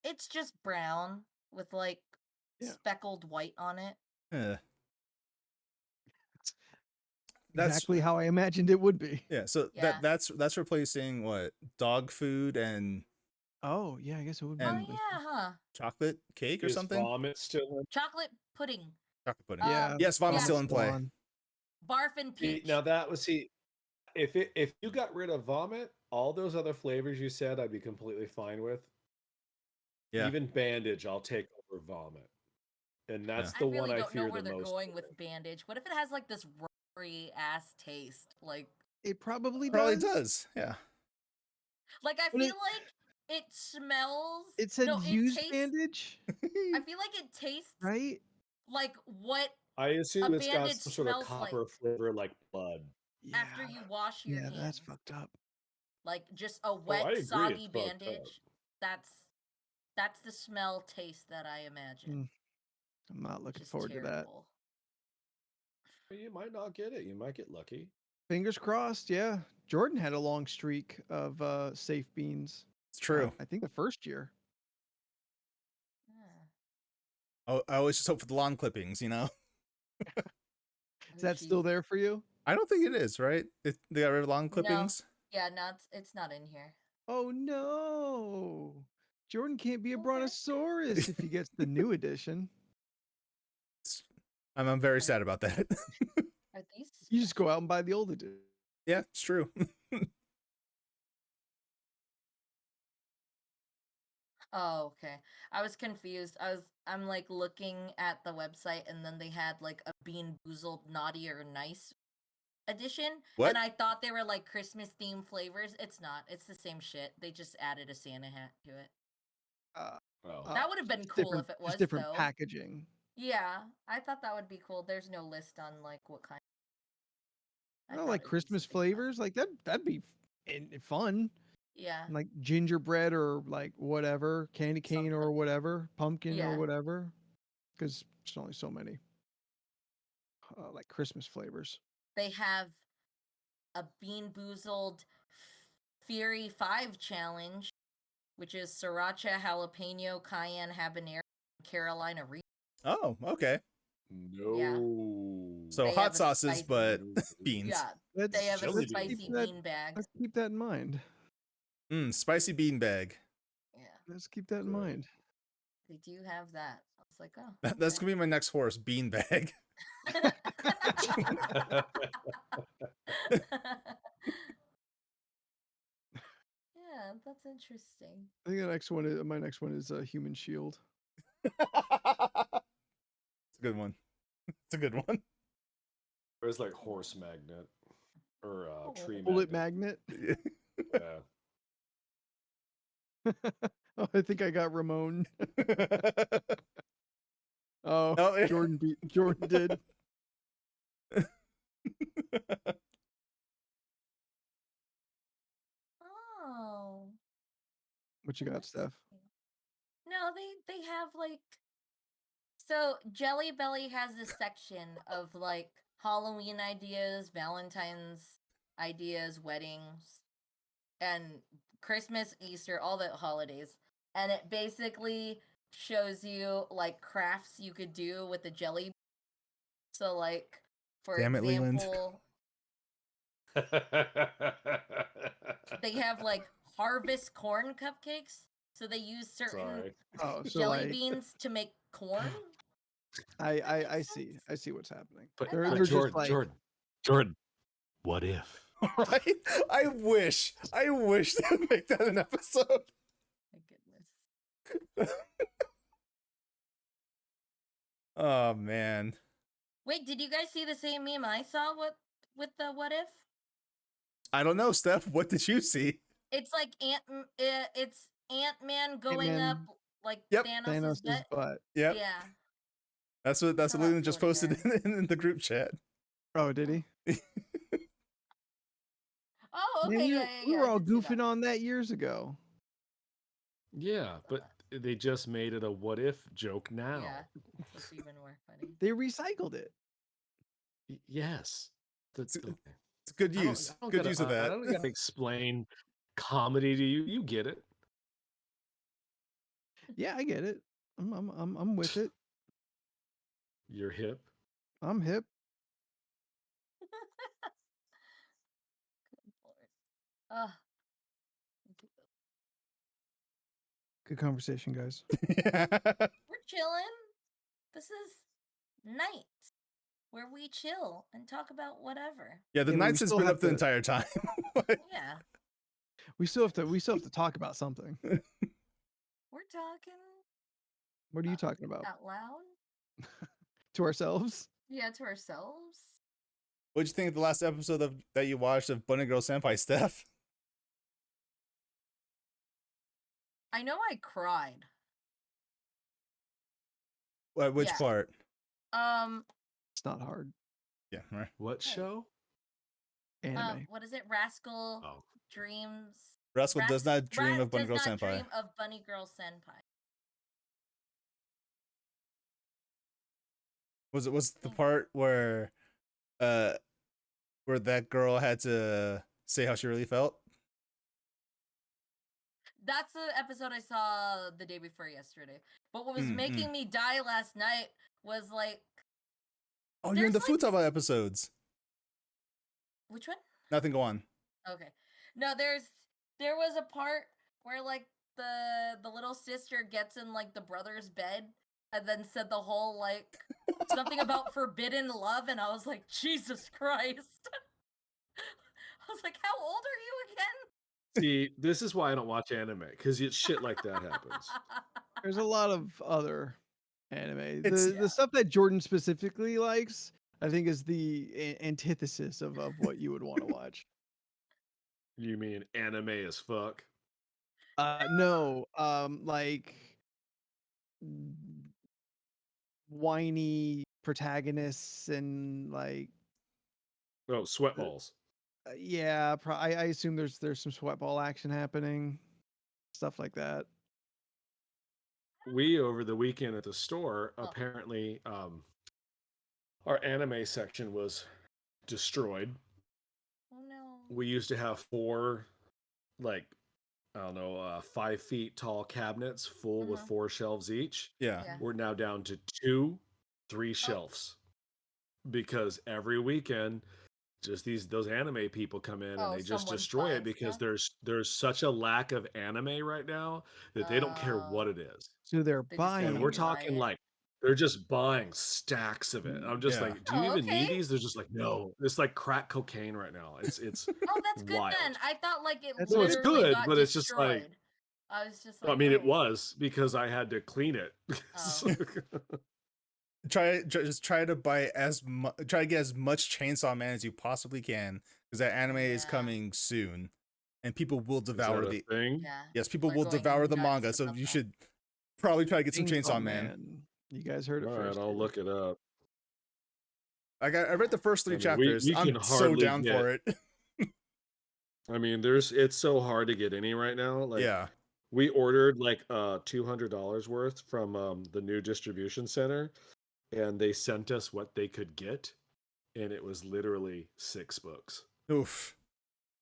C: It's just brown with like speckled white on it.
B: Yeah.
A: Exactly how I imagined it would be.
B: Yeah, so
C: Yeah.
B: that's replacing what, dog food and
A: Oh yeah, I guess it would be.
C: Oh
B: And-
C: yeah, huh?
B: chocolate cake or
D: Is
B: something.
D: vomit still in?
C: Chocolate pudding.
B: Chocolate pudding.
A: Yeah.
B: Yes, vomit's
C: yeah.
B: still in play.
A: Blonde.
C: Barf and peach.
D: Now that was if you got rid of vomit, all those other flavors you said, I'd be completely fine with.
B: Yeah.
D: Even bandage, I'll take over vomit, and that's
C: I
D: the
C: really
D: one I
C: don't know
D: fear
C: where
D: the
C: they're
D: most.
C: going with bandage. What if it has like this rubbery ass taste? Like
A: It probably
B: Probably
A: does.
B: does. Yeah.
C: I
A: But
C: feel like it smells.
A: It said
C: no, it
A: used
C: tastes,
A: bandage,
C: I feel like it tastes
A: right?
C: like what
D: I assume
C: a
D: it's got
C: bandage
D: some sort of
C: smells
D: copper
C: like
D: flavor, like blood.
C: after you wash your hands.
A: Yeah, that's fucked up.
C: Like just a wet,
D: I agree,
C: soggy
D: it's fucked up.
C: bandage. That's the smell taste that I imagine.
A: I'm not looking
C: Just
A: forward to that.
C: terrible.
D: You might not get it. You might get lucky.
A: Fingers crossed. Yeah, Jordan had a long streak of safe beans.
B: It's true.
A: I think the first year.
C: Yeah.
B: I always just hope for the lawn clippings, you know?
A: Is that still there for you?
B: I don't think it is, right? They got rid of lawn clippings?
C: Yeah, it's not in here.
A: Oh no, Jordan can't be a brontosaurus if he gets the new edition.
B: I'm very sad about that.
C: Are these?
A: You just go out and buy the old edition.
B: Yeah, it's true.
C: Oh, okay. I was confused. I'm like looking at the website and then they had like a Bean Boozled Naughty or Nice edition.
B: What?
C: And I thought they were like Christmas themed flavors. It's not. It's the same shit. They just added a Santa hat to it.
A: Uh,
D: Oh.
C: That would have been
A: just
C: cool
A: different-
C: if it
A: just
C: was
A: different
C: though.
A: packaging.
C: Yeah, I thought that would be cool. There's no list on like what kind.
A: I don't
C: thought
A: like
C: it'd be
A: Christmas
C: something fun.
A: flavors. Like that'd be fun.
C: Yeah.
A: Like gingerbread or like whatever, candy cane or
C: Something.
A: whatever, pumpkin or
C: Yeah.
A: whatever. Because there's only so many. Like Christmas flavors.
C: They have a Bean Boozled Fury 5 challenge, which is sriracha, jalapeno, cayenne, habanero, Carolina Reaper.
B: Oh, okay.
D: No.
B: So
C: They
B: hot
C: have a
B: sauces,
C: spicy-
B: but
D: No.
B: beans.
C: Yeah,
A: Let's,
C: they have a
D: Jelly
C: spicy
D: beans.
C: bean bag.
A: Let's keep that in mind.
B: Spicy bean bag.
C: Yeah,
A: Let's keep that in
D: Good.
A: mind.
C: they do have that. I was like, oh.
B: That's
C: okay.
B: gonna be my next horse, bean bag.
C: Yeah, that's interesting.
A: I think my next one is a human shield.
B: It's a good one. It's a good one.
D: There's like horse magnet or tree
A: Bullet
D: magnet.
A: magnet.
D: Yeah.
A: Oh, I think I got Ramon. Oh,
B: Oh, yeah.
A: Jordan did.
C: Oh.
A: What you got, Steph?
C: No, they have like, so Jelly Belly has this section of like Halloween ideas, Valentine's ideas, weddings, and Christmas, Easter, all the holidays. And it basically shows you like crafts you could do with the jelly. So like, for
B: Damn it, Leland.
C: example, they have like harvest corn cupcakes. So they use certain
D: Sorry.
A: Oh, so
C: jelly
A: like
C: beans to make corn.
A: I
C: makes
A: see.
C: sense?
A: I see what's happening.
D: But,
C: They're-
D: but
C: they're
A: just like-
D: Jordan, what if?
B: Right? I wish they would make that an episode.
C: My goodness.
B: Oh man.
C: Wait, did you guys see the same meme I saw with the what if?
B: I don't know, Steph. What did you see?
C: It's like it's Ant-Man going
A: Ant-Man.
C: up like
B: Yep.
C: Thanos' butt.
B: Yep.
C: Yeah.
B: That's what
C: Saw that
B: Leland just
C: floating
B: posted in the group chat.
A: Oh, did he?
C: Oh, okay,
A: Man,
C: yeah.
A: we were
C: I
A: all
C: did see that.
A: goofing on that years ago.
D: Yeah, but they just made it a what if joke now.
C: Yeah, that's even more funny.
A: They recycled it.
D: Yes.
B: It's a good use. Good use of
D: I
B: that.
D: don't gotta explain comedy to you. You get it.
A: Yeah, I get it. I'm with it.
D: You're hip.
A: I'm hip.
C: Good Lord. Ugh.
A: Good conversation, guys.
C: We're chilling. This is night where we chill and talk about whatever.
B: Yeah, the
A: Yeah, but we
B: Knights has
A: still
B: been
A: have
B: up the
A: to-
B: entire time.
C: Yeah,
A: We still have to talk about something.
C: we're talking
A: What are you talking about?
C: out loud.
A: To ourselves?
C: Yeah, to ourselves.
B: What'd you think of the last episode that you watched of Bunny Girl Senpai, Steph?
C: I know I cried.
B: Which
C: Yeah.
B: part?
A: It's not hard.
B: Yeah, right.
D: What
C: Hey.
D: show?
A: Anime.
C: What is it? Rascal
D: Oh.
C: Dreams.
B: Rascal does not dream of Bunny
C: does
B: Girl
C: not
B: Senpai.
C: dream of Bunny Girl Senpai.
B: Was the part where that girl had to say how she really felt?
C: That's the episode I saw the day before yesterday. But what was
B: Mm,
C: making me die last night was like,
B: Oh, you're in the
C: There's, like,
B: Futaba episodes.
C: which one?
B: Nothing, go on.
C: Okay. No, there was a part where like the little sister gets in like the brother's bed and then said the whole like something about forbidden love, and I was like, Jesus Christ. I was like, how old are you again?
D: See, this is why I don't watch anime, because shit like that happens.
A: There's a lot of other anime.
B: It's-
A: The stuff that Jordan specifically likes, I think, is the antithesis of what you would want to watch.
D: You mean anime as fuck?
A: No, like whiny protagonists and like
D: Oh, sweat balls.
A: yeah, I assume there's some sweatball action happening, stuff like that.
D: We over the weekend at the store,
C: Oh.
D: apparently, our anime section was destroyed.
C: Oh no.
D: We used to have 4, like, I don't know, 5 feet tall cabinets full with 4 shelves each.
B: Yeah.
C: Yeah.
D: We're now down to 2, 3 shelves because every weekend, just those anime people come in and they just
C: someone's
D: destroy it
C: buying
D: because
C: stuff?
D: there's such a lack of anime right now that they don't care what it is.
A: So they're
C: They just
A: buying.
D: And
C: fucking
D: we're
C: buy
D: talking
C: it.
D: like they're just buying stacks of it. I'm just
B: Yeah.
D: like, do you
C: Oh,
D: even need
C: okay.
D: these? They're just like, no. It's like crack cocaine right now. It's
C: Oh, that's good
D: wild.
C: then. I thought like it
A: That's
D: No, it's
C: literally
D: good,
C: got
D: but it's just like
C: destroyed. I was just like,
D: I mean, it
C: oh.
D: was because I had to clean it.
C: Oh.
B: Just try to buy try to get as much Chainsaw Man as you possibly can, because that anime is
C: Yeah.
B: coming soon, and people will
D: Is that
B: devour
D: a
B: the.
D: thing?
C: Yeah.
B: Yes, people
C: are
B: will
C: going
B: devour the
C: nuts
B: manga, so
C: about
B: you
C: that.
B: should probably try to get some Chainsaw Man.
A: Man. You guys heard it
D: All right,
A: first.
D: I'll
A: here.
D: look it up.
B: I read the first 3
D: I mean,
B: chapters.
D: we
B: I'm
D: can
B: so
D: hardly
B: down
D: get-
B: for it.
D: I mean, it's so hard to get any right now. Like,
B: Yeah.
D: we ordered like $200 worth from the new distribution center, and they sent us what they could get, and it was literally 6 books.
B: Oof.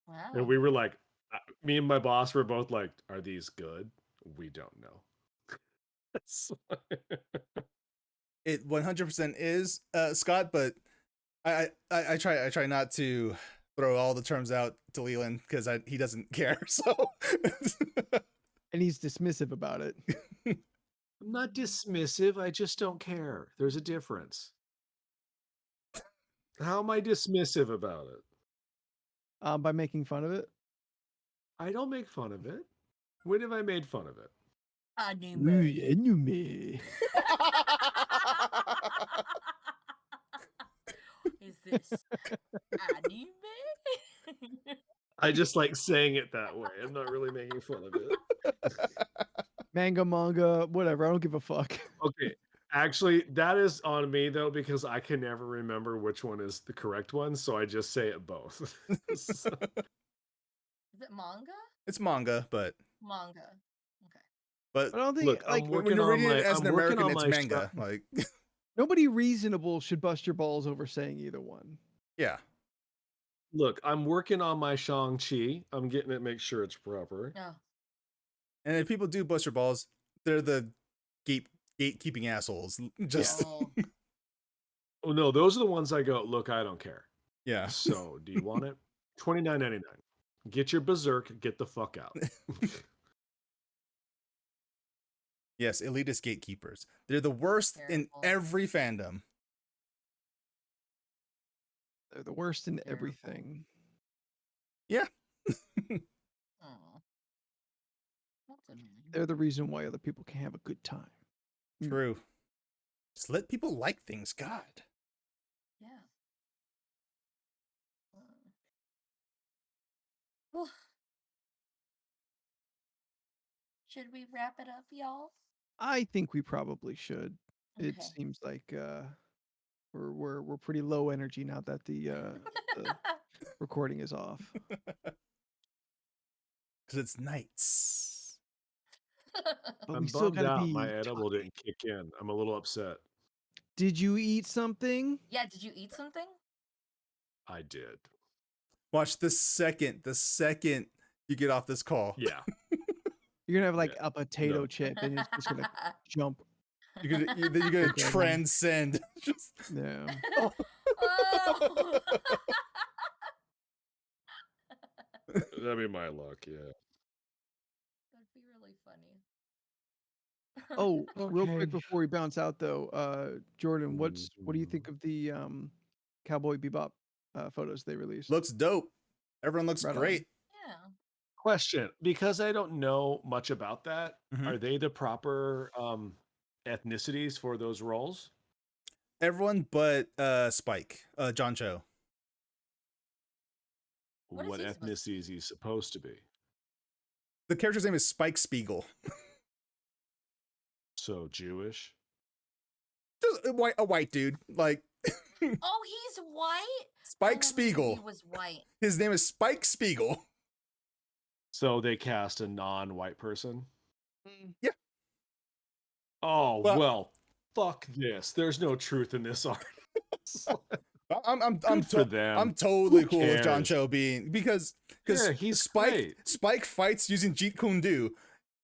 C: Wow.
D: And we were like, me and my boss were both like, "Are these good? We don't know."
B: It 100% is, Scott, but I try not to throw all the terms out to Leland because he doesn't care. So
A: And he's dismissive about it.
D: I'm not dismissive. I just don't care. There's a difference. How am I dismissive about it?
A: By making fun of it.
D: I don't make fun of it. When have I made fun of it?
C: Anime.
A: Anime.
C: Is this anime?
D: I just like saying it that way. I'm not really making fun of it.
A: Manga, whatever. I don't give a fuck.
D: Okay. Actually, that is on me though, because I can never remember which one is the correct one, so I just say it both. So-
C: Is it manga?
B: it's manga, but
C: Manga.
B: but
A: I don't think
D: Look,
A: like
D: I'm
B: when
D: working
B: you're
D: on
B: reading
D: my
B: it as
D: I'm
B: an
D: working
B: American,
D: on
B: it's
D: my
B: manga. Like,
A: nobody reasonable should bust your balls over saying either one.
B: yeah.
D: Look, I'm working on my Shang-Chi. I'm getting it, make sure it's proper.
C: No.
B: And if people do bust your balls, they're the gatekeeping assholes. Just
C: Oh.
D: Oh no, those are the ones I go, look, I don't care.
B: yeah.
D: So do you want it? $29.99. Get your berserk, get the fuck out.
B: Yes, elitist gatekeepers. They're the worst in
C: Terrible.
B: every fandom.
A: They're the worst in
C: Terrible.
A: everything.
C: Oh. That's annoying.
A: They're the reason why other people can have a good time.
B: True. Just let people like things, God.
C: Yeah. Well, should we wrap it up, y'all?
A: I think we probably should. It
C: Okay.
A: seems like we're pretty low energy now that the recording is off.
B: Because it's nights.
A: But
D: I'm
A: we still
D: bummed
A: gotta
D: out
A: be
D: my edible
A: talking.
D: didn't kick in. I'm a little upset.
A: Did you eat something?
C: Yeah, did you eat something?
D: I did.
B: Watch the second you get off this call.
D: Yeah.
A: You're gonna have like
D: Yeah.
A: a potato
D: No.
A: chip and it's just gonna jump.
B: You're gonna
A: Okay.
B: transcend. Just
A: Yeah.
C: Oh.
D: That'd be my luck, yeah.
C: That'd be really funny.
A: Oh, real quick
D: Okay.
A: before we bounce out though, Jordan, what do you think of the Cowboy Bebop photos they released?
B: looks dope. Everyone looks
A: Right on.
B: great.
C: Yeah.
D: Question, because I don't know much about that,
B: Mhm.
D: are they the proper ethnicities for those roles?
B: Everyone but Spike, John Cho.
C: What is
D: What
C: he supposed to
D: ethnicity is he supposed to be?
B: The character's name is Spike Spiegel.
D: So Jewish?
B: Just a white dude. Like
C: Oh, he's white? I
B: Spike
C: never knew
B: Spiegel.
C: he was white.
B: His name is Spike Spiegel.
D: So they cast a non-white person?
B: Yeah.
D: Oh,
B: Well-
D: well, fuck this. There's no truth in this article.
B: I'm
D: Good for them.
B: I'm totally
D: Who
B: cool with John
D: cares?
B: Cho being because
D: Yeah, he's great.
B: Spike fights using Jeet Kune Do,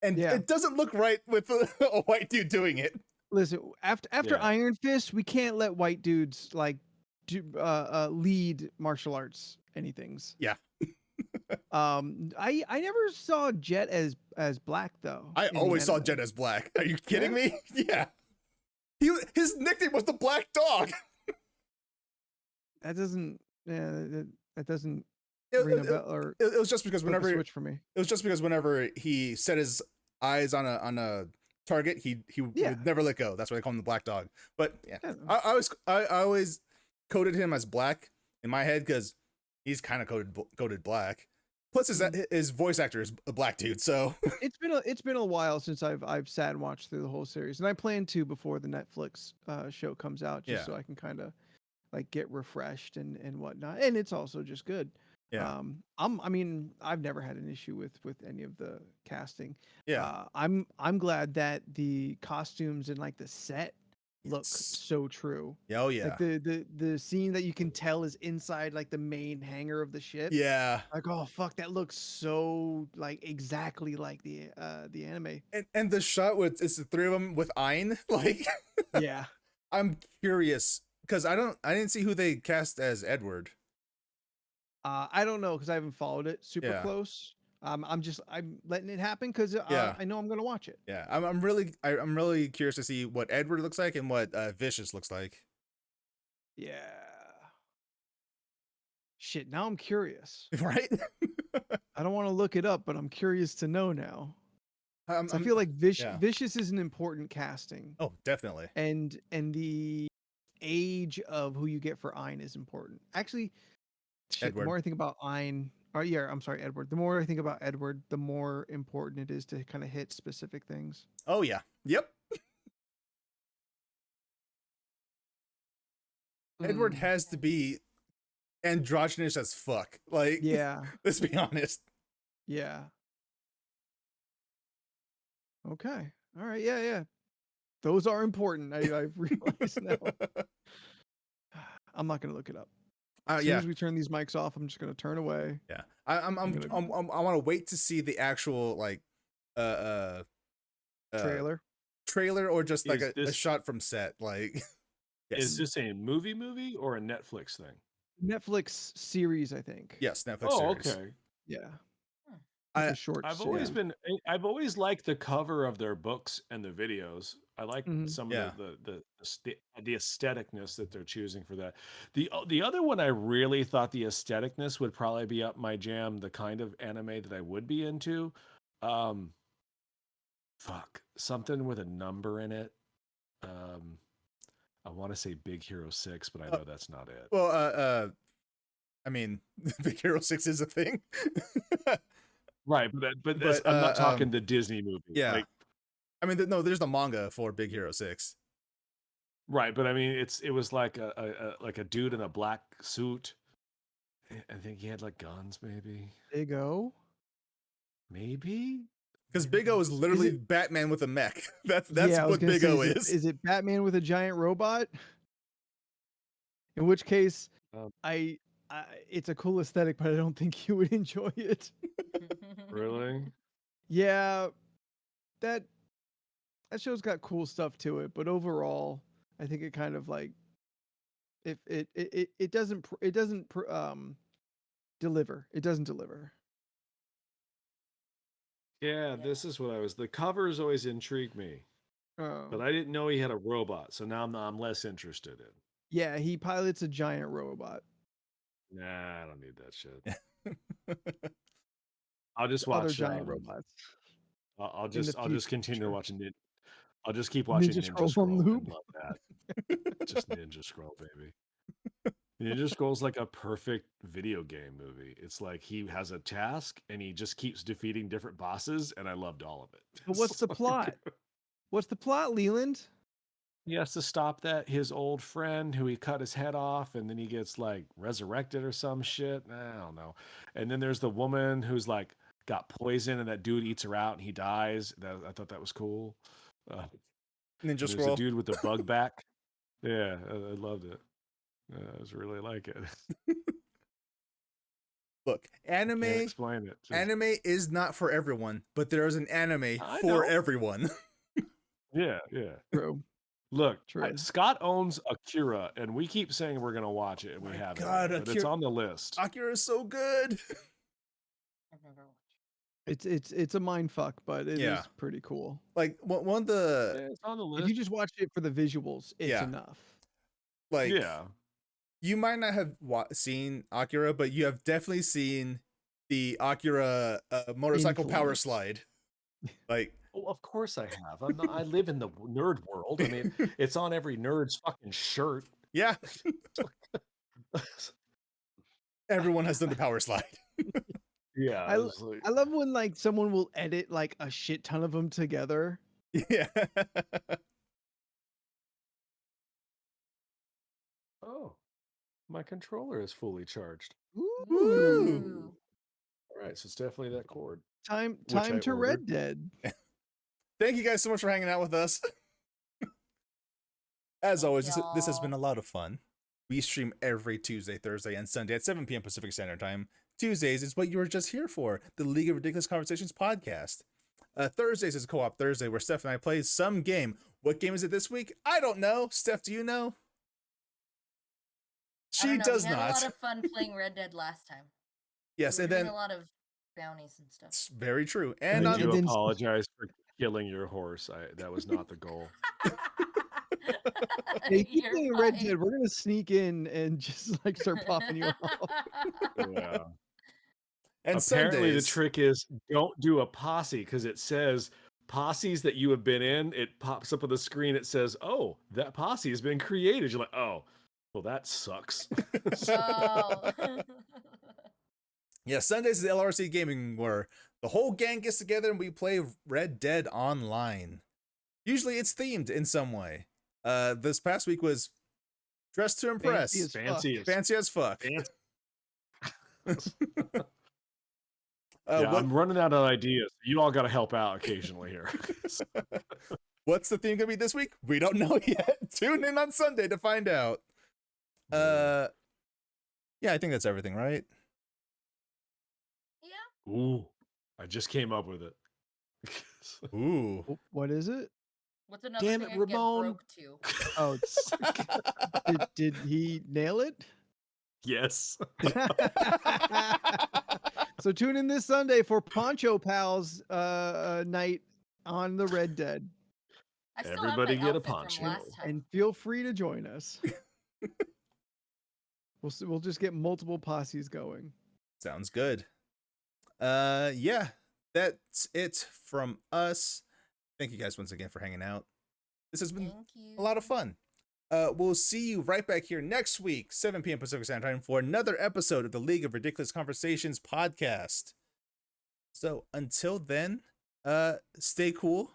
B: and
A: Yeah.
B: it doesn't look right with a white dude doing it.
A: Listen, after
D: Yeah.
A: Iron Fist, we can't let white dudes like lead martial arts anythings.
B: Yeah.
A: I never saw Jet as black though.
B: I
A: in the
B: always saw
A: anime.
B: Jet as black. Are you kidding me? Yeah. His nickname was the Black Dog.
A: That doesn't. That doesn't
B: It,
A: ring a
B: it-
A: bell or
B: it was just because
A: flip a
B: whenever
A: switch for me.
B: it was just because whenever he set his eyes on a target, he
A: Yeah.
B: would never let go. That's why they call him the Black Dog. But yeah,
A: Yeah.
B: I always coded him as black in my head because he's kind of coded black. Plus, his voice actor is a black dude. So
A: It's been a while since I've sat and watched through the whole series, and I plan to before the Netflix show comes out, just
B: Yeah.
A: so I can kind of like get refreshed and whatnot. And it's also just good.
B: yeah,
A: I mean, I've never had an issue with any of the casting.
B: yeah.
A: I'm glad that the costumes and like the set look
B: Yes.
A: so true.
B: Yeah, oh yeah,
A: Like the scene that you can tell is inside like the main hangar of the ship.
B: yeah.
A: Like, oh fuck, that looks so like exactly like the anime.
B: And the shot with it's the three of them with Ein. Like,
A: Yeah.
B: I'm curious because I didn't see who they cast as Edward.
A: I don't know because I haven't followed it super
B: Yeah.
A: close. I'm letting it happen because
B: Yeah.
A: I know I'm gonna watch it.
B: Yeah, I'm really curious to see what Edward looks like and what Vicious looks like.
A: Yeah. Shit, now I'm curious.
B: Right?
A: I don't want to look it up, but I'm curious to know now.
B: I'm-
A: 'Cause I
B: I'm-
A: feel like
B: yeah.
A: Vicious is an important casting,
B: Oh, definitely.
A: and the age of who you get for Ein is important. Actually, shit,
B: Edward.
A: the more I think about Ein, or yeah, I'm sorry, Edward. The more I think about Edward, the more important it is to kind of hit specific things.
B: Oh yeah. Yep. Edward
A: Mm,
B: has to be androgynous as fuck. Like,
A: yeah,
B: let's be honest.
A: yeah. Okay. All right. Yeah, yeah. Those are important. I've realized now. I'm not gonna look it up. As soon
B: Yeah,
A: as we turn these mics off, I'm just gonna turn away.
B: yeah. I want to wait to see the actual like uh
A: Trailer.
B: trailer or just like
D: Is
B: a
D: this-
B: shot from set. Like,
D: Is this a movie or a Netflix thing?
A: Netflix series, I think.
B: yes, Netflix
D: Oh,
B: series.
D: okay.
A: Yeah.
B: I-
A: Like a short.
D: I've always
A: yeah.
D: been I've always liked the cover of their books and the videos. I like
A: Mhm.
D: some
B: Yeah.
D: of the aestheticness that they're choosing for that. The other one I really thought the aestheticness would probably be up my jam, the kind of anime that I would be into. Something with a number in it. I want to say Big Hero 6, but I know that's not it.
B: Well, I mean, Big Hero 6 is a thing.
D: Right, but that's,
B: But,
D: I'm not talking
B: um,
D: the Disney movie.
B: yeah.
D: Like,
B: I mean, no, there's the manga for Big Hero 6.
D: right, but I mean, it was like a dude in a black suit. I think he had like guns, maybe.
A: Big O.
D: Maybe.
B: Because Big O is literally
A: it-
B: Batman with a mech. That's
A: Yeah, I was
B: what
A: gonna
B: Big
A: say,
B: O
A: is.
B: is.
A: Is it Batman with a giant robot? In which case,
D: Um,
A: I it's a cool aesthetic, but I don't think you would enjoy it.
D: Really?
A: Yeah, that show's got cool stuff to it, but overall, I think it kind of like if it doesn't deliver. It doesn't deliver.
D: Yeah, this is what I was. The covers always intrigued me,
A: Oh.
D: but I didn't know he had a robot, so now I'm less interested in.
A: Yeah, he pilots a giant robot.
D: Nah, I don't need that shit. I'll just
A: other
D: watch.
A: giant robots
D: I'll
A: in the
D: just continue
A: future.
D: watching it. I'll just keep watching
A: Ninja
D: Ninja
A: Scroll on
D: Scroll
A: loop.
D: and love that. Just Ninja Scroll, baby. Ninja Scroll's like a perfect video game movie. It's like he has a task and he just keeps defeating different bosses, and I loved all of it.
A: But what's the plot? What's the plot, Leland?
D: He has to stop his old friend who he cut his head off, and then he gets like resurrected or some shit. I don't know. And then there's the woman who's like got poison, and that dude eats her out, and he dies. I thought that was cool.
B: Ninja
D: There's
B: Scroll.
D: a dude with the bug back. Yeah, I loved it. I was really like it.
B: Look,
D: Can't
B: anime
D: explain it. Just-
B: anime is not for everyone, but there is an anime
D: I
B: for
D: know.
B: everyone.
D: yeah.
A: True.
D: Look,
A: True.
D: Scott owns Akira, and we keep saying we're gonna watch it, and we
B: My
D: haven't.
B: God,
D: yet, but it's
B: Akira-
D: on the list.
B: Akira is so good.
C: I've never watched.
A: It's a mind fuck, but it is
B: Yeah.
A: pretty cool.
B: Like one of the
D: Yeah, it's on the
A: If
D: list.
A: you just watch it for the visuals, it's
B: Yeah.
A: enough.
B: like
D: Yeah.
B: you might not have seen Akira, but you have definitely seen the Akira motorcycle power
A: Influence.
B: slide. Like
D: Oh, of course I have. I live in the nerd world. I mean, it's on every nerd's fucking shirt.
B: yeah, everyone has done the power slide.
D: Yeah.
A: I
D: it's like-
A: I love when like someone will edit like a shit ton of them together.
B: Yeah.
D: oh, my controller is fully charged.
B: Woo.
D: All right, so it's definitely that cord.
A: Time
D: I
A: to
D: ordered.
A: Red Dead.
B: Thank you guys so much for hanging out with us. As
C: Thank
B: always, this has
C: y'all.
B: been a lot of fun. We stream every Tuesday, Thursday, and Sunday at 7 p.m. Pacific Standard Time. Tuesdays is what you were just here for, the League of Ridiculous Conversations podcast. Thursdays is Co-op Thursday, where Steph and I play some game. What game is it this week? I don't know. Steph, do you know?
C: I
B: She
C: don't know,
B: does
C: we had
B: not.
C: a lot of fun playing Red Dead last time.
B: Yes,
C: We were
B: and
C: doing
B: then
C: a lot of bounties and stuff.
B: it's very true.
D: And
B: And
A: then-
B: on
D: you
A: then-
D: apologize for killing your horse. That was not the goal.
A: Hey, keep
C: You're
A: playing Red
C: fine.
A: Dead. We're gonna sneak in and just like start popping you off.
D: Yeah.
B: and
D: Apparently, the
B: Sundays,
D: trick is don't do a posse because it says posses that you have been in. It pops up on the screen. It says, "Oh, that posse has been created." You're like, "Oh, well, that sucks."
C: Oh.
B: yeah, Sundays is LRC gaming where the whole gang gets together and we play Red Dead online. Usually, it's themed in some way. This past week was Dress to Impress,
A: Fancy as
D: Fancy as
B: fancy as fuck.
D: fancy.
B: Uh,
D: Yeah,
B: what-
D: I'm running out of ideas. You all got to help out occasionally here.
B: What's the theme gonna be this week? We don't know yet. Tune in on Sunday to find out. Yeah, I think that's everything, right?
C: Yeah.
D: Ooh, I just came up with it.
B: Ooh.
A: What is it?
C: What's another
D: Damn
C: thing
D: it,
C: I get
D: Ramon.
C: broke to?
A: Oh, did he nail it?
D: Yes.
A: So tune in this Sunday for Poncho Pals night on the Red Dead,
C: I still
D: Everybody
C: have my
D: get a
C: outfit
D: poncho.
C: from last time.
A: and feel free to join us. We'll just get multiple posses going.
B: Sounds good. Yeah, that's it from us. Thank you guys once again for hanging out. This has been
C: Thank you.
B: a lot of fun. We'll see you right back here next week, 7 p.m. Pacific Standard Time, for another episode of the League of Ridiculous Conversations podcast. So until then, stay cool,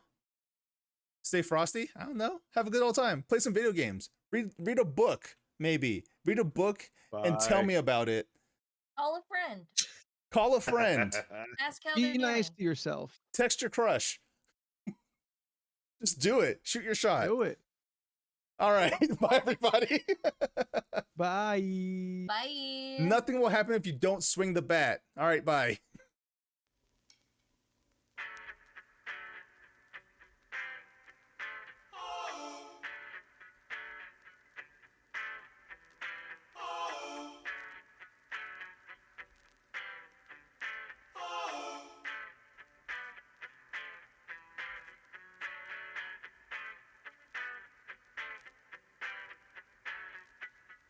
B: stay frosty. I don't know. Have a good old time. Play some video games. Read a book, maybe. Read a book and tell
D: Bye.
B: me about it.
C: Call a friend.
B: Call a friend.
C: Ask how they're
A: Be nice
C: doing.
A: to yourself.
B: Text your crush. Just do it. Shoot your shot.
A: Do it.
B: All right. Bye, everybody.
A: Bye.
C: Bye.
B: Nothing will happen if you don't swing the bat. All right. Bye.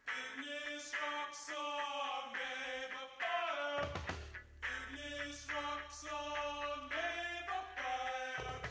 F: Ignis rock song, baby, fire. Ignis rock song. Chapter.